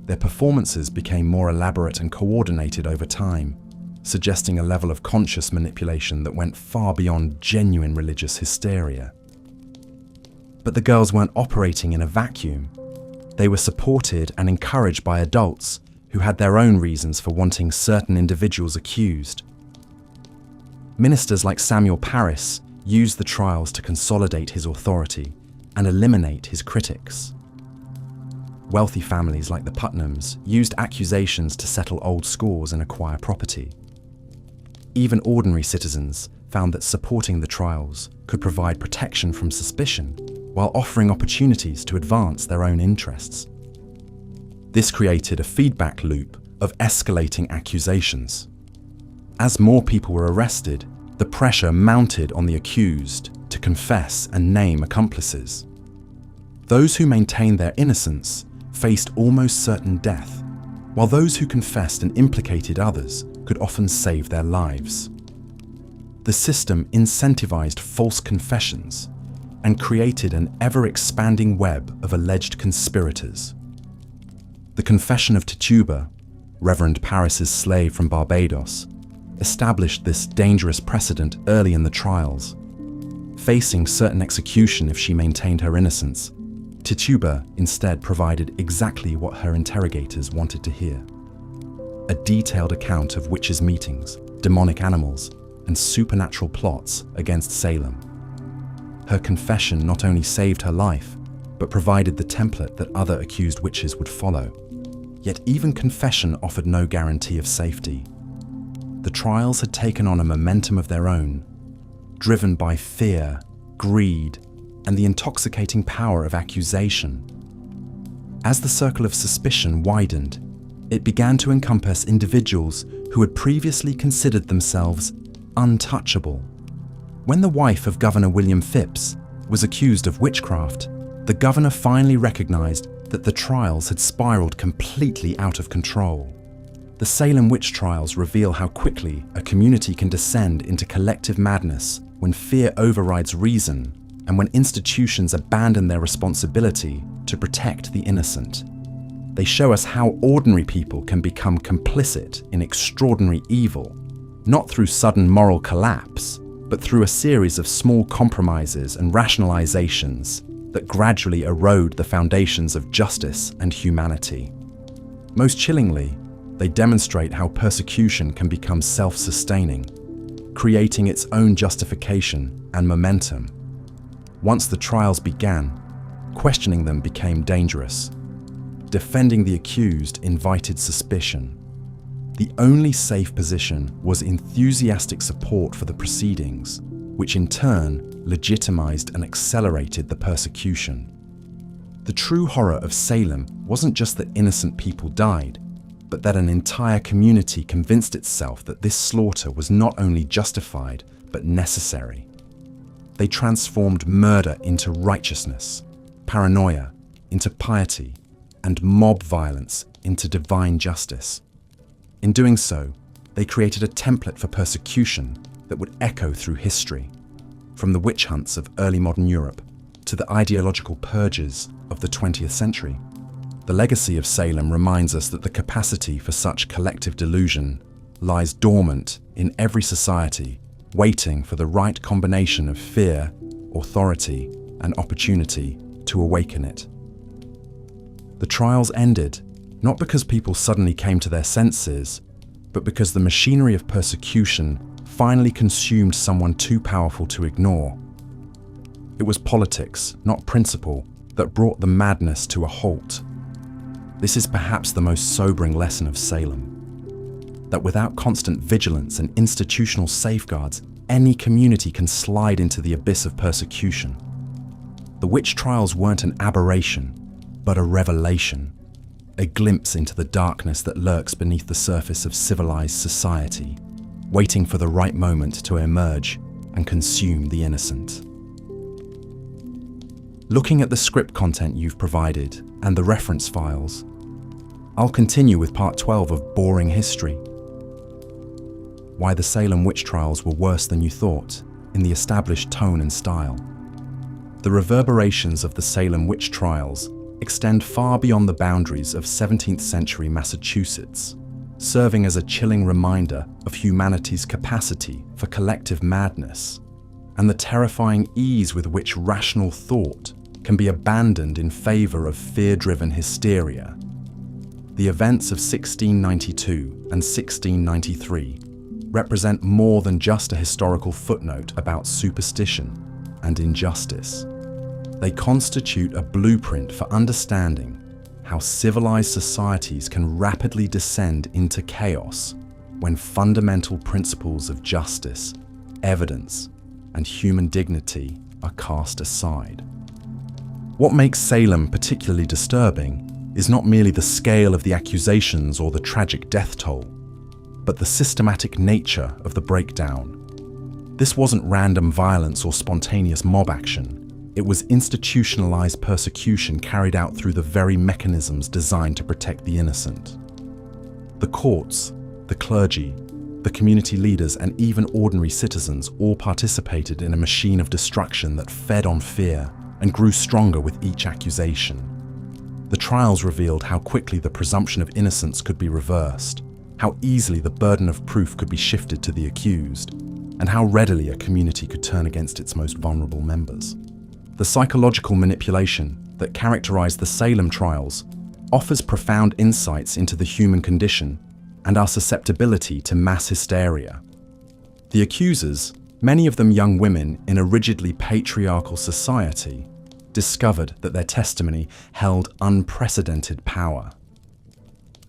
S1: Their performances became more elaborate and coordinated over time, suggesting a level of conscious manipulation that went far beyond genuine religious hysteria. But the girls weren't operating in a vacuum. They were supported and encouraged by adults who had their own reasons for wanting certain individuals accused. Ministers like Samuel Parris used the trials to consolidate his authority and eliminate his critics. Wealthy families like the Putnams used accusations to settle old scores and acquire property. Even ordinary citizens found that supporting the trials could provide protection from suspicion while offering opportunities to advance their own interests. This created a feedback loop of escalating accusations. As more people were arrested, the pressure mounted on the accused to confess and name accomplices. Those who maintained their innocence faced almost certain death, while those who confessed and implicated others could often save their lives. The system incentivized false confessions and created an ever-expanding web of alleged conspirators. The confession of Tituba, Reverend Parris's slave from Barbados, established this dangerous precedent early in the trials. Facing certain execution if she maintained her innocence, Tituba instead provided exactly what her interrogators wanted to hear: a detailed account of witches' meetings, demonic animals, and supernatural plots against Salem. Her confession not only saved her life, but provided the template that other accused witches would follow. Yet even confession offered no guarantee of safety. The trials had taken on a momentum of their own, driven by fear, greed, and the intoxicating power of accusation. As the circle of suspicion widened, it began to encompass individuals who had previously considered themselves untouchable. When the wife of Governor William Phips was accused of witchcraft, the governor finally recognized that the trials had spiraled completely out of control. The Salem Witch Trials reveal how quickly a community can descend into collective madness when fear overrides reason and when institutions abandon their responsibility to protect the innocent. They show us how ordinary people can become complicit in extraordinary evil, not through sudden moral collapse, but through a series of small compromises and rationalizations that gradually erode the foundations of justice and humanity. Most chillingly, they demonstrate how persecution can become self-sustaining, creating its own justification and momentum. Once the trials began, questioning them became dangerous. Defending the accused invited suspicion. The only safe position was enthusiastic support for the proceedings, which in turn legitimized and accelerated the persecution. The true horror of Salem wasn't just that innocent people died, but that an entire community convinced itself that this slaughter was not only justified, but necessary. They transformed murder into righteousness, paranoia into piety, and mob violence into divine justice. In doing so, they created a template for persecution that would echo through history, from the witch hunts of early modern Europe to the ideological purges of the 20th century. The legacy of Salem reminds us that the capacity for such collective delusion lies dormant in every society, waiting for the right combination of fear, authority, and opportunity to awaken it. The trials ended not because people suddenly came to their senses, but because the machinery of persecution finally consumed someone too powerful to ignore. It was politics, not principle, that brought the madness to a halt. This is perhaps the most sobering lesson of Salem, that without constant vigilance and institutional safeguards, any community can slide into the abyss of persecution. The witch trials weren't an aberration, but a revelation, a glimpse into the darkness that lurks beneath the surface of civilized society, waiting for the right moment to emerge and consume the innocent. Looking at the script content you've provided and the reference files, I'll continue with part 12 of Boring History. Why the Salem witch trials were worse than you thought, in the established tone and style. The reverberations of the Salem witch trials extend far beyond the boundaries of 17th century Massachusetts, serving as a chilling reminder of humanity's capacity for collective madness and the terrifying ease with which rational thought can be abandoned in favor of fear-driven hysteria. The events of 1692 and 1693 represent more than just a historical footnote about superstition and injustice. They constitute a blueprint for understanding how civilized societies can rapidly descend into chaos when fundamental principles of justice, evidence, and human dignity are cast aside. What makes Salem particularly disturbing is not merely the scale of the accusations or the tragic death toll, but the systematic nature of the breakdown. This wasn't random violence or spontaneous mob action. It was institutionalized persecution carried out through the very mechanisms designed to protect the innocent. The courts, the clergy, the community leaders, and even ordinary citizens all participated in a machine of destruction that fed on fear and grew stronger with each accusation. The trials revealed how quickly the presumption of innocence could be reversed, how easily the burden of proof could be shifted to the accused, and how readily a community could turn against its most vulnerable members. The psychological manipulation that characterized the Salem trials offers profound insights into the human condition and our susceptibility to mass hysteria. The accusers, many of them young women in a rigidly patriarchal society, discovered that their testimony held unprecedented power.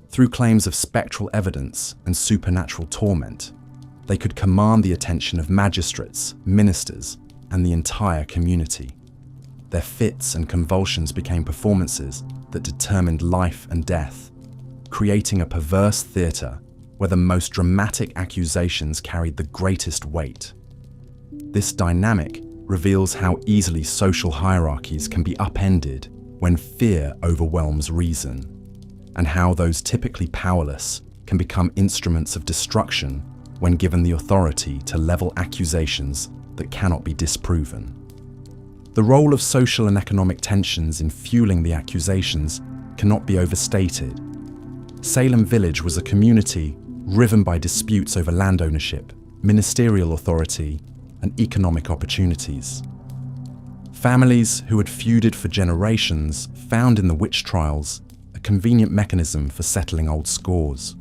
S1: Through claims of spectral evidence and supernatural torment, they could command the attention of magistrates, ministers, and the entire community. Their fits and convulsions became performances that determined life and death, creating a perverse theatre where the most dramatic accusations carried the greatest weight. This dynamic reveals how easily social hierarchies can be upended when fear overwhelms reason, and how those typically powerless can become instruments of destruction when given the authority to level accusations that cannot be disproven. The role of social and economic tensions in fueling the accusations cannot be overstated. Salem Village was a community riven by disputes over land ownership, ministerial authority, and economic opportunities. Families who had feuded for generations found in the witch trials a convenient mechanism for settling old scores.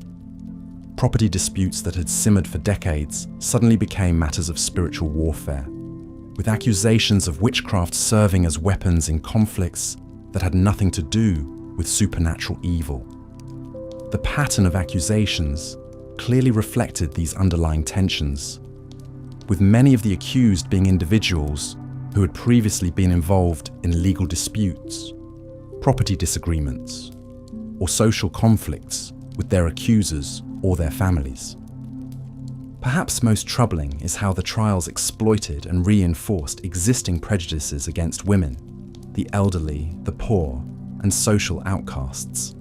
S1: Property disputes that had simmered for decades suddenly became matters of spiritual warfare, with accusations of witchcraft serving as weapons in conflicts that had nothing to do with supernatural evil. The pattern of accusations clearly reflected these underlying tensions, with many of the accused being individuals who had previously been involved in legal disputes, property disagreements, or social conflicts with their accusers or their families. Perhaps most troubling is how the trials exploited and reinforced existing prejudices against women, the elderly, the poor, and social outcasts.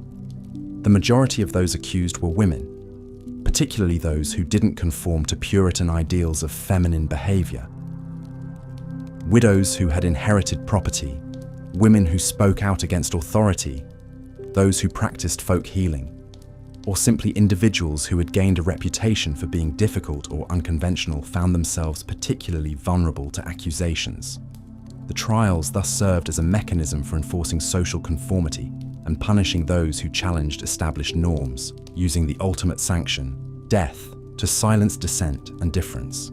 S1: The majority of those accused were women, particularly those who didn't conform to Puritan ideals of feminine behavior. Widows who had inherited property, women who spoke out against authority, those who practiced folk healing, or simply individuals who had gained a reputation for being difficult or unconventional found themselves particularly vulnerable to accusations. The trials thus served as a mechanism for enforcing social conformity and punishing those who challenged established norms, using the ultimate sanction, death, to silence dissent and difference.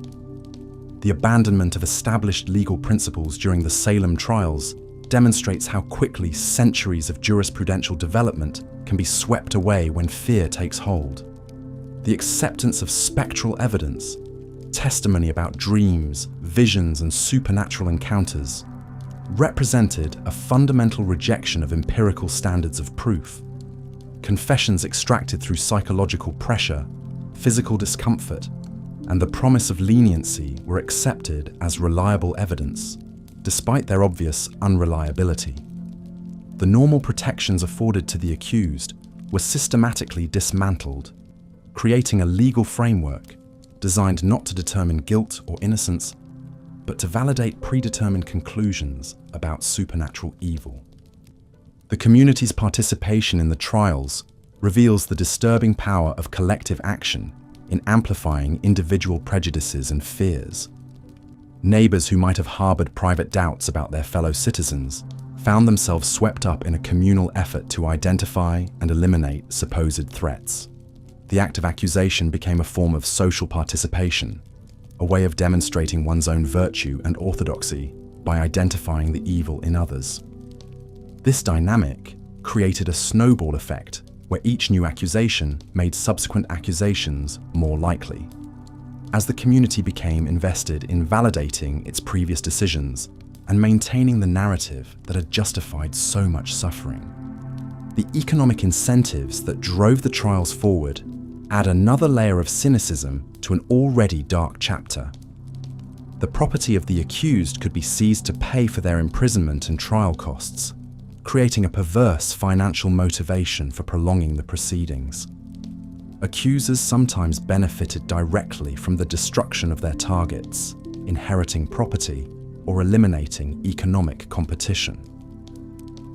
S1: The abandonment of established legal principles during the Salem trials demonstrates how quickly centuries of jurisprudential development can be swept away when fear takes hold. The acceptance of spectral evidence, testimony about dreams, visions, and supernatural encounters, represented a fundamental rejection of empirical standards of proof. Confessions extracted through psychological pressure, physical discomfort, and the promise of leniency were accepted as reliable evidence, despite their obvious unreliability. The normal protections afforded to the accused were systematically dismantled, creating a legal framework designed not to determine guilt or innocence, but to validate predetermined conclusions about supernatural evil. The community's participation in the trials reveals the disturbing power of collective action in amplifying individual prejudices and fears. Neighbors who might have harbored private doubts about their fellow citizens found themselves swept up in a communal effort to identify and eliminate supposed threats. The act of accusation became a form of social participation, a way of demonstrating one's own virtue and orthodoxy by identifying the evil in others. This dynamic created a snowball effect where each new accusation made subsequent accusations more likely. As the community became invested in validating its previous decisions and maintaining the narrative that had justified so much suffering, the economic incentives that drove the trials forward add another layer of cynicism to an already dark chapter. The property of the accused could be seized to pay for their imprisonment and trial costs, creating a perverse financial motivation for prolonging the proceedings. Accusers sometimes benefited directly from the destruction of their targets, inheriting property, or eliminating economic competition.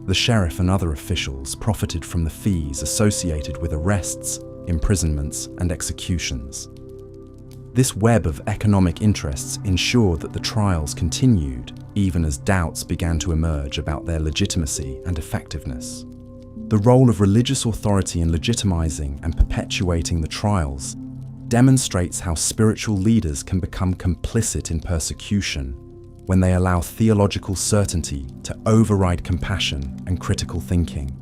S1: The sheriff and other officials profited from the fees associated with arrests, imprisonments, and executions. This web of economic interests ensured that the trials continued even as doubts began to emerge about their legitimacy and effectiveness. The role of religious authority in legitimizing and perpetuating the trials demonstrates how spiritual leaders can become complicit in persecution when they allow theological certainty to override compassion and critical thinking.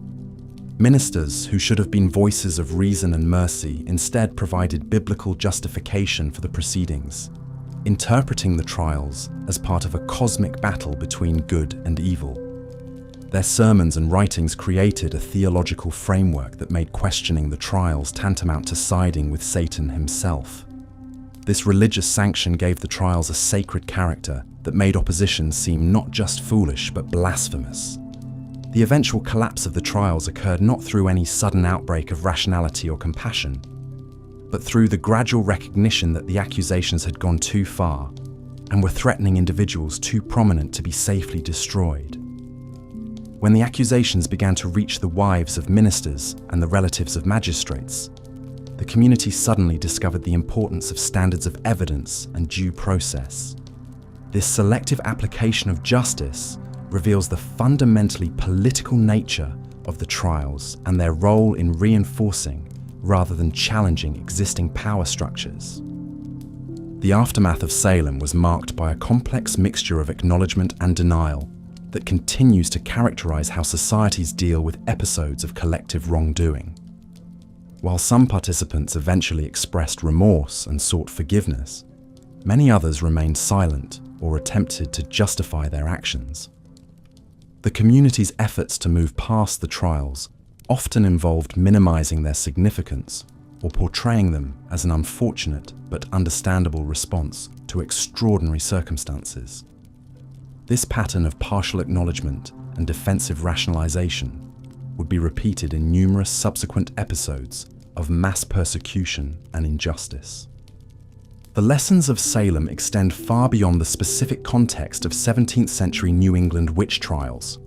S1: Ministers who should have been voices of reason and mercy instead provided biblical justification for the proceedings, interpreting the trials as part of a cosmic battle between good and evil. Their sermons and writings created a theological framework that made questioning the trials tantamount to siding with Satan himself. This religious sanction gave the trials a sacred character that made opposition seem not just foolish but blasphemous. The eventual collapse of the trials occurred not through any sudden outbreak of rationality or compassion, but through the gradual recognition that the accusations had gone too far and were threatening individuals too prominent to be safely destroyed. When the accusations began to reach the wives of ministers and the relatives of magistrates, the community suddenly discovered the importance of standards of evidence and due process. This selective application of justice reveals the fundamentally political nature of the trials and their role in reinforcing rather than challenging existing power structures. The aftermath of Salem was marked by a complex mixture of acknowledgement and denial that continues to characterize how societies deal with episodes of collective wrongdoing. While some participants eventually expressed remorse and sought forgiveness, many others remained silent or attempted to justify their actions. The community's efforts to move past the trials often involved minimizing their significance or portraying them as an unfortunate but understandable response to extraordinary circumstances. This pattern of partial acknowledgement and defensive rationalization would be repeated in numerous subsequent episodes of mass persecution and injustice. The lessons of Salem extend far beyond the specific context of 17th century New England witch trials.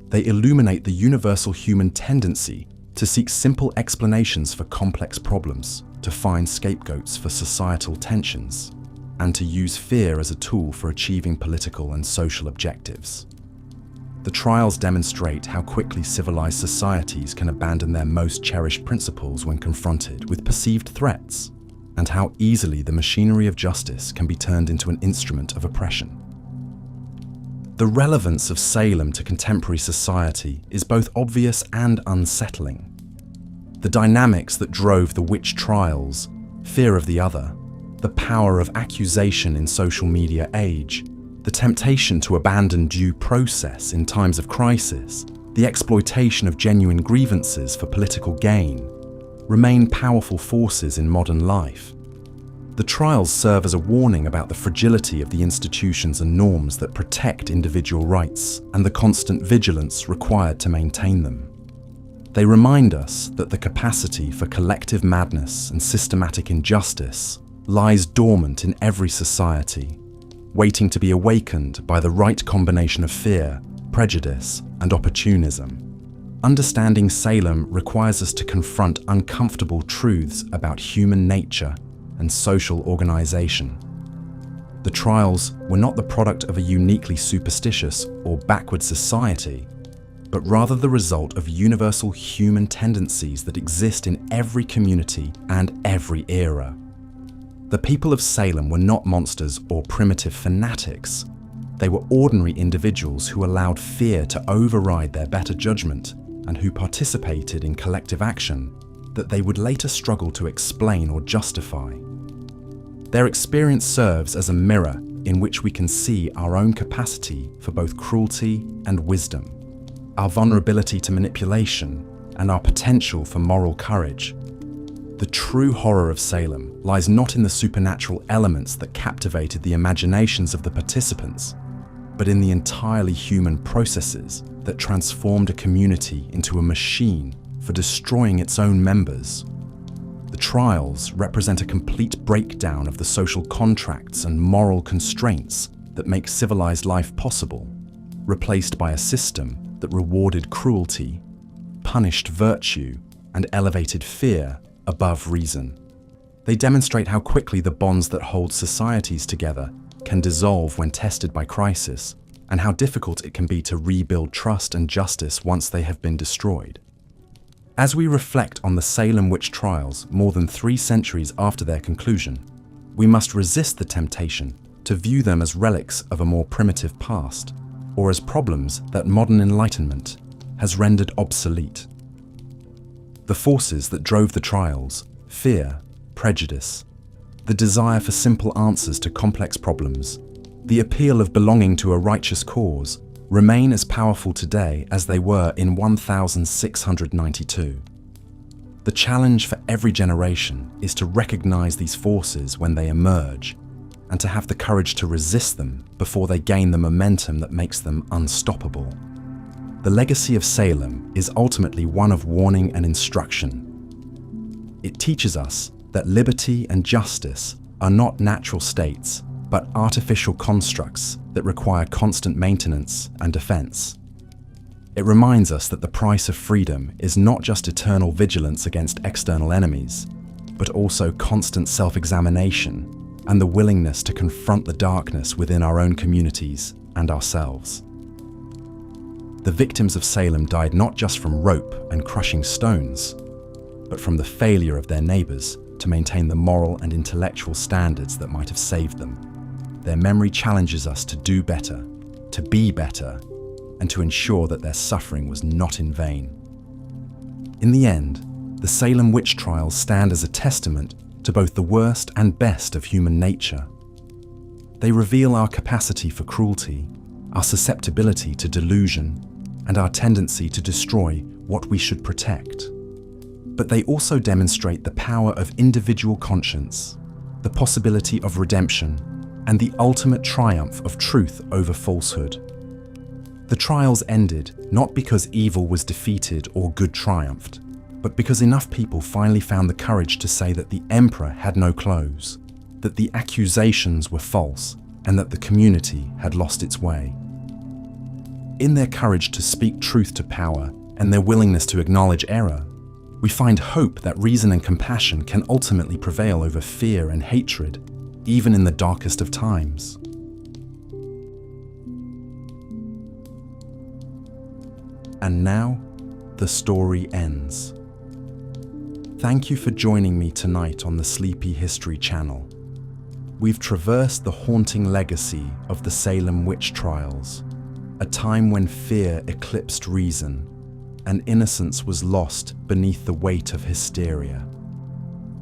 S1: They illuminate the universal human tendency to seek simple explanations for complex problems, to find scapegoats for societal tensions, and to use fear as a tool for achieving political and social objectives. The trials demonstrate how quickly civilized societies can abandon their most cherished principles when confronted with perceived threats, and how easily the machinery of justice can be turned into an instrument of oppression. The relevance of Salem to contemporary society is both obvious and unsettling. The dynamics that drove the witch trials, fear of the other, the power of accusation in social media age, the temptation to abandon due process in times of crisis, the exploitation of genuine grievances for political gain, remain powerful forces in modern life. The trials serve as a warning about the fragility of the institutions and norms that protect individual rights and the constant vigilance required to maintain them. They remind us that the capacity for collective madness and systematic injustice lies dormant in every society, waiting to be awakened by the right combination of fear, prejudice, and opportunism. Understanding Salem requires us to confront uncomfortable truths about human nature and social organization. The trials were not the product of a uniquely superstitious or backward society, but rather the result of universal human tendencies that exist in every community and every era. The people of Salem were not monsters or primitive fanatics. They were ordinary individuals who allowed fear to override their better judgment and who participated in collective action that they would later struggle to explain or justify. Their experience serves as a mirror in which we can see our own capacity for both cruelty and wisdom, our vulnerability to manipulation, and our potential for moral courage. The true horror of Salem lies not in the supernatural elements that captivated the imaginations of the participants, but in the entirely human processes that transformed a community into a machine for destroying its own members. The trials represent a complete breakdown of the social contracts and moral constraints that make civilized life possible, replaced by a system that rewarded cruelty, punished virtue, and elevated fear above reason. They demonstrate how quickly the bonds that hold societies together can dissolve when tested by crisis, and how difficult it can be to rebuild trust and justice once they have been destroyed. As we reflect on the Salem witch trials more than 3 centuries after their conclusion, we must resist the temptation to view them as relics of a more primitive past, or as problems that modern enlightenment has rendered obsolete. The forces that drove the trials, fear, prejudice, the desire for simple answers to complex problems, the appeal of belonging to a righteous cause, remain as powerful today as they were in 1692. The challenge for every generation is to recognize these forces when they emerge, and to have the courage to resist them before they gain the momentum that makes them unstoppable. The legacy of Salem is ultimately one of warning and instruction. It teaches us that liberty and justice are not natural states, but artificial constructs that require constant maintenance and defense. It reminds us that the price of freedom is not just eternal vigilance against external enemies, but also constant self-examination and the willingness to confront the darkness within our own communities and ourselves. The victims of Salem died not just from rope and crushing stones, but from the failure of their neighbors to maintain the moral and intellectual standards that might have saved them. Their memory challenges us to do better, to be better, and to ensure that their suffering was not in vain. In the end, the Salem witch trials stand as a testament to both the worst and best of human nature. They reveal our capacity for cruelty, our susceptibility to delusion, and our tendency to destroy what we should protect. But they also demonstrate the power of individual conscience, the possibility of redemption, and the ultimate triumph of truth over falsehood. The trials ended not because evil was defeated or good triumphed, but because enough people finally found the courage to say that the emperor had no clothes, that the accusations were false, and that the community had lost its way. In their courage to speak truth to power and their willingness to acknowledge error, we find hope that reason and compassion can ultimately prevail over fear and hatred, even in the darkest of times. And now, the story ends. Thank you for joining me tonight on the Sleepy History channel. We've traversed the haunting legacy of the Salem Witch Trials, a time when fear eclipsed reason and innocence was lost beneath the weight of hysteria.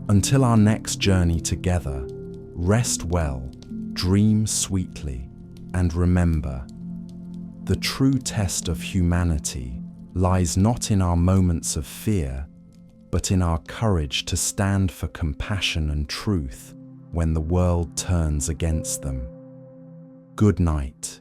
S1: Until our next journey together, rest well, dream sweetly, and remember, the true test of humanity lies not in our moments of fear, but in our courage to stand for compassion and truth when the world turns against them. Good night.